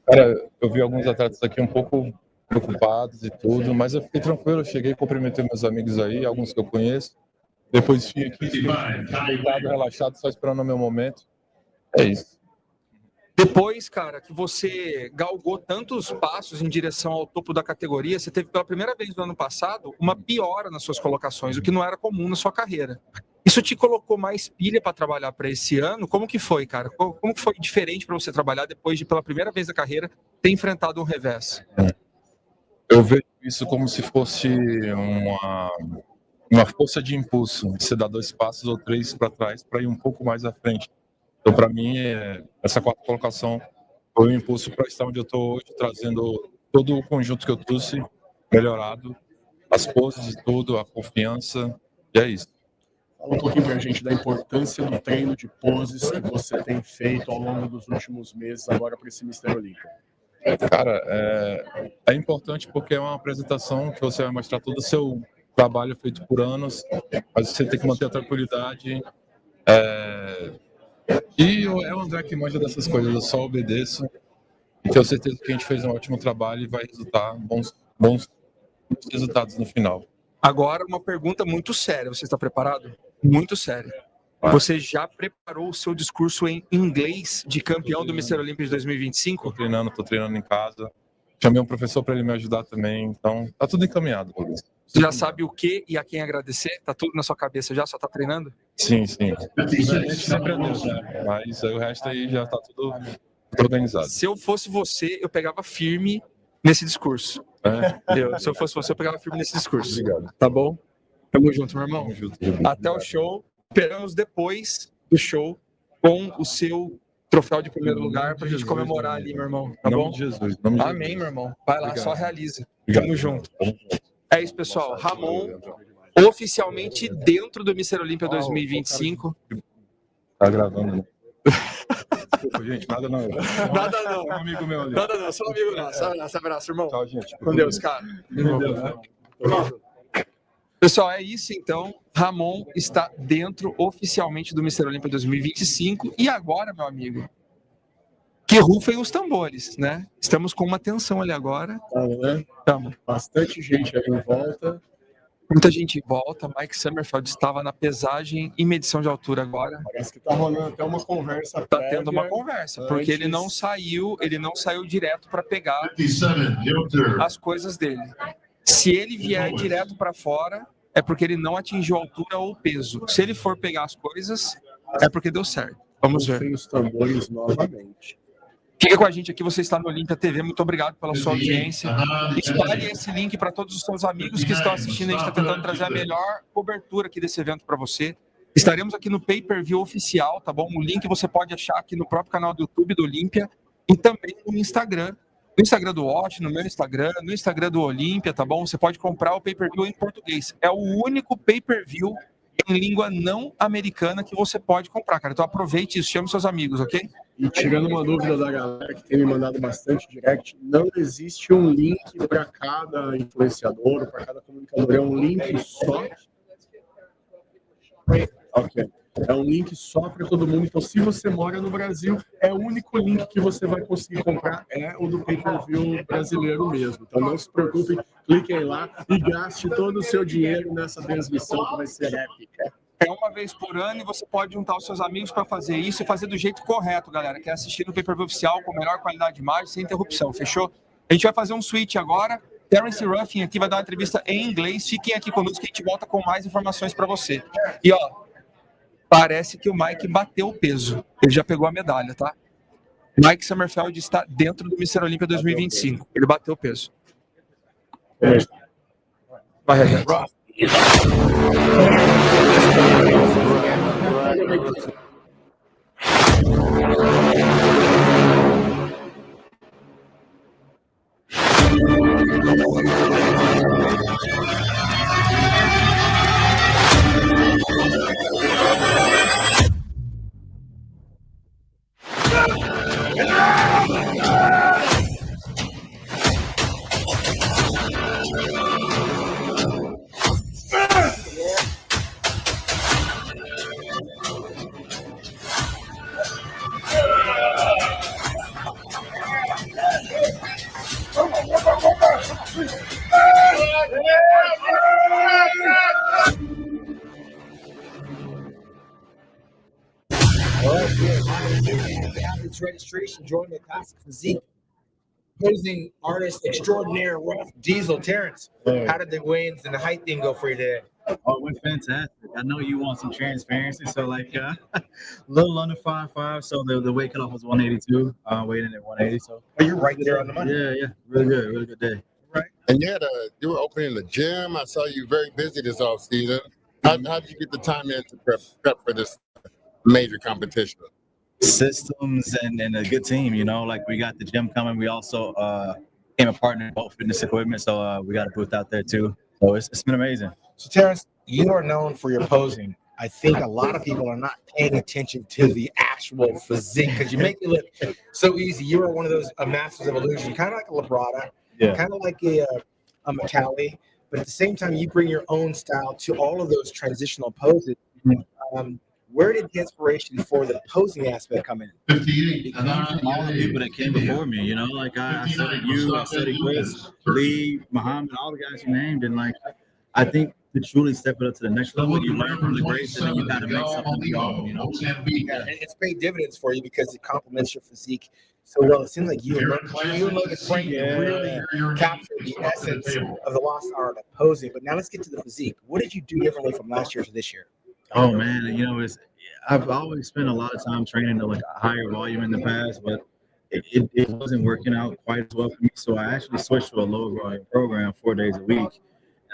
Cara, eu vi alguns atletas aqui um pouco preocupados e tudo, mas eu fiquei tranquilo. Eu cheguei, cumprimentei meus amigos aí, alguns que eu conheço. Depois fiquei aqui, deitado, relaxado, só esperando o meu momento. É isso. Depois, cara, que você galgou tantos passos em direção ao topo da categoria, você teve pela primeira vez no ano passado uma piora nas suas colocações, o que não era comum na sua carreira. Isso te colocou mais pilha para trabalhar para esse ano? Como que foi, cara? Como que foi diferente para você trabalhar depois de, pela primeira vez na carreira, ter enfrentado um revés? Eu vejo isso como se fosse uma força de impulso. Você dá 2 passos ou 3 para trás para ir um pouco mais à frente. Então, para mim, essa quarta colocação foi um impulso para estar onde eu estou hoje, trazendo todo o conjunto que eu trouxe melhorado, as poses e tudo, a confiança, e é isso. Fala um pouquinho para a gente da importância do treino de poses que você tem feito ao longo dos últimos meses agora para esse Mr. Olympia. Cara, é importante porque é uma apresentação que você vai mostrar todo o seu trabalho feito por anos, mas você tem que manter a tranquilidade. E é o André que manja dessas coisas, eu só obedeço e tenho certeza que a gente fez um ótimo trabalho e vai resultar bons resultados no final. Agora, uma pergunta muito séria. Você está preparado? Muito séria. Você já preparou o seu discurso em inglês de campeão do Mr. Olympia de 2025? Estou treinando em casa. Chamei um professor para ele me ajudar também, então tá tudo encaminhado, Luiz. Você já sabe o que e a quem agradecer? Tá tudo na sua cabeça já? Só tá treinando? Sim, sim. Sempre a Deus, né? Mas aí o resto aí já tá tudo organizado. Se eu fosse você, eu pegava firme nesse discurso. Se eu fosse você, eu pegava firme nesse discurso. Obrigado. Tá bom? Tamo junto, meu irmão. Tamo junto. Até o show. Esperamos depois do show com o seu troféu de primeiro lugar pra gente comemorar ali, meu irmão. Tá bom? Em nome de Jesus. Em nome de Amém, Jesus. meu irmão. Vai lá, Obrigado. só realiza. Obrigado. Tamo junto. É isso, pessoal. Ramon, oficialmente dentro do Mr. Olympia 2025. Tá gravando, né? Desculpa, gente. Nada não. Nada não. Um amigo meu ali. Nada não, só um amigo nosso. Abraço, irmão. Tchau, gente. Com Deus, cara. Pessoal, é isso então. Ramon está dentro oficialmente do Mr. Olympia 2025. E agora, meu amigo, que rufem os tambores, né? Estamos com uma tensão ali agora. Né? Estamos. Bastante gente aí em volta. Muita gente em volta. Mike Somerfield estava na pesagem e medição de altura agora. Parece que tá rolando até uma conversa. Tá tendo uma conversa, porque ele não saiu direto para pegar as coisas dele. Se ele vier direto para fora, é porque ele não atingiu a altura ou o peso. Se ele for pegar as coisas, é porque deu certo. Vamos ver. Os tambores novamente. Fica com a gente aqui, você está no Olympia TV, muito obrigado pela sua audiência. Espalhe esse link para todos os seus amigos que estão assistindo, a gente está tentando trazer a melhor cobertura aqui desse evento para você. Estaremos aqui no pay-per-view oficial, tá bom? O link você pode achar aqui no próprio canal do YouTube do Olympia e também no Instagram. No Instagram do Watch, no meu Instagram, no Instagram do Olympia, tá bom? Você pode comprar o pay-per-view em português. É o único pay-per-view em língua não americana que você pode comprar, cara. Então aproveite isso, chame seus amigos, ok? E tirando uma dúvida da galera que tem me mandado bastante direct, não existe um link para cada influenciador, para cada comunicador. É um link só. Ok. É um link só para todo mundo. Então, se você mora no Brasil, é o único link que você vai conseguir comprar, é o do pay-per-view brasileiro mesmo. Então, não se preocupem, cliquem lá e gaste todo o seu dinheiro nessa transmissão que vai ser épica. É uma vez por ano e você pode juntar os seus amigos para fazer isso e fazer do jeito correto, galera. Que é assistir no pay-per-view oficial com melhor qualidade de imagem, sem interrupção, fechou? A gente vai fazer um switch agora. Terrence Ruffin aqui vai dar uma entrevista em inglês. Fiquem aqui conosco que a gente volta com mais informações para você. E ó, parece que o Mike bateu o peso. Ele já pegou a medalha, tá? Mike Somerfield está dentro do Mr. Olympia 2025. Ele bateu o peso. Vai, Rebeca. Athletes registration, joining the classic physique. Posing artist extraordinaire, Rough Diesel. Terrence, how did the weigh-ins and the height thing go for you today? Oh, it went fantastic. I know you want some transparency, so like a little under 5'5", so the weight cutoff was 182. Weighed in at 180. So you're right there on the money. Yeah, really good day. Right. And you were opening the gym. I saw you very busy this off season. How did you get the time in to prep for this major competition? Systems and a good team, you know, like we got the gym coming. We also became a partner in both fitness equipment, so we got a booth out there too. So it's been amazing. So Terrence, you are known for your posing. I think a lot of people are not paying attention to the actual physique because you make it look so easy. You are one of those masters of illusion, kind of like a Labrada, kind of like a McCallie, but at the same time, you bring your own style to all of those transitional poses. Where did the inspiration for the posing aspect come in? It came from all the people that came before me, you know, like I studied you, I studied Chris, Lee, Muhammad, all the guys you named, and like I think to truly step it up to the next level, you learn from the greats, and then you got to make something of your own, you know. Yeah, and it's paid dividends for you because it complements your physique so well. It seems like you and Logan Franklin really captured the essence of the lost art of posing. But now let's get to the physique. What did you do differently from last year to this year? Oh man, I've always spent a lot of time training at like a higher volume in the past, but it wasn't working out quite as well for me. So I actually switched to a low volume program 4 days a week.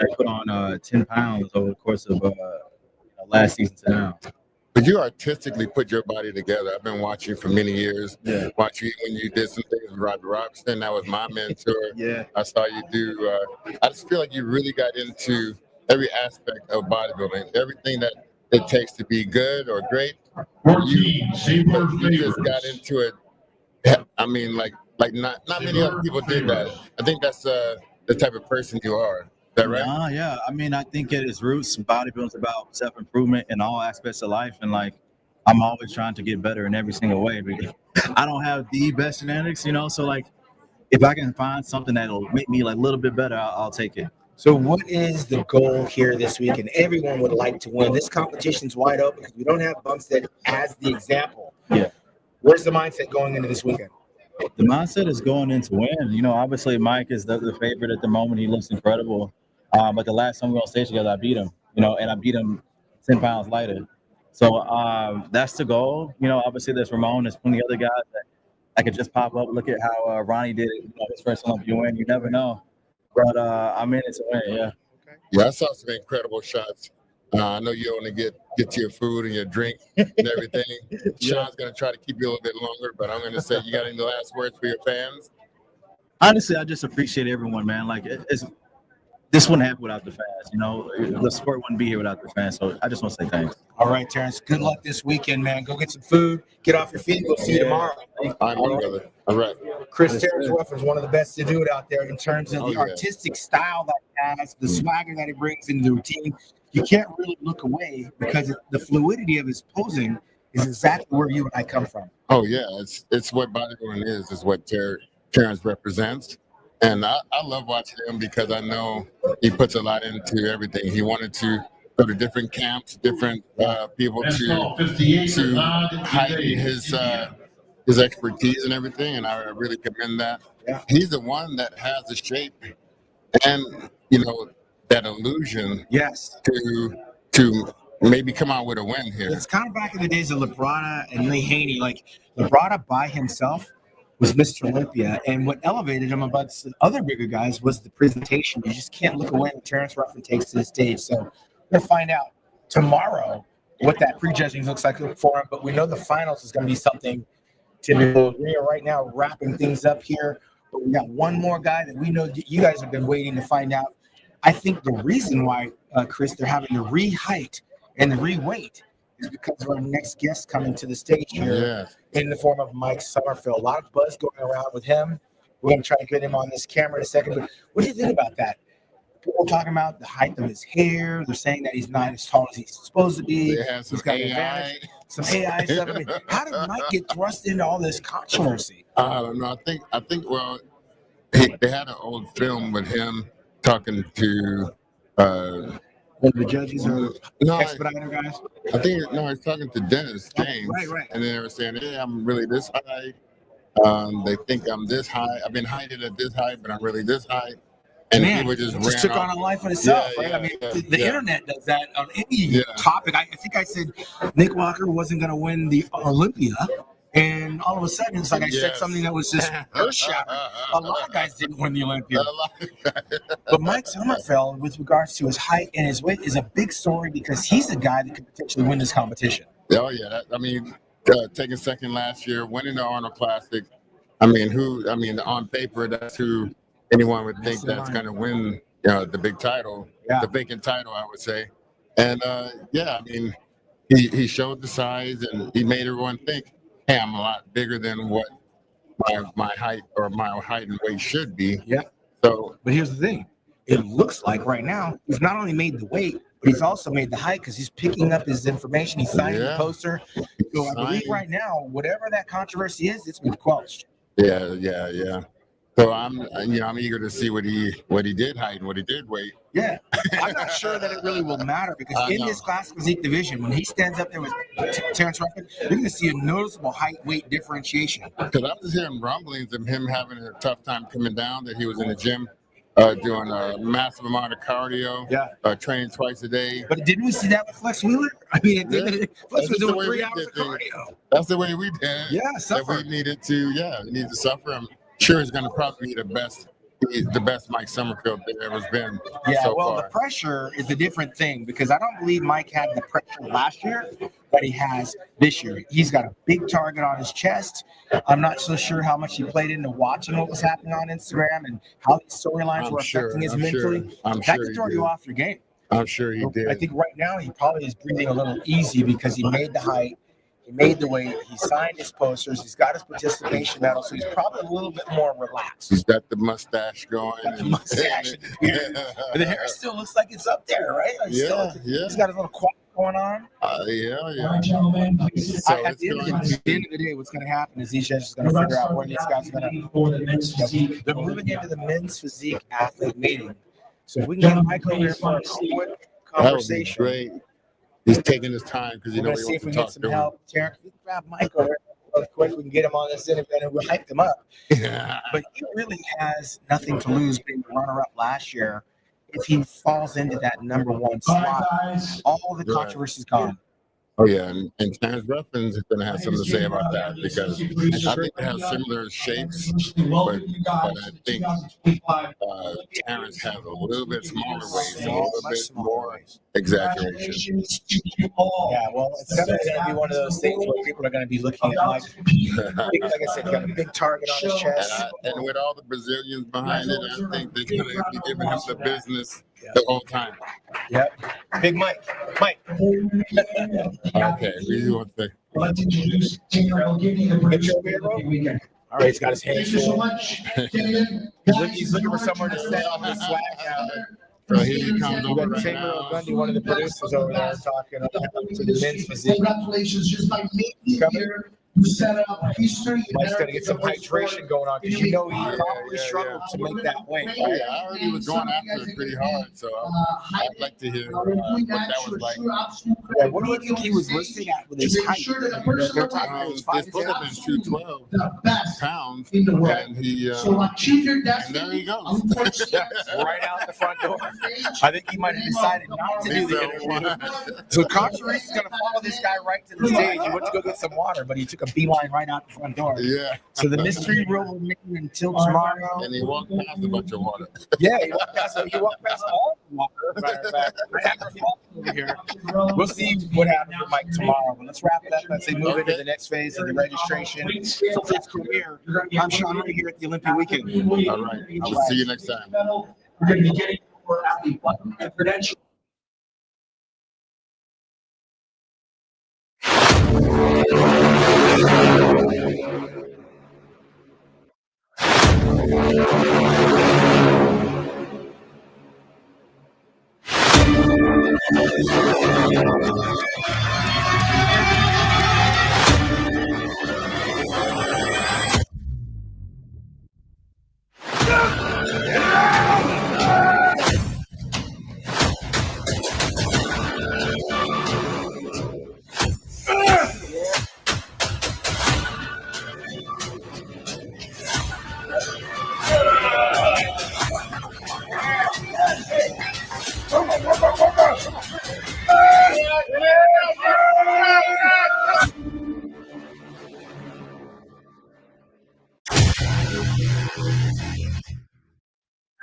And I put on 10 pounds over the course of last season to now. But you artistically put your body together. I've been watching you for many years. Yeah. Watching you when you did some things with Robbie Robinson. That was my mentor. Yeah. I saw you do. I just feel like you really got into every aspect of bodybuilding. Everything that it takes to be good or great. You just got into it. I mean, like not many other people did that. I think that's the type of person you are. Is that right? Yeah. I mean, I think at its roots, bodybuilding is about self-improvement in all aspects of life. And like, I'm always trying to get better in every single way because I don't have the best genetics, so like, if I can find something that'll make me like a little bit better, I'll take it. So what is the goal here this week? And everyone would like to win. This competition's wide open because we don't have Bumstead as the example. Yeah. Where's the mindset going into this weekend? The mindset is going in to win. Obviously Mike is the favorite at the moment. He looks incredible. But the last time we were on stage together, I beat him, and I beat him 10 pounds lighter. So that's the goal. Obviously there's Ramon, there's plenty of other guys that I could just pop up. Look at how Ronnie did it, his first Olympia win. You never know. But I'm in it to win, yeah. Yeah, I saw some incredible shots. I know you only get to your food and your drink and everything. Sean's going to try to keep you a little bit longer, but I'm going to say, you got any last words for your fans? Honestly, I just appreciate everyone, man. Like, this wouldn't happen without the fans, The sport wouldn't be here without the fans, so I just want to say thanks. All right, Terrence, good luck this weekend, man. Go get some food, get off your feet, we'll see you tomorrow. All right. Chris Terrence Ruffin is one of the best to do it out there in terms of the artistic style that he has, the swagger that he brings into the routine. You can't really look away because the fluidity of his posing is exactly where you and I come from. Oh, yeah. It's what bodybuilding is what Terrence represents. And I love watching him because I know he puts a lot into everything. He wanted to go to different camps, different people to heighten his expertise and everything, and I really commend that. Yeah. He's the one that has the shape and that illusion. Yes. To maybe come out with a win here. It's kind of back in the days of Labrada and Lee Haney. Like Labrada by himself was Mr. Olympia, and what elevated him above the other bigger guys was the presentation. You just can't look away when Terrence Ruffin takes to the stage. So we're gonna find out tomorrow what that prejudging looks like for him. But we know the finals is gonna be something. Typical. We are right now wrapping things up here, but we got one more guy that we know you guys have been waiting to find out. I think the reason why, Chris, they're having to re-height and the re-weight is because of our next guest coming to the stage here in the form of Mike Somerfield. A lot of buzz going around with him. We're going to try to get him on this camera in a second. But what do you think about that? People are talking about the height of his hair. They're saying that he's not as tall as he's supposed to be. He's got some AI stuff. I mean, how did Mike get thrust into all this controversy? I don't know. I think. Well, they had an old film with him talking to the judges or expediter guys. I think he's talking to Dennis James. Right. And then they were saying, "Hey, I'm really this high." They think I'm this high. I've been heighted at this height, but I'm really this high. And man, people just took on a life of itself, right? I mean, the internet does that on any topic. I think I said Nick Walker wasn't going to win the Olympia, and all of a sudden, it's like I said something that was just earth-shattering. A lot of guys didn't win the Olympia. But Mike Somerfield, with regards to his height and his weight, is a big story because he's the guy that could potentially win this competition. Oh, yeah. Taking second last year, winning the Arnold Classic. On paper, that's who anyone would think that's going to win the big title, the vacant title, I would say. And, he showed the size and he made everyone think, hey, I'm a lot bigger than what my height and weight should be. Yeah. So, but here's the thing. It looks like right now he's not only made the weight, but he's also made the height because he's picking up his information. He's signing the poster. So I believe right now, whatever that controversy is, it's been quashed. Yeah. So I'm eager to see what he did height and what he did weight. Yeah, I'm not sure that it really will matter because in this classic physique division, when he stands up there with Terrence Ruffin, you're going to see a noticeable height weight differentiation. Because I was hearing rumblings of him having a tough time coming down, that he was in the gym doing a massive amount of cardio, training twice a day. But didn't we see that with Flex Wheeler? I mean, Flex was doing 3 hours of cardio. That's the way we did. Yeah, suffer. That we needed to suffer. I'm sure he's going to probably be the best Mike Somerfield there ever's been. Yeah, so well, far. the pressure is a different thing because I don't believe Mike had the pressure last year that he has this year. He's got a big target on his chest. I'm not so sure how much he played into watching what was happening on Instagram and how these storylines were affecting his mentally. That could throw you off your game. I'm sure he did. I think right now he probably is breathing a little easy because he made the height. He made the weight. He signed his posters. He's got his participation medal, so he's probably a little bit more relaxed. He's got the mustache going. The mustache, but the hair still looks like it's up there, right? He's got his little quad going on. Yeah. Gentlemen, at the end of the day, what's going to happen is these judges are going to figure out where these guys are going to. They're moving into the men's physique athlete meeting. So if we can get Mike over here for a quick conversation. That would be great. He's taking his time because we're going to see if we can get some help. Terrence, we can grab Mike over real quick. We can get him on this interview and we'll hype him up. But he really has nothing to lose being the runner-up last year. If he falls into that #1 slot, all the controversy's gone. Oh yeah, and Terrence Ruffin is going to have something to say about that because I think they have similar shapes, but I think Terrence has a little bit smaller waist, a little bit more exaggeration. Yeah, well, it's definitely going to be one of those things where people are going to be looking at Mike. Like I said, he got a big target on his chest. And with all the Brazilians behind it, I think they're going to be giving him the business the whole time. Yep. Big Mike. Okay, we want to. Let's introduce Taylor. I'll give you the British weekend. All right, he's got his hands Thank you so full. much. He's looking for somewhere to set off his swag out. So here he comes over right Chamber now. Gundy, one of the producers over there, talking about the men's physique. Congratulations, just by making it here. You set up history. Mike's got to get some hydration going on because he probably struggled to make that weight. Oh, yeah, I already was going after it pretty hard, so I'd like to hear what that was like. Yeah, what do you think he was listed at with his height? This book has been 212 pounds, and he and there he goes. Right out the front door. I think he might have decided not to do the interview. So Controversy is going to follow this guy right to the stage. He went to go get some water, but he took a beeline right out the front door. Yeah. So the mystery will remain until tomorrow. And he walked past a bunch of water. Yeah, he walked past all the water. Matter of fact, I have a fault over here. We'll see what happens with Mike tomorrow. But let's wrap it up as they move into the next phase of the registration for his career. I'm Sean Clarida here at the Olympia weekend. All right. I will see you next time. We're going to be getting for athlete one credential.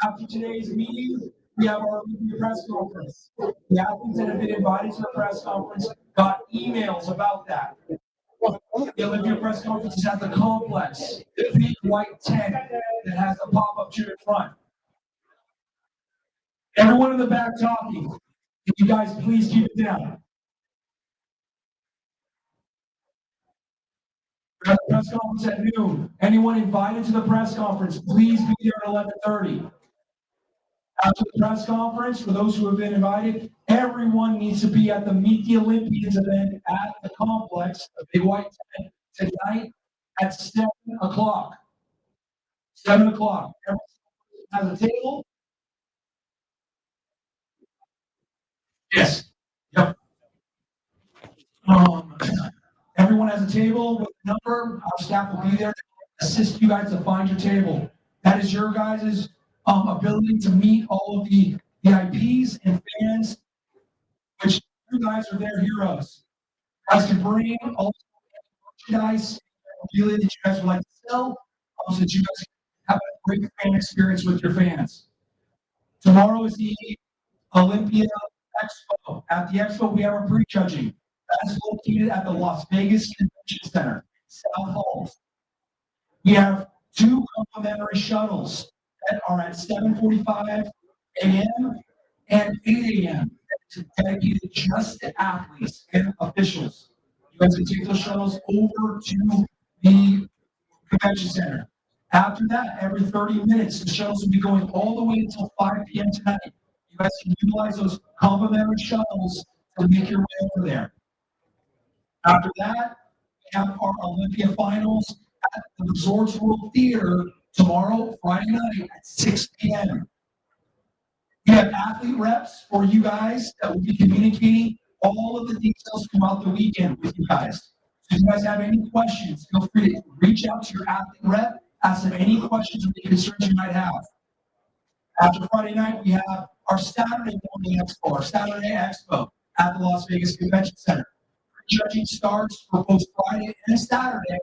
After today's meeting, we have our Olympia press conference. The athletes that have been invited to the press conference got emails about that. The Olympia press conference is at the complex, the big white tent that has a pop-up chair in front. Everyone in the back talking, can you guys please keep it down? We're at the press conference at noon. Anyone invited to the press conference, please be there at 11:30. After the press conference, for those who have been invited, everyone needs to be at the Meet the Olympians event at the complex, the big white tent, tonight at 7 o'clock. 7 o'clock. Everyone has a table. Yes. Yep. Everyone has a table with a number. Our staff will be there to assist you guys to find your table. That is your guys' ability to meet all of the VIPs and fans, which you guys are their heroes. You guys can bring all the merchandise that you guys would like to sell, so that you guys can have a great fan experience with your fans. Tomorrow is the Olympia Expo. At the Expo, we have our prejudging. That is located at the Las Vegas Convention Center, South Halls. We have 2 complimentary shuttles that are at 7:45 a.m. and 8 a.m. dedicated just to athletes and officials. You guys can take those shuttles over to the convention center. After that, every 30 minutes, the shuttles will be going all the way until 5 p.m. tonight. You guys can utilize those complimentary shuttles to make your way over there. After that, we have our Olympia finals at the Resorts World Theater tomorrow, Friday night at 6 p.m. We have athlete reps for you guys that will be communicating all of the details throughout the weekend with you guys. So if you guys have any questions, feel free to reach out to your athlete rep, ask them any questions or any concerns you might have. After Friday night, we have our Saturday morning expo, our Saturday expo at the Las Vegas Convention Center. Judging starts for both Friday and Saturday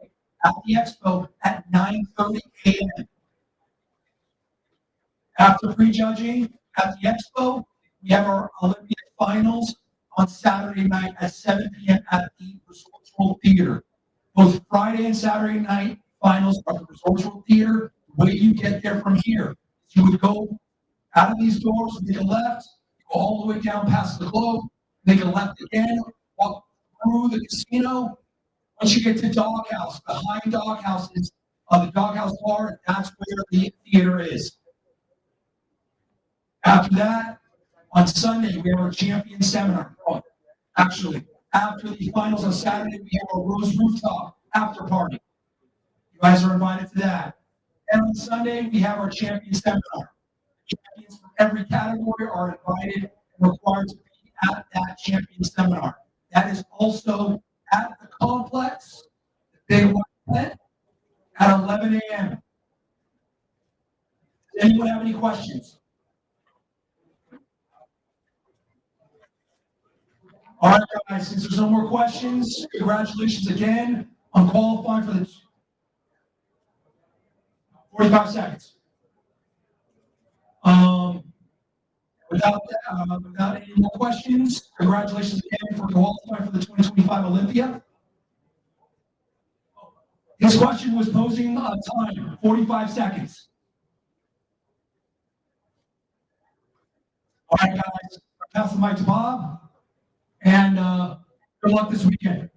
at the expo at 9:30 a.m. After prejudging at the expo, we have our Olympia finals on Saturday night at 7 p.m. at the Resorts World Theater. Both Friday and Saturday night finals are at the Resorts World Theater. The way you get there from here is you would go out of these doors, make a left, go all the way down past the Globe, make a left again, walk through the casino. Once you get to Doghouse, behind Doghouse is the Doghouse Bar. That's where the theater is. After that, on Sunday, we have our champion seminar. Oh, actually, after the finals on Saturday, we have our Rose Rooftop after party. You guys are invited to that. And on Sunday, we have our champion seminar. Champions from every category are invited and required to be at that champion seminar. That is also at the complex, the big white tent, at 11 a.m. Does anyone have any questions? All right, guys, since there's no more questions, congratulations again on qualifying for the 45 seconds. Without any more questions, congratulations again for qualifying for the 2025 Olympia. His question was posing a time, 45 seconds. All right, guys, pass the mic to Bob, and good luck this weekend.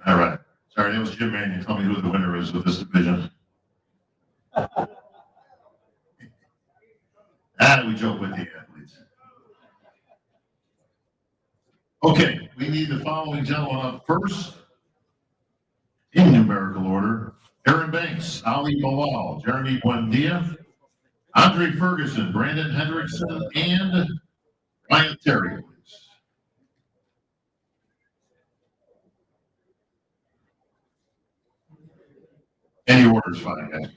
All right. Sorry, that was Jim Mannion. Tell me who the winner is of this division. We joke with the athletes. Okay, we need the following gentlemen up first, in numerical order: Aaron Banks, Ali Malal, Jeremy Buendia, Andre Ferguson, Brandon Hendrickson, and Ryan Terry. Any order is fine, guys.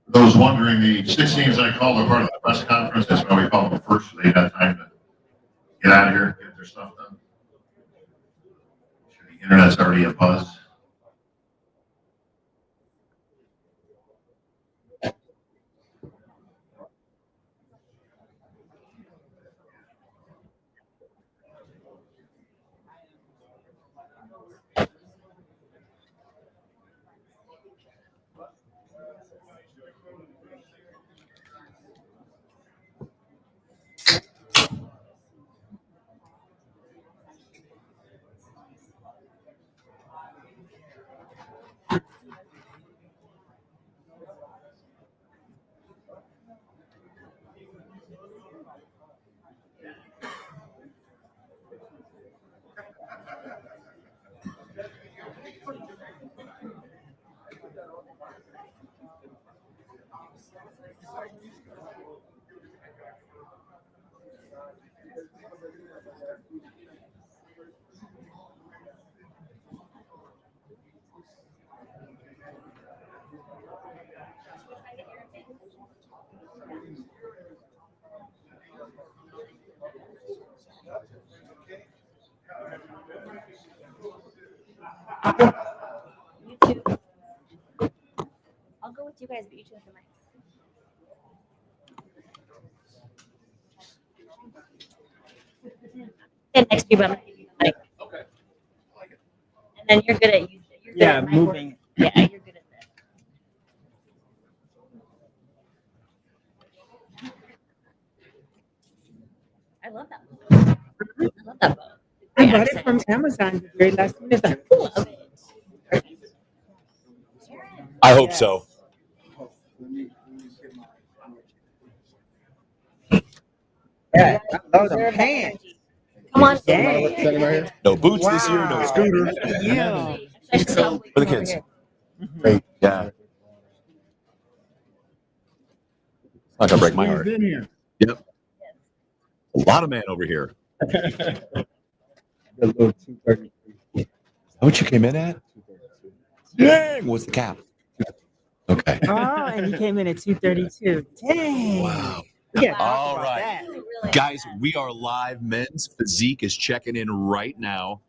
For those wondering, the 6 teams I called are part of the press conference. That's why we called them first, so they had time to get out of here, get their stuff done. The internet's already a buzz. I'll go with you guys, but you two have the mic. Stand next to you, but I'm gonna give you the mic. Okay. And then you're good at using it. Yeah, moving. Yeah, you're good at that. I love that book. I love that book. I got it from Amazon the very last minute. I love it. I hope so. Yeah, I love them pants. Come on. Dang. No boots this year, no scooter. Yeah. For the kids. Great. Yeah. Not gonna break my heart. Yep. A lot of man over here. What you came in at? Dang, what's the cap? Okay. Oh, and he came in at 232. Dang. Wow. Yeah. All right. Guys, we are live. Men's Physique is checking in right now.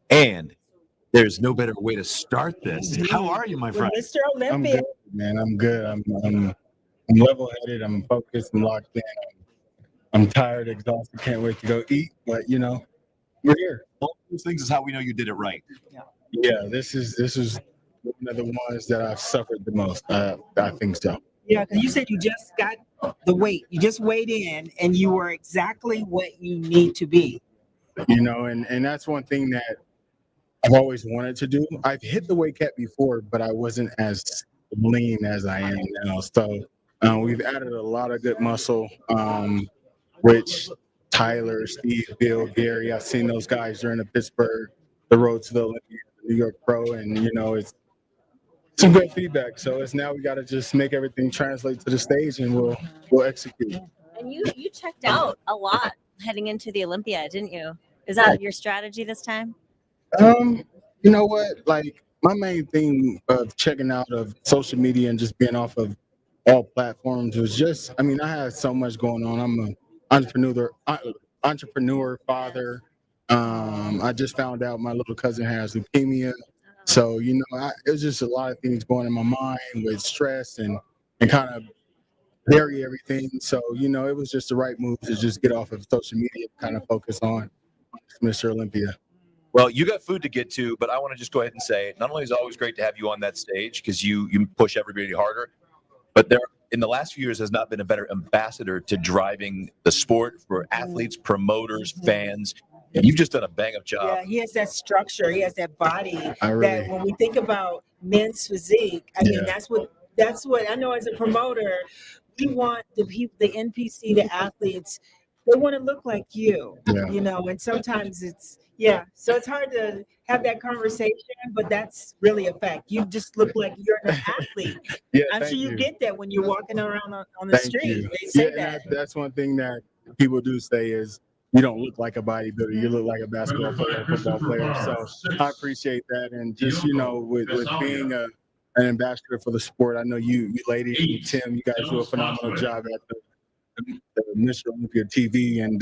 And there's no better way to start this. How are you, my friend? Mr. I'm Olympia. good, man. I'm good. I'm level-headed. I'm focused. I'm locked in. I'm tired, exhausted. Can't wait to go eat. But you know, we're here. All those things is how we know you did it right. Yeah, this is one of the ones that I've suffered the most. I think so. Yeah, because you said you just got the weight. You just weighed in and you were exactly what you need to be. You know, and that's one thing that I've always wanted to do. I've hit the weight cap before, but I wasn't as lean as I am now. So we've added a lot of good muscle, which Tyler, Steve, Bill, Gary, I've seen those guys during the Pittsburgh, the road to the Olympia, the New York Pro, and you know, it's some good feedback. So it's now we got to just make everything translate to the stage, and we'll execute. And you checked out a lot heading into the Olympia, didn't you? Is that your strategy this time? You know what? Like my main thing of checking out of social media and just being off of all platforms was just, I mean, I had so much going on. I'm an entrepreneur, father. I just found out my little cousin has leukemia. So, you know, it was just a lot of things going in my mind with stress and kind of bury everything. So, you know, it was just the right move to just get off of social media and kind of focus on Mr. Olympia. Well, you got food to get to, but I want to just go ahead and say, not only is it always great to have you on that stage because you push everybody harder, but there in the last few years has not been a better ambassador to driving the sport for athletes, promoters, fans. You've just done a bang-up job. Yeah, he has that structure. He has that body. Really, that when we think about men's physique, I mean, that's what I know as a promoter. We want the people, the NPC, the athletes. They want to look like you, you know. And sometimes it's so it's hard to have that conversation, but that's really a fact. You just look like you're an athlete. I'm sure you get that when you're walking around on the street. They say that. That's one thing that people do say is, you don't look like a bodybuilder. You look like a basketball player, football player. So I appreciate that. And just, you know, with being an ambassador for the sport, I know you ladies and Tim, you guys do a phenomenal job at the Mr. Olympia TV. And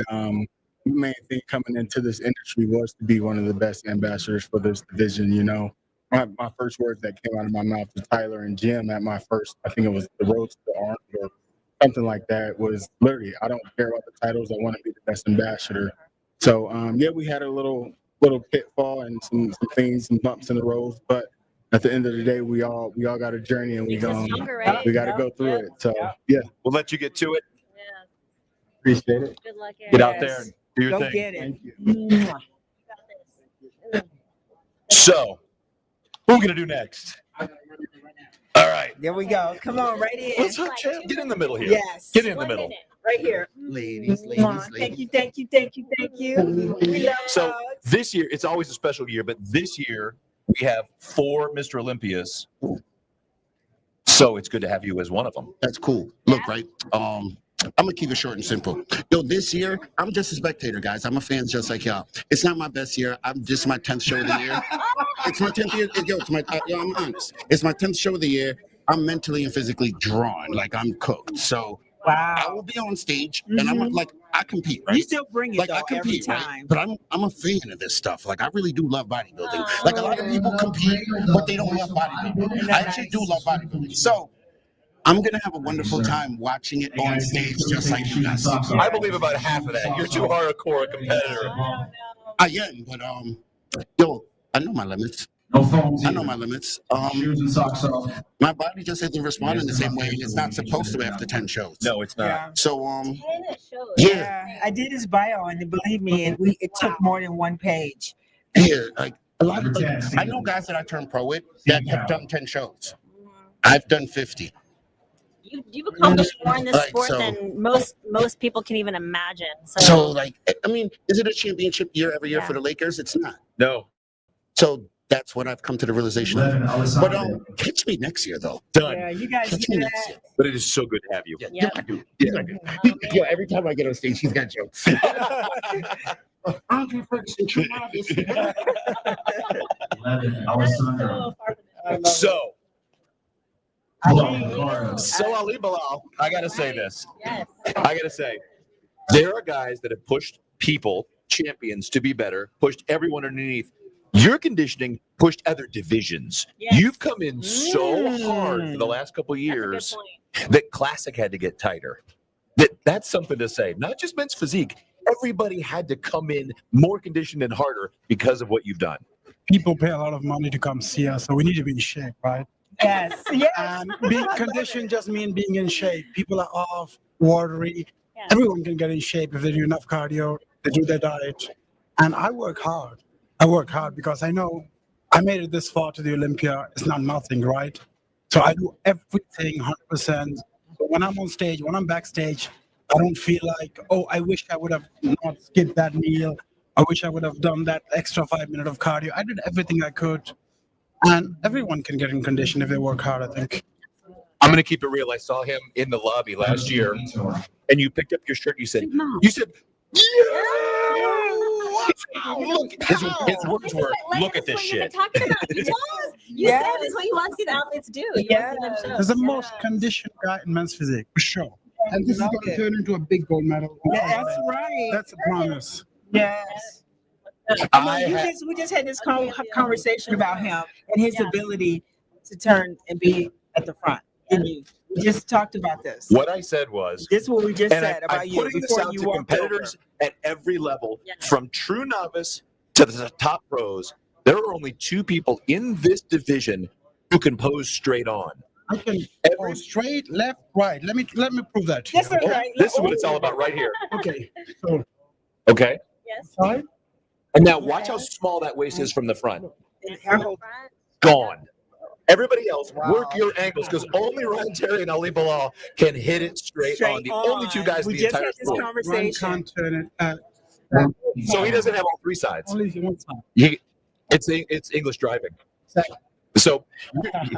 the main thing coming into this industry was to be one of the best ambassadors for this division. You know, my first words that came out of my mouth to Tyler and Jim at my first, I think it was the road to the Arnold or something like that, was literally, I don't care about the titles. I want to be the best ambassador. So we had a little pitfall and some things, some bumps in the road, but at the end of the day, we all got a journey and we got to go through it. So we'll let you get to it. Appreciate it. Good luck. Get out there and do your Go thing. get it. Thank you. So, what are we gonna do next? All right. There we go. Come on, right in. Let's get in the middle here. Yes. Get in the middle. Right here. Ladies. Thank you. We love So hugs. this year, it's always a special year, but this year we have 4 Mr. Olympias. So it's good to have you as one of them. That's cool. Look, right. I'm gonna keep it short and simple. Yo, this year I'm just a spectator, guys. I'm a fan just like y'all. It's not my best year. This is my 10th show of the year. It's my 10th year. I'm honest. It's my 10th show of the year. I'm mentally and physically drawn, like I'm cooked. So I will be on stage, and I'm like, I compete, right? You still bring it like though, I compete, every right? time. But I'm a fan of this stuff. Like I really do love bodybuilding. Like a lot of people compete, but they don't love bodybuilding. I actually do love bodybuilding. So I'm gonna have a wonderful time watching it on stage, just like you guys. I believe about half of that. You're too hardcore a competitor. I am, but yo, I know my limits. No phones. I know my limits. Shoes and socks off. My body just isn't responding the same way it's not supposed to after 10 shows. No, it's not. Yeah. So Yeah, I did his bio, and believe me, it took more than one page. Here, like a lot of I know guys that I turned pro with that have done 10 shows. I've done 50. You've accomplished more in this Like, sport so- than most people can even imagine. So, like, I mean, is it a championship year every year Yeah. for the Lakers? It's not. No. So that's what I've come to the realization of. But catch me next year, though. Done. Yeah, you guys Catch do me that. next year. But it is so good to have you. Yeah, I do. Yeah, I do. Yeah, every time I get on stage, he's got jokes. Andre Ferguson, true novice. 11, Alessandro. So, So Ali Bilal, I gotta say this. Yes. I gotta say, there are guys that have pushed people, champions, to be better, pushed everyone underneath. Your conditioning pushed other divisions. Yes. You've come in so hard for the last couple of years that Classic had to get tighter. That's something to say. Not just men's physique. Everybody had to come in more conditioned and harder because of what you've done. People pay a lot of money to come see us, so we need to be in shape, right? Yes, yes. And being conditioned just means being in shape. People are off, watery. Yeah. Everyone can get in shape if they do enough cardio, they do their diet. And I work hard. I work hard because I know I made it this far to the Olympia. It's not nothing, right? So I do everything 100%. So when I'm on stage, when I'm backstage, I don't feel like, oh, I wish I would have not skipped that meal. I wish I would have done that extra 5 minutes of cardio. I did everything I could. And everyone can get in condition if they work hard, I think. I'm going to keep it real. I saw him in the lobby last year, and you picked up your shirt. You said, yeah! Look, his words were, look at this shit. You said this is what you want to see the athletes do. You want to see them show. He's the most conditioned guy in men's physique, for sure. And this is going to turn into a big gold medal. Yeah, that's right. That's a promise. Yes. We just had this conversation about him and his ability to turn and be at the front. Didn't you? We just talked about this. What I said was, This is what we just and said about I'm you putting this before out you to walked competitors at every level, from true novice to the top pros. There are only two people in this division who can pose straight on. I can go straight, left, right. Let me prove that to you. That's right. This is what it's all about right here. Okay. So, Okay. Yes. side. And now watch how small that waist is from the front. Gone. Everybody else, work your angles, because only Ryan Terry and Ali Bilal can hit it straight on. The only two guys in We the just entire had this sport. conversation. Can't turn it. So he doesn't have all three sides. Only one side. It's English driving. So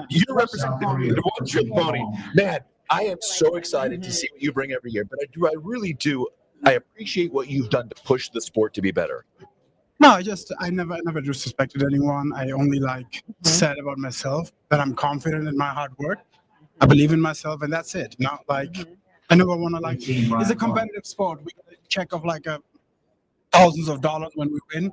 you represent the one trick pony. Man, I am so excited to see what you bring every year. But I really do. I appreciate what you've done to push the sport to be better. No, I never disrespected anyone. I only said about myself that I'm confident in my hard work. I believe in myself, and that's it. Not like I never want to it's a competitive sport. We get a check of thousands of dollars when we win.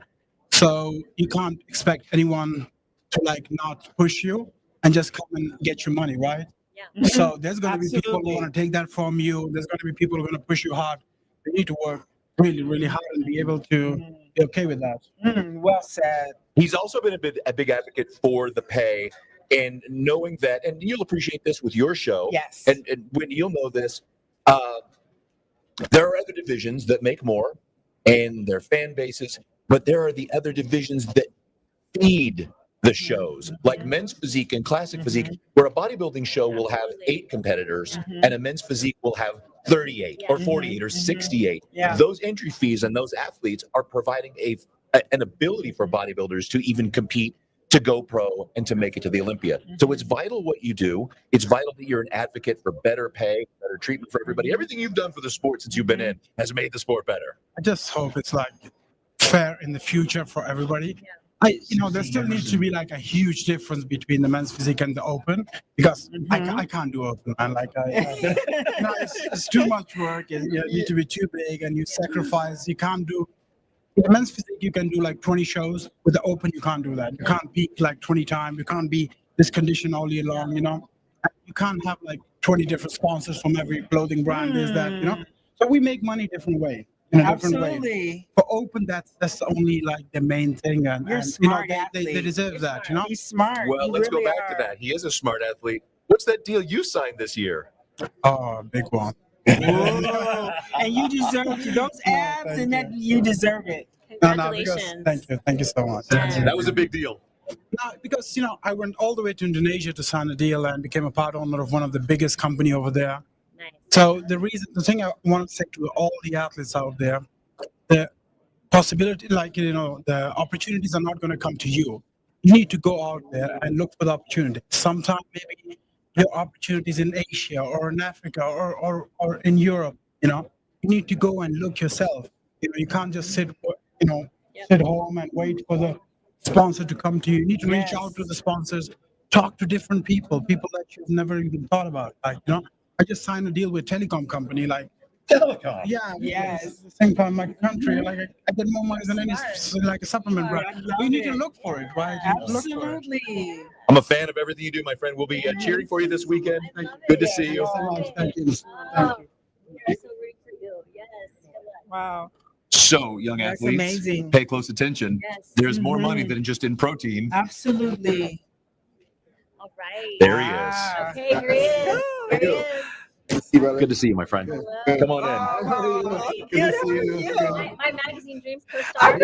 So you can't expect anyone to not push you and just come and get your money, right? Yeah. So there's going to be people who want to take that from you. There's going to be people who are going to push you hard. You need to work really, really hard and be able to be okay with that. Well said. He's also been a big advocate for the pay, and knowing that, and you'll appreciate this with your show. Yes. And when you'll know this, there are other divisions that make more and their fan bases, but there are the other divisions that feed the shows, like men's physique and classic physique, where a bodybuilding show will have 8 competitors and a men's physique will have 38 or 48 or 68. Yeah. Those entry fees and those athletes are providing an ability for bodybuilders to even compete, to go pro, and to make it to the Olympia. So it's vital what you do. It's vital that you're an advocate for better pay, better treatment for everybody. Everything you've done for the sport since you've been in has made the sport better. I just hope it's fair in the future for everybody. There still needs to be a huge difference between the men's physique and the open, because I can't do open, man. It's too much work, and you need to be too big, and you sacrifice. You can't do the men's physique. You can do 20 shows. With the open, you can't do that. You can't peak 20 times. You can't be this condition all year long. You can't have 20 different sponsors from every clothing brand. Is that So we make money different way. in a different way. Absolutely. For open, that's only like the main thing, and, You're and smart they athlete. deserve that, you know. He's smart. Well, You let's really go back are. to that. He is a smart athlete. What's that deal you signed this year? Oh, big one. Whoa. And you deserve it. Those abs and that you deserve it. No, because thank you so much. That was a big deal. No, because I went all the way to Indonesia to sign a deal and became a part owner of one of the biggest company over there. So the thing I want to say to all the athletes out there, the possibility, the opportunities are not going to come to you. You need to go out there and look for the opportunity. Sometimes maybe your opportunities in Asia or in Africa or in Europe. You need to go and look yourself. You can't just sit home and wait for the sponsor to come to you. You need to reach out to the sponsors, talk to different people that you've never even thought about. I just signed a deal with a telecom company, telecom. Yeah. Yes. At the same time, my country, I get more money than any a supplement brand. We need to look for it, right? Absolutely. I'm a fan of everything you do, my friend. We'll be cheering for you this weekend. Good to see you. Thank you. Wow. So, young That's athletes, amazing. pay close attention. Yes. There's more money than just in protein. Absolutely. All right. There he is. Okay, here he is. Here he is. Good to see you, my friend. Come on in. Good to see you. My magazine dreams co-star.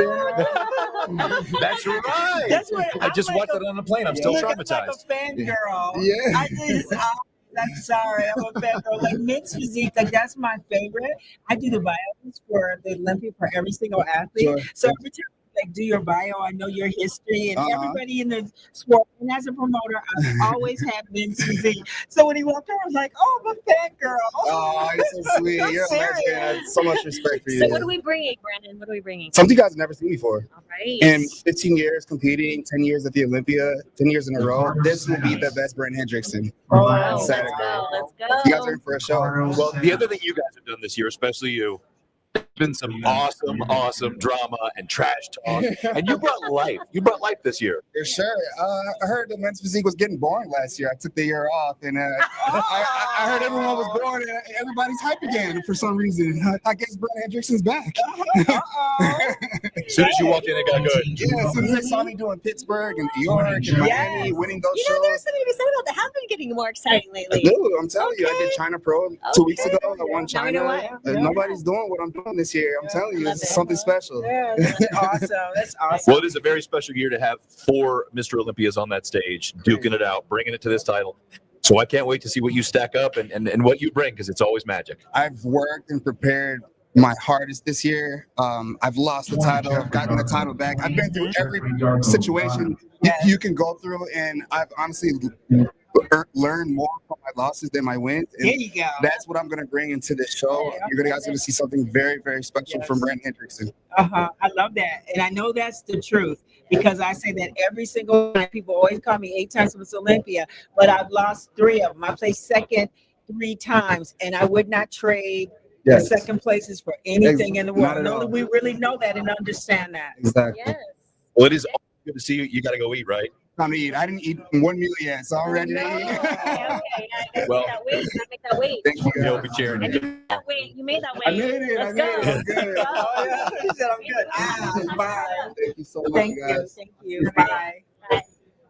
That's right. That's what I just watched it on the plane. I'm still traumatized. I'm like a fangirl. Yeah. I'm sorry, I'm a fangirl. Like mixed physique, that's my favorite. I do the bios for the Olympia for every single athlete. Sure. So every time you do your bio, I know your history and everybody in the sport. And as a promoter, I always have mixed physique. So when he walked in, I was like, oh, I'm a fangirl. Oh, you're so sweet. I'm You're a legend. I have so much respect for you. So what are we bringing, Brandon? What are we bringing? Something you guys have never seen before. All right. In 15 years competing, 10 years at the Olympia, 10 years in a row, this will be the best Brandon Hendrickson. Wow. Saturday. Let's go. You guys are in for a show. Well, the other thing you guys have done this year, especially you, there's been some awesome drama and trash talk, and you brought life. You brought life this year. For sure. I heard the men's physique was getting boring last year. I took the year off, and I heard everyone was bored, and everybody's hype again for some reason. I guess Brandon Hendrickson's back. As soon as you walked in, it got good. Yeah, as soon as they saw me doing Pittsburgh and New York and Miami, winning those shows. There's something to say about that. Have been getting more exciting lately. Dude, I'm telling you, I did China Pro 2 weeks ago. I won Now we China. know why. Nobody's doing what I'm doing this year. I'm telling you, it's something special. Yeah, that's awesome. That's awesome. Well, it is a very special year to have 4 Mr. Olympias on that stage, duking it out, bringing it to this title. So I can't wait to see what you stack up and what you bring, because it's always magic. I've worked and prepared my hardest this year. I've lost the title, I've gotten the title back. I've been through every situation you can go through, and I've honestly learned more from my losses than my wins. And there you go. That's what I'm going to bring into this show. You're guys going to see something very, very special from Brandon Hendrickson. I love that. And I know that's the truth, because I say that every single time. People always call me 8 times Miss Olympia, but I've lost 3 of them. I placed second 3 times, and I would not trade the second places for anything in the world. Only we really know that and understand that. Exactly. Yes. Well, it is good to see you. You got to go eat, right? Time to eat. I didn't eat 1 meal yet, so I'm ready to eat. Well, make that weight. Thank you. You'll be cheering. And you made that weight. You made that weight. I made it. Let's I made go. it. I'm good. Let's go. Oh, yeah. He said I'm good. Bye. Thank you so much, Thank guys. you. Bye.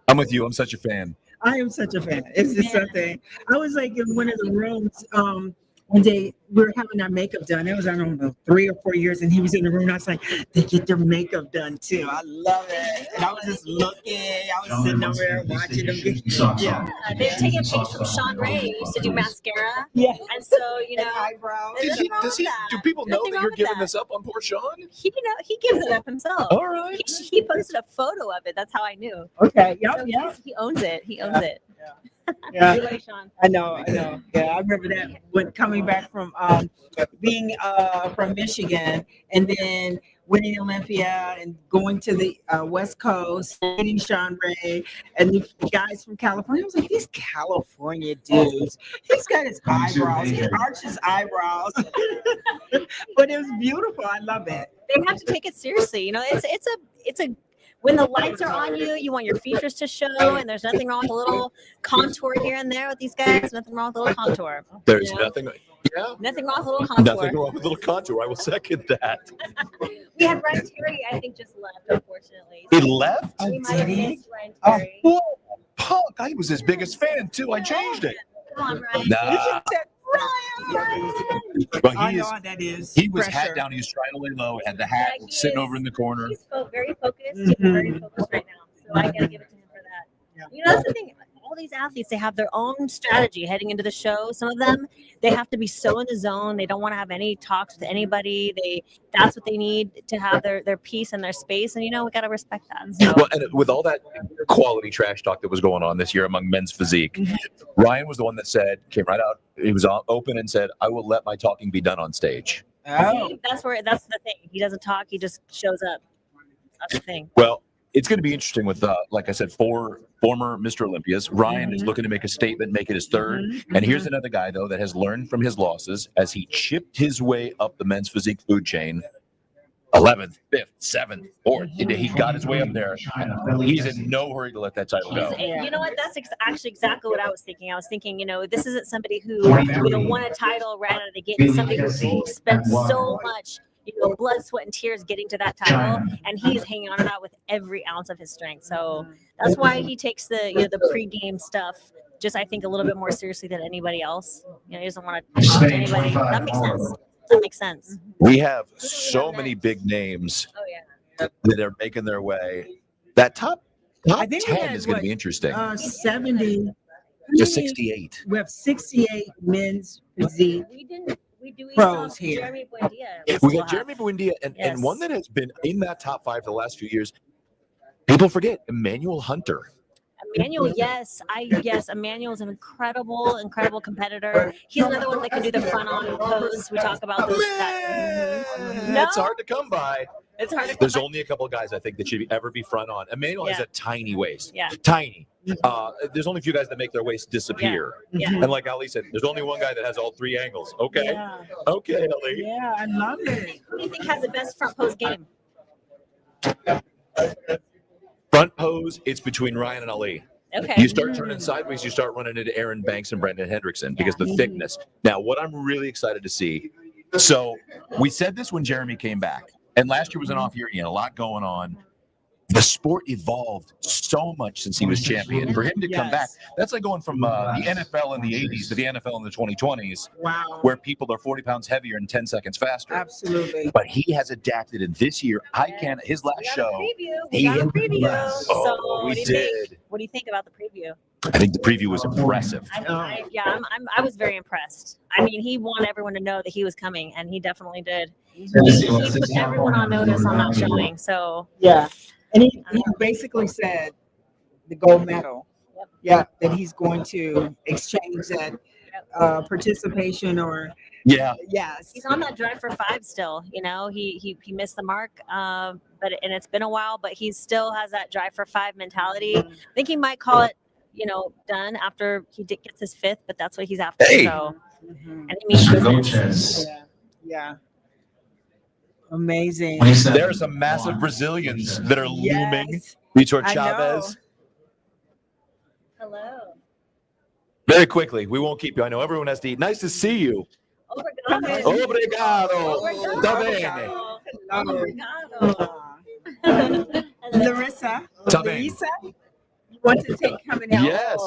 I'm with you. I'm such a fan. I am such a fan. It's just something. I was like in one of the rooms one day. We were having our makeup done. It was, I don't know, 3 or 4 years, and he was in the room. And I was like, they get their makeup done too. I love it. And I was just looking. I was sitting over there watching them get. Yeah. They've taken pictures from Sean Ray, who used to do mascara. Yeah. And so, eyebrows. Do people know that you're giving this up on poor Sean? He gives it up himself. All right. He posted a photo of it. That's how I knew. Okay. So he owns it. He owns it. Yeah. Anyway, Sean. I know. Yeah, I remember that when coming back from being from Michigan, and then winning Olympia and going to the West Coast, meeting Sean Ray and the guys from California. I was like, these California dudes. He's got his eyebrows. He arched his eyebrows, but it was beautiful. I love it. They have to take it seriously. It's a when the lights are on you, you want your features to show, and there's nothing wrong with a little contour here and there with these guys. Nothing wrong with a little contour. There's you know? nothing. Yeah. Nothing wrong with a little contour. Nothing wrong with a little contour. I will second that. We had Ryan Terry, I think, just left, unfortunately. He left? We might have missed Ryan Oh, Terry. whoa, punk! I was his biggest fan too. I changed it. Come on, Ryan. Nah. Ryan. But I he know is. how that is. He was Pressure. hat down. He was trying to lay low. Had the hat Yeah, he sitting is- over in the corner. He's very focused. He's very focused right now. So I gotta give it to him for that. You know, that's the thing. All these athletes, they have their own strategy heading into the show. Some of them, they have to be so in the zone. They don't want to have any talks with anybody. That's what they need to have their peace and their space. And you know, we gotta respect that. So. Well, and with all that quality trash talk that was going on this year among men's physique, Ryan was the one that came right out. He was open and said, "I will let my talking be done on stage." See, that's the thing. He doesn't talk. He just shows up. That's the thing. Well, it's going to be interesting with, like I said, four former Mr. Olympias. Ryan is looking to make a statement, make it his third. And here's another guy, though, that has learned from his losses as he chipped his way up the men's physique food chain. 11th, 5th, 7th, 4th. He got his way up there. He's in no hurry to let that title go. You know what? That's actually exactly what I was thinking. I was thinking, you know, this isn't somebody who won a title right out of the gate. It's somebody who spent so much, blood, sweat, and tears getting to that title, and he's hanging on to that with every ounce of his strength. So that's why he takes the the pregame stuff just, I think, a little bit more seriously than anybody else. He doesn't want to talk to anybody. That makes sense. That makes sense. We have so many big names that are making their way. That top I think we 10 had, is going to what, be interesting. 70. Just 68. We have 68 men's physique We pros saw here. Jeremy Buendia. We got Jeremy Buendia, and Yes. one that has been in that top 5 the last few years. People forget Emmanuel Hunter. Emmanuel, yes, Emmanuel's an incredible competitor. He's another one that can do the front on pose. We talk about this. It's hard to come by. It's hard to come There's by. only a couple of guys I think that should ever be front on. Emmanuel has Yeah. a tiny waist. Yeah. Tiny. There's only a few guys that make their waist disappear. Yeah. And like Ali said, there's only one guy that has all 3 angles. Okay. Yeah. Okay, Ali. Yeah, I love it. Who do you think has the best front pose game? Front pose, it's between Ryan and Ali. Okay. You start turning sideways, you start running into Aaron Banks and Brandon Hendrickson because the thickness. Now, what I'm really excited to see. So we said this when Jeremy came back, and last year was an off year. He had a lot going on. The sport evolved so much since he was champion. For him to come back, that's like going from the NFL in the 80s to the NFL in the 2020s, Wow. where people are 40 pounds heavier and 10 seconds faster. Absolutely. But he has adapted, and this year, his last show. We got a he- preview. Yes. So Oh, what we do you did. think? What do you think about the preview? I think the preview was impressive. I was very impressed. I mean, he wanted everyone to know that he was coming, and he definitely did. He put everyone on notice on that showing. So Yeah. And he basically said the gold medal. Yeah, that he's going to exchange that participation or yes. He's on that drive for 5 still. He missed the mark, but it's been a while. But he still has that drive for 5 mentality. I think he might call it, done after he gets his 5th. But that's what he's after. Hey. So, and he means business. Yeah. Amazing. There are some massive Brazilians that are looming. Vitor I know. Chavez. Hello. Very quickly, we won't keep you. I know everyone has to eat. Nice to see you. Obrigado. Tá bene. Larissa. Tá bem. Larissa, you want to take coming out? Yes.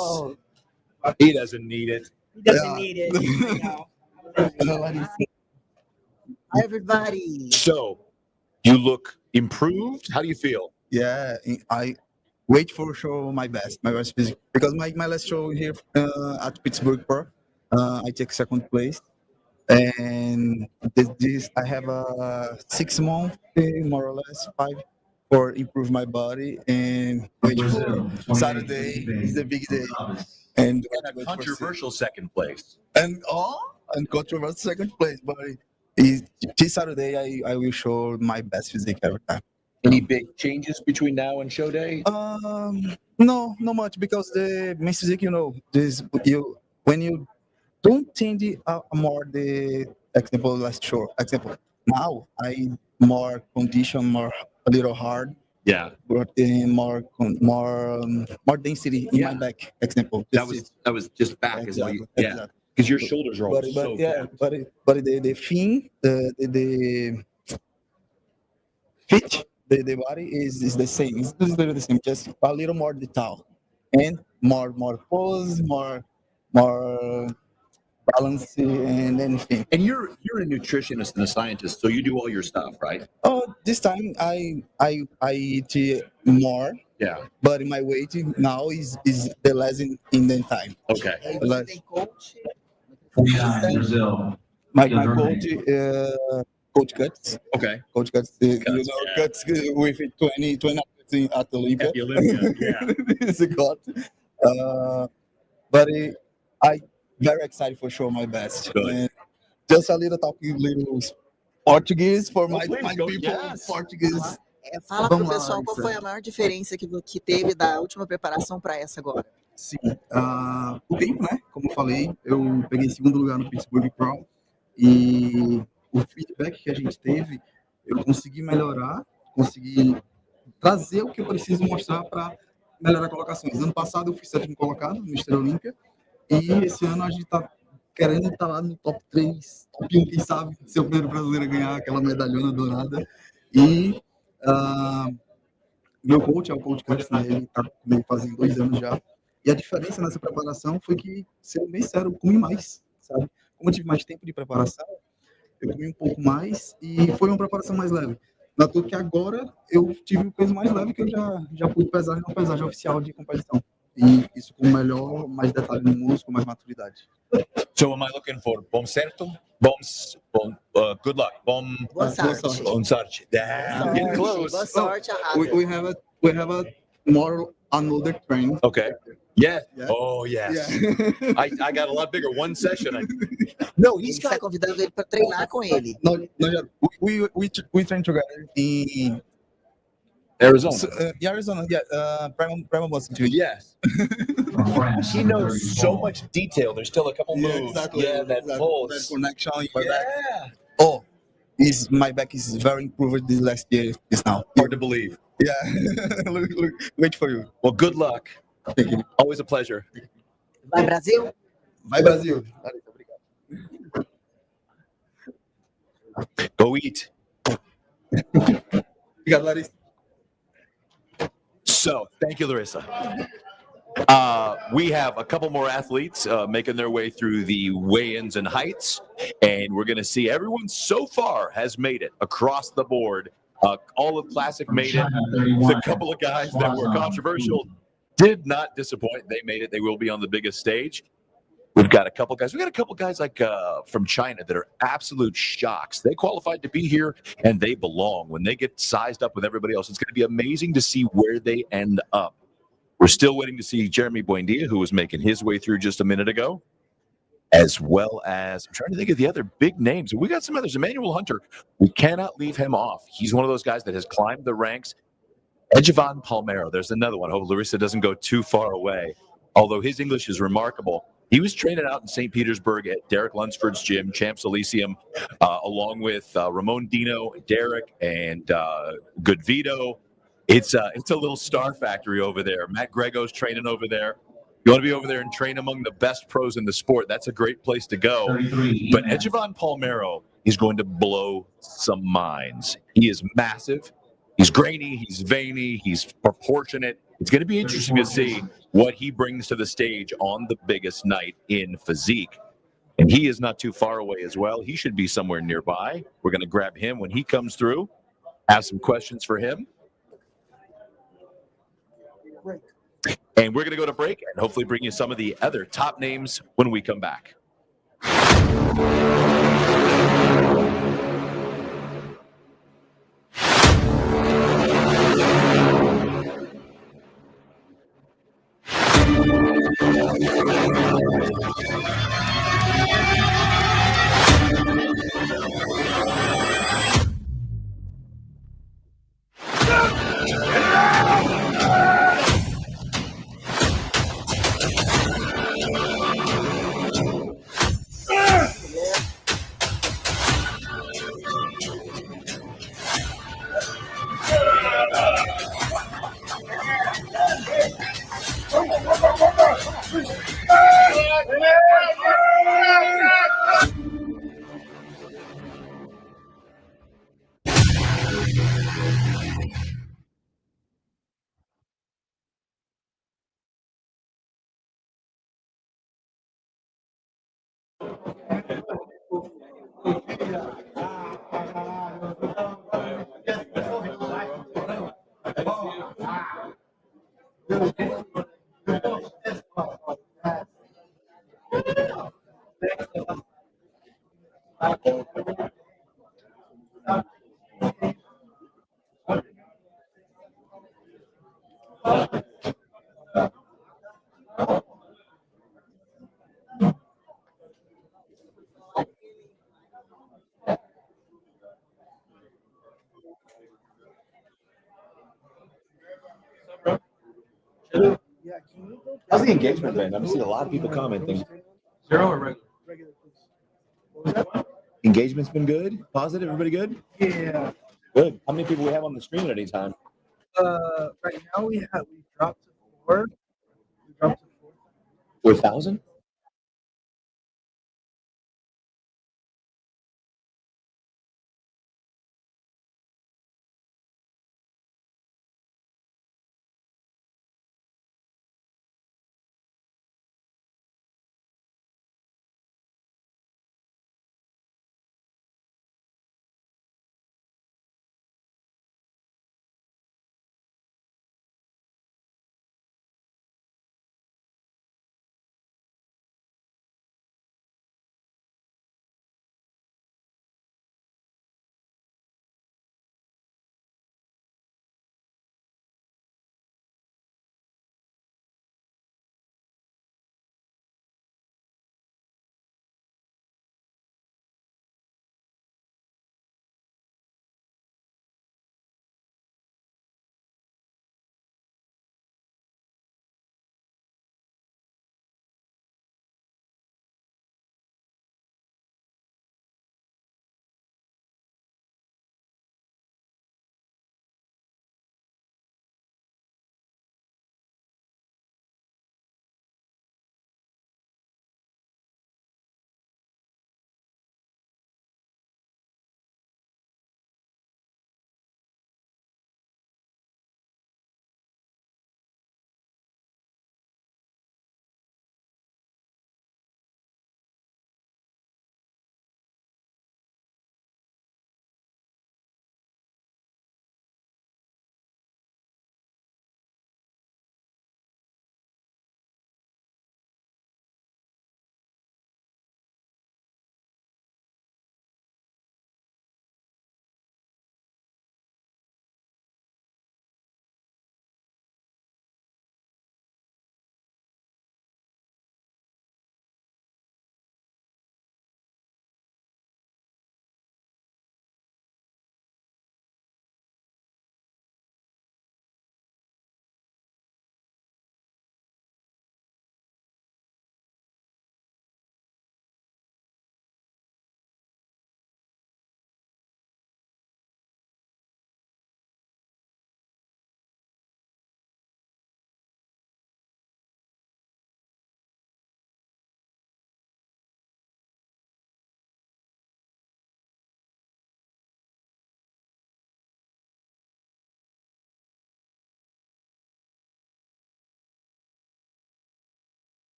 He doesn't need it. He doesn't need it. I know. Hi, everybody. So, you look improved. How do you feel? Yeah, I wait for show my best physique because my last show here at Pittsburgh Pro, I take 2nd place, and this I have a 6 month more or less 5 for improve my body and wait for Saturday is the big day and a controversial 2nd place. And controversial 2nd place, but this Saturday I will show my best physique every time. Any big changes between now and show day? No, not much because the men's physique, when you don't change more the example last show. Example now I more condition more a little hard Yeah. Brought in more density in my back. Example. That was just back as well. Yeah. Because your shoulders are all so capped. But the thing, the fit, the body is the same. It's literally the same. Just a little more detail and more pose, more balance and anything. And you're a nutritionist and a scientist, so you do all your stuff, right? Oh, this time I eat more. Yeah. But my weight now is the less in the time. Okay. Less. Brazil. My coach, Coach Cuts. Okay. Coach Cuts, Cuts with 20 at Olympia. At the Olympia, yeah. It's a god. But I very excited for show my best. Good. And just a little Portuguese for my people. Yes. Portuguese. Fala pro pessoal qual foi a maior diferença que teve da última preparação para essa agora. Sim, o tempo, né? Como eu falei, eu peguei segundo lugar no Pittsburgh Pro e o feedback que a gente teve, eu consegui melhorar, consegui trazer o que eu preciso mostrar para melhorar colocações. Ano passado eu fui sétimo colocado no Mr. Olympia e esse ano a gente tá querendo estar lá no top 3, top 1, quem sabe, ser o primeiro brasileiro a ganhar aquela medalhona dourada. E meu coach é o Coach Curtis, né? Ele tá comigo fazendo 2 anos já. E a diferença nessa preparação foi que, sendo bem sério, eu comi mais, sabe? Como eu tive mais tempo de preparação, eu comi um pouco mais e foi uma preparação mais leve. Na toa que agora eu tive o peso mais leve que eu já pude pesar em uma pesagem oficial de competição. E isso com mais detalhe no músculo, mais maturidade. So am I looking for bom certo? Good luck. Boa sorte. Bom sorte. I'm getting close. Boa sorte, arrasa. We have a more another train. Okay. Yeah. Yeah. Oh yes. Yeah. I got a lot bigger. One session. Não, ele está convidando ele para treinar com ele. We train together in Arizona. Arizona, yeah. Bremen Boston too. Yes. He knows so much detail. There's still a couple moves. Exactly. Yeah, that pulse. That connection. Yeah. Oh, my back is very improved this last year. Just now. Hard to believe. Yeah. look, wait for you. Well, good luck. Thank you. Always a pleasure. Vai Brasil? Vai Brasil. Go eat. Obrigado, Larissa. So, thank you, Larissa. We have a couple more athletes making their way through the weigh-ins and heights, and we're going to see everyone so far has made it across the board. All of Classic made it. The couple of guys that were controversial did not disappoint. They made it. They will be on the biggest stage. We've got a couple guys. We got a couple guys like from China that are absolute shocks. They qualified to be here, and they belong. When they get sized up with everybody else, it's going to be amazing to see where they end up. We're still waiting to see Jeremy Buendia, who was making his way through just a minute ago, as well as I'm trying to think of the other big names. We got some others. Emmanuel Hunter, we cannot leave him off. He's one of those guys that has climbed the ranks. Estevan Palmero, there's another one. I hope Larissa doesn't go too far away, although his English is remarkable. He was training out in St. Petersburg at Derek Lunsford's gym, Champs Elysium, along with Ramon Dino, Derek, and Good Vito. It's a little star factory over there. Matt Grego's training over there. You want to be over there and train among the best pros in the sport. That's a great place to go. But Estevan Palmero is going to blow some minds. He is massive. He's grainy. He's veiny. He's proportionate. It's going to be interesting to see what he brings to the stage on the biggest night in Physique. And he is not too far away as well. He should be somewhere nearby. We're going to grab him when he comes through, have some questions for him. And we're going to go to break and hopefully bring you some of the other top names when we come back. How's the engagement been? I've seen a lot of people commenting. Zero or regular? Engagement's been good? Positive? Everybody good? Yeah. Good. How many people we have on the stream at any time? Right now we dropped to 4. We dropped to 4. 4,000?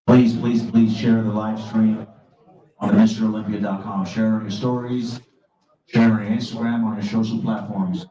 Please share the live stream on MrOlympia.com. Share it on your stories, share it on your Instagram, on your social platforms.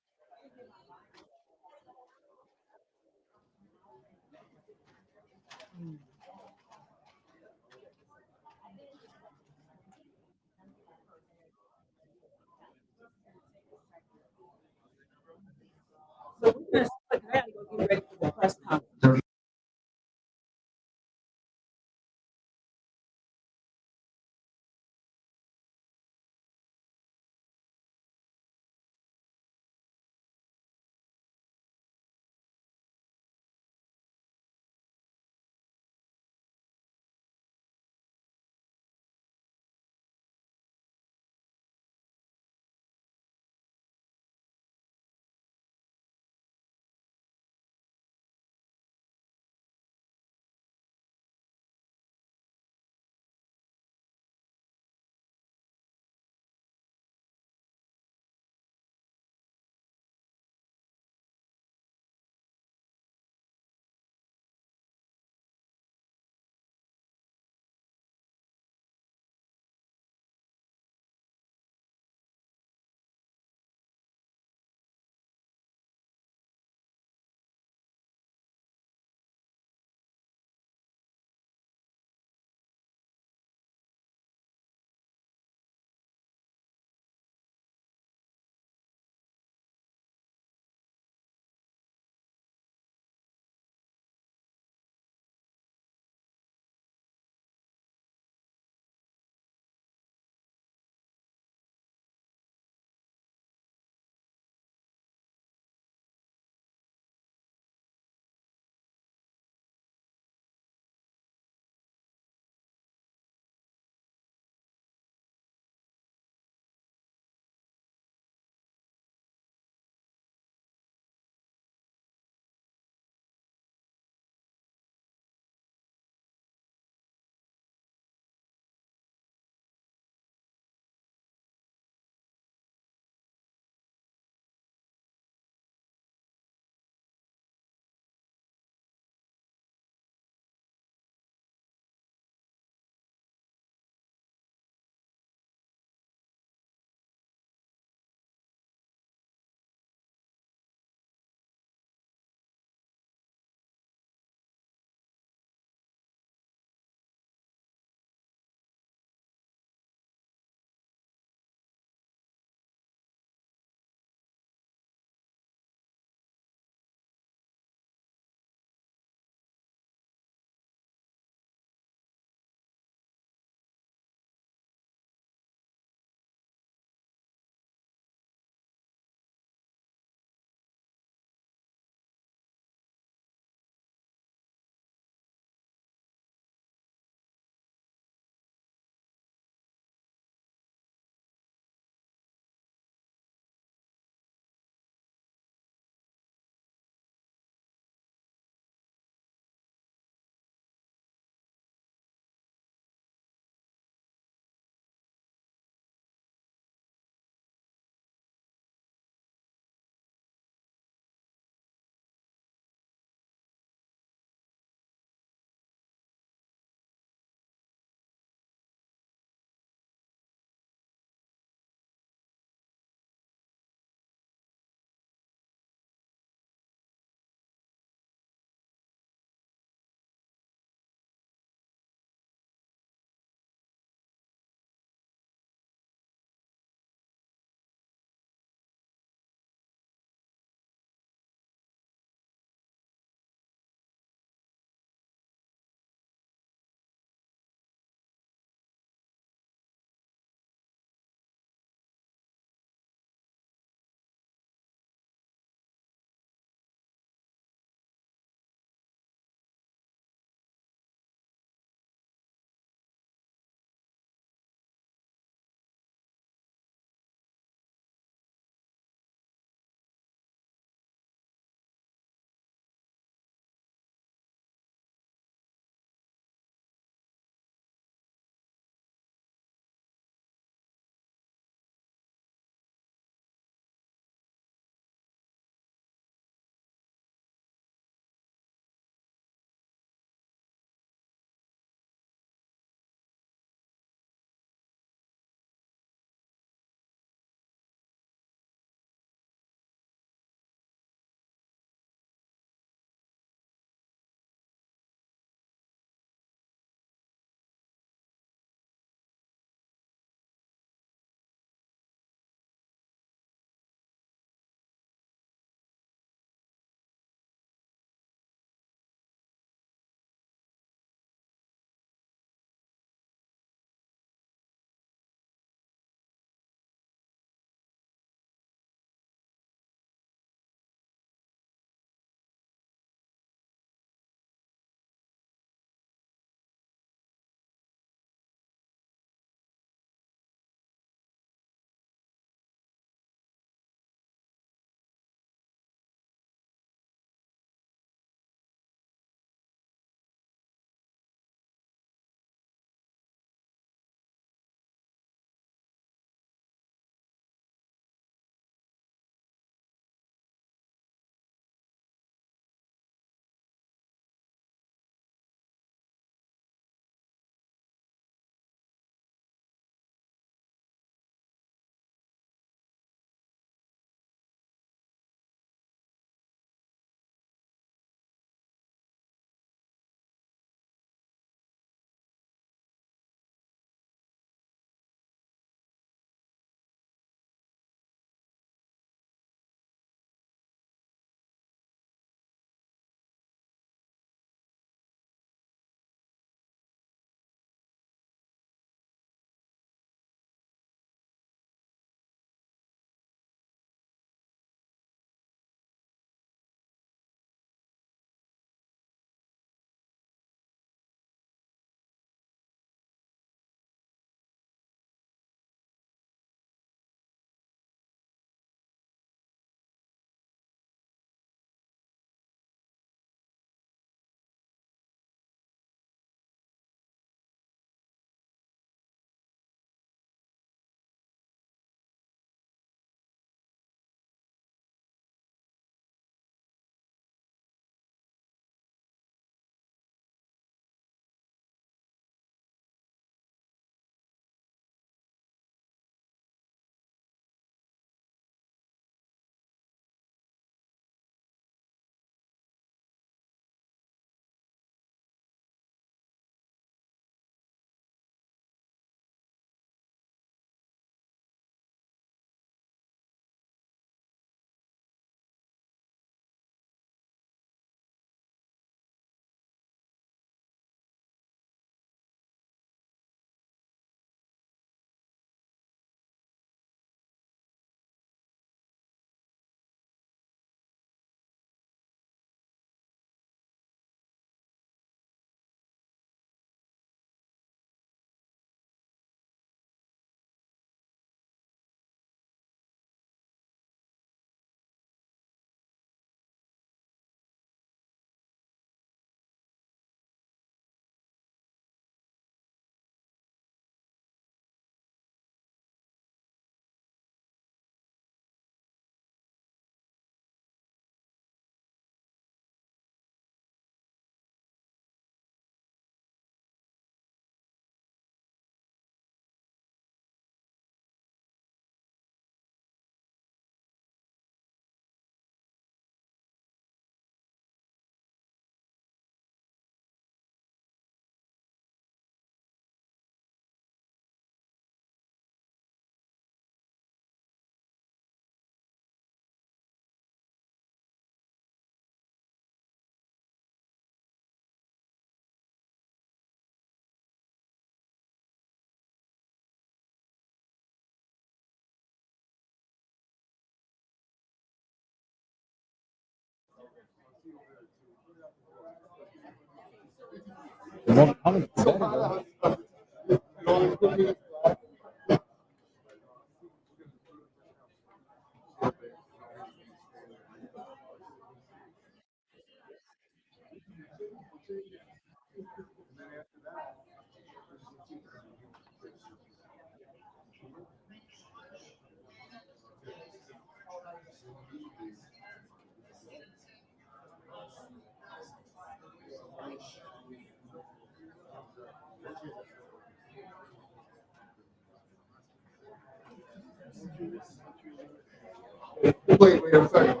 Wait a second.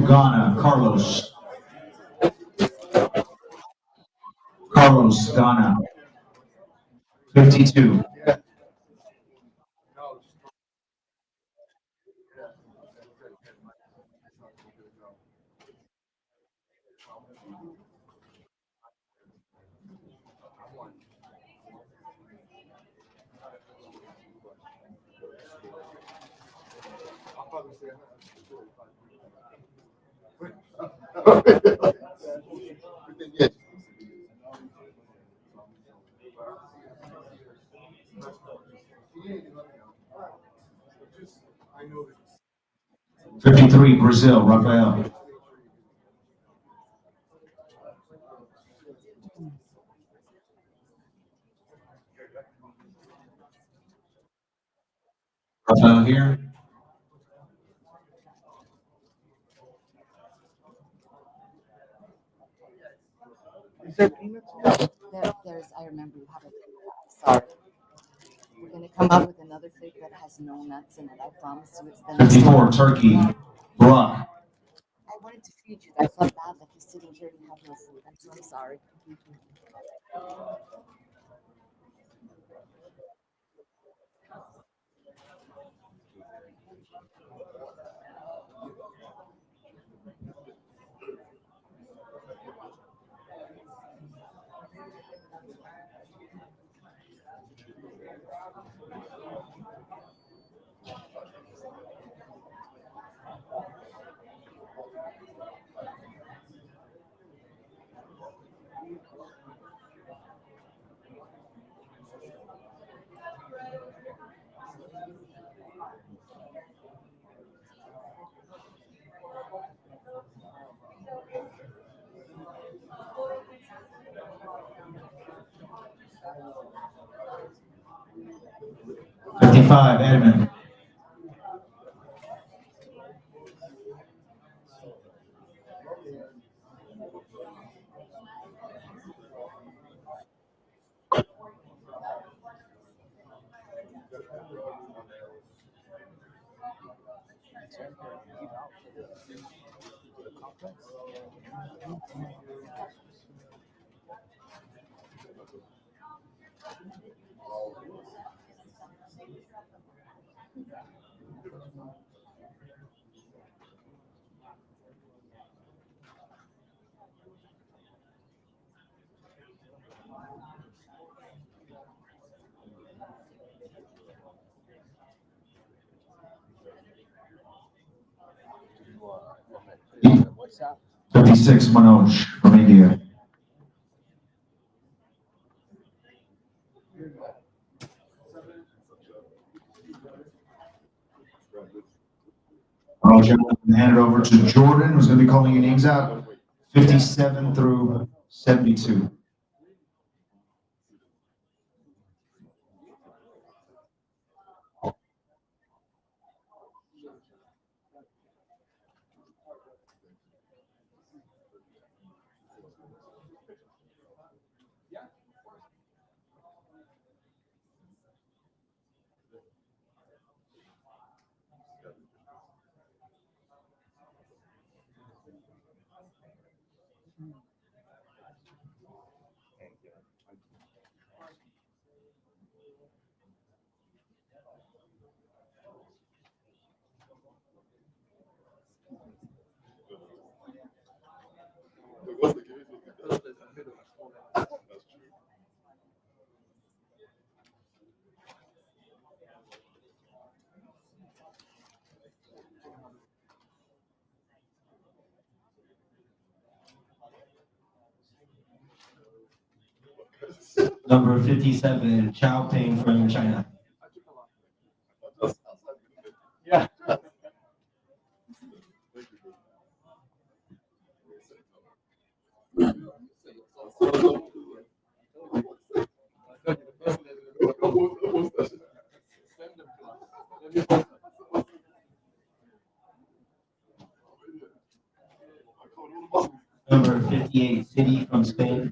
Ghana, Carlos. Carlos, Ghana. 52. Brazil, Rafael. Rafael here. There's, I remember you have a sorry. We're gonna come up with another fig that has no nuts in it. I promise you it's the next 54, one. Turkey, Brock. I wanted to feed you. I felt bad that he's sitting here and have no food. I'm so sorry. 55, Edmund. What's up? 56, Manoj from India. All right, gentlemen, hand it over to Jordan, who's going to be calling your names out. 57 through 72. Number 57, Chao Ping from China. Yeah. Number 58, City from Spain.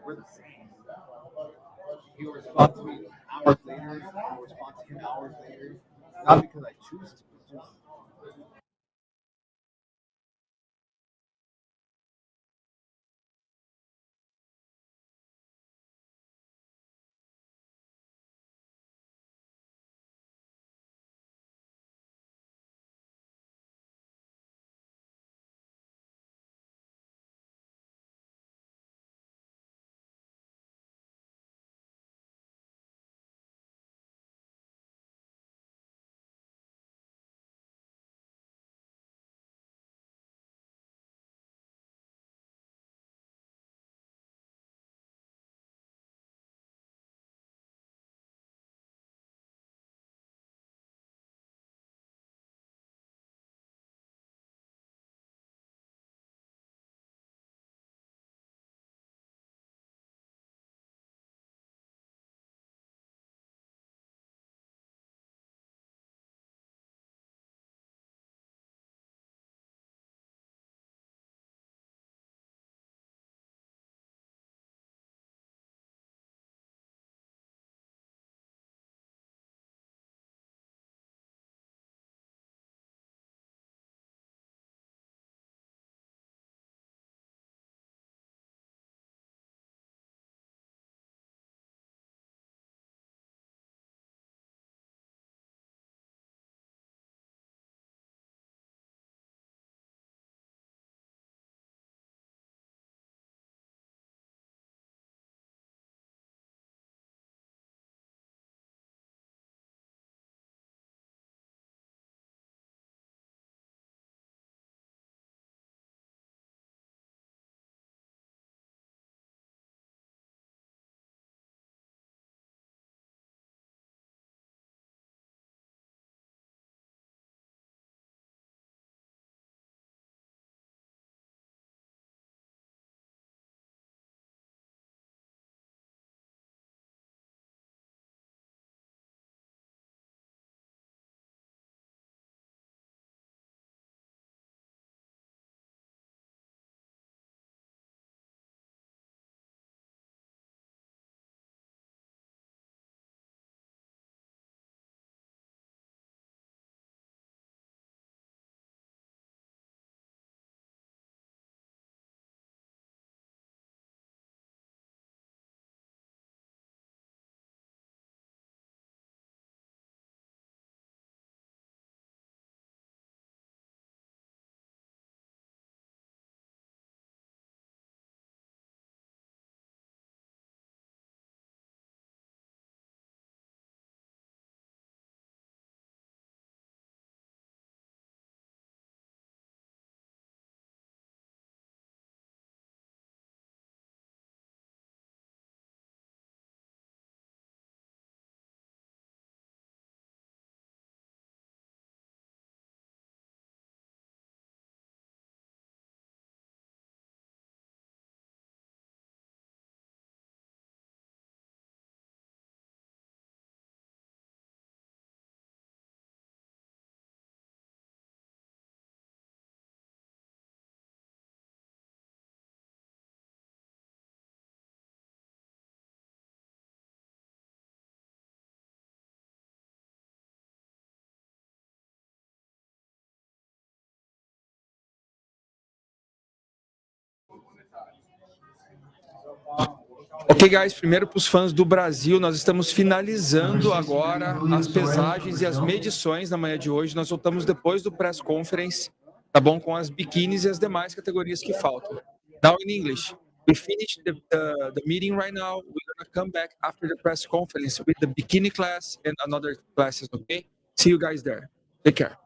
We're the same. You respond to me hours later, I respond to him hours later. Not because I choose to, it's just Ok, guys, primeiro para os fãs do Brasil, nós estamos finalizando agora as pesagens e as medições na manhã de hoje. Nós voltamos depois do press conference, tá bom? Com as biquínis e as demais categorias que faltam. Now in English, we finished the meeting right now. We're gonna come back after the press conference with the bikini class and another classes, okay? See you guys there. Take care.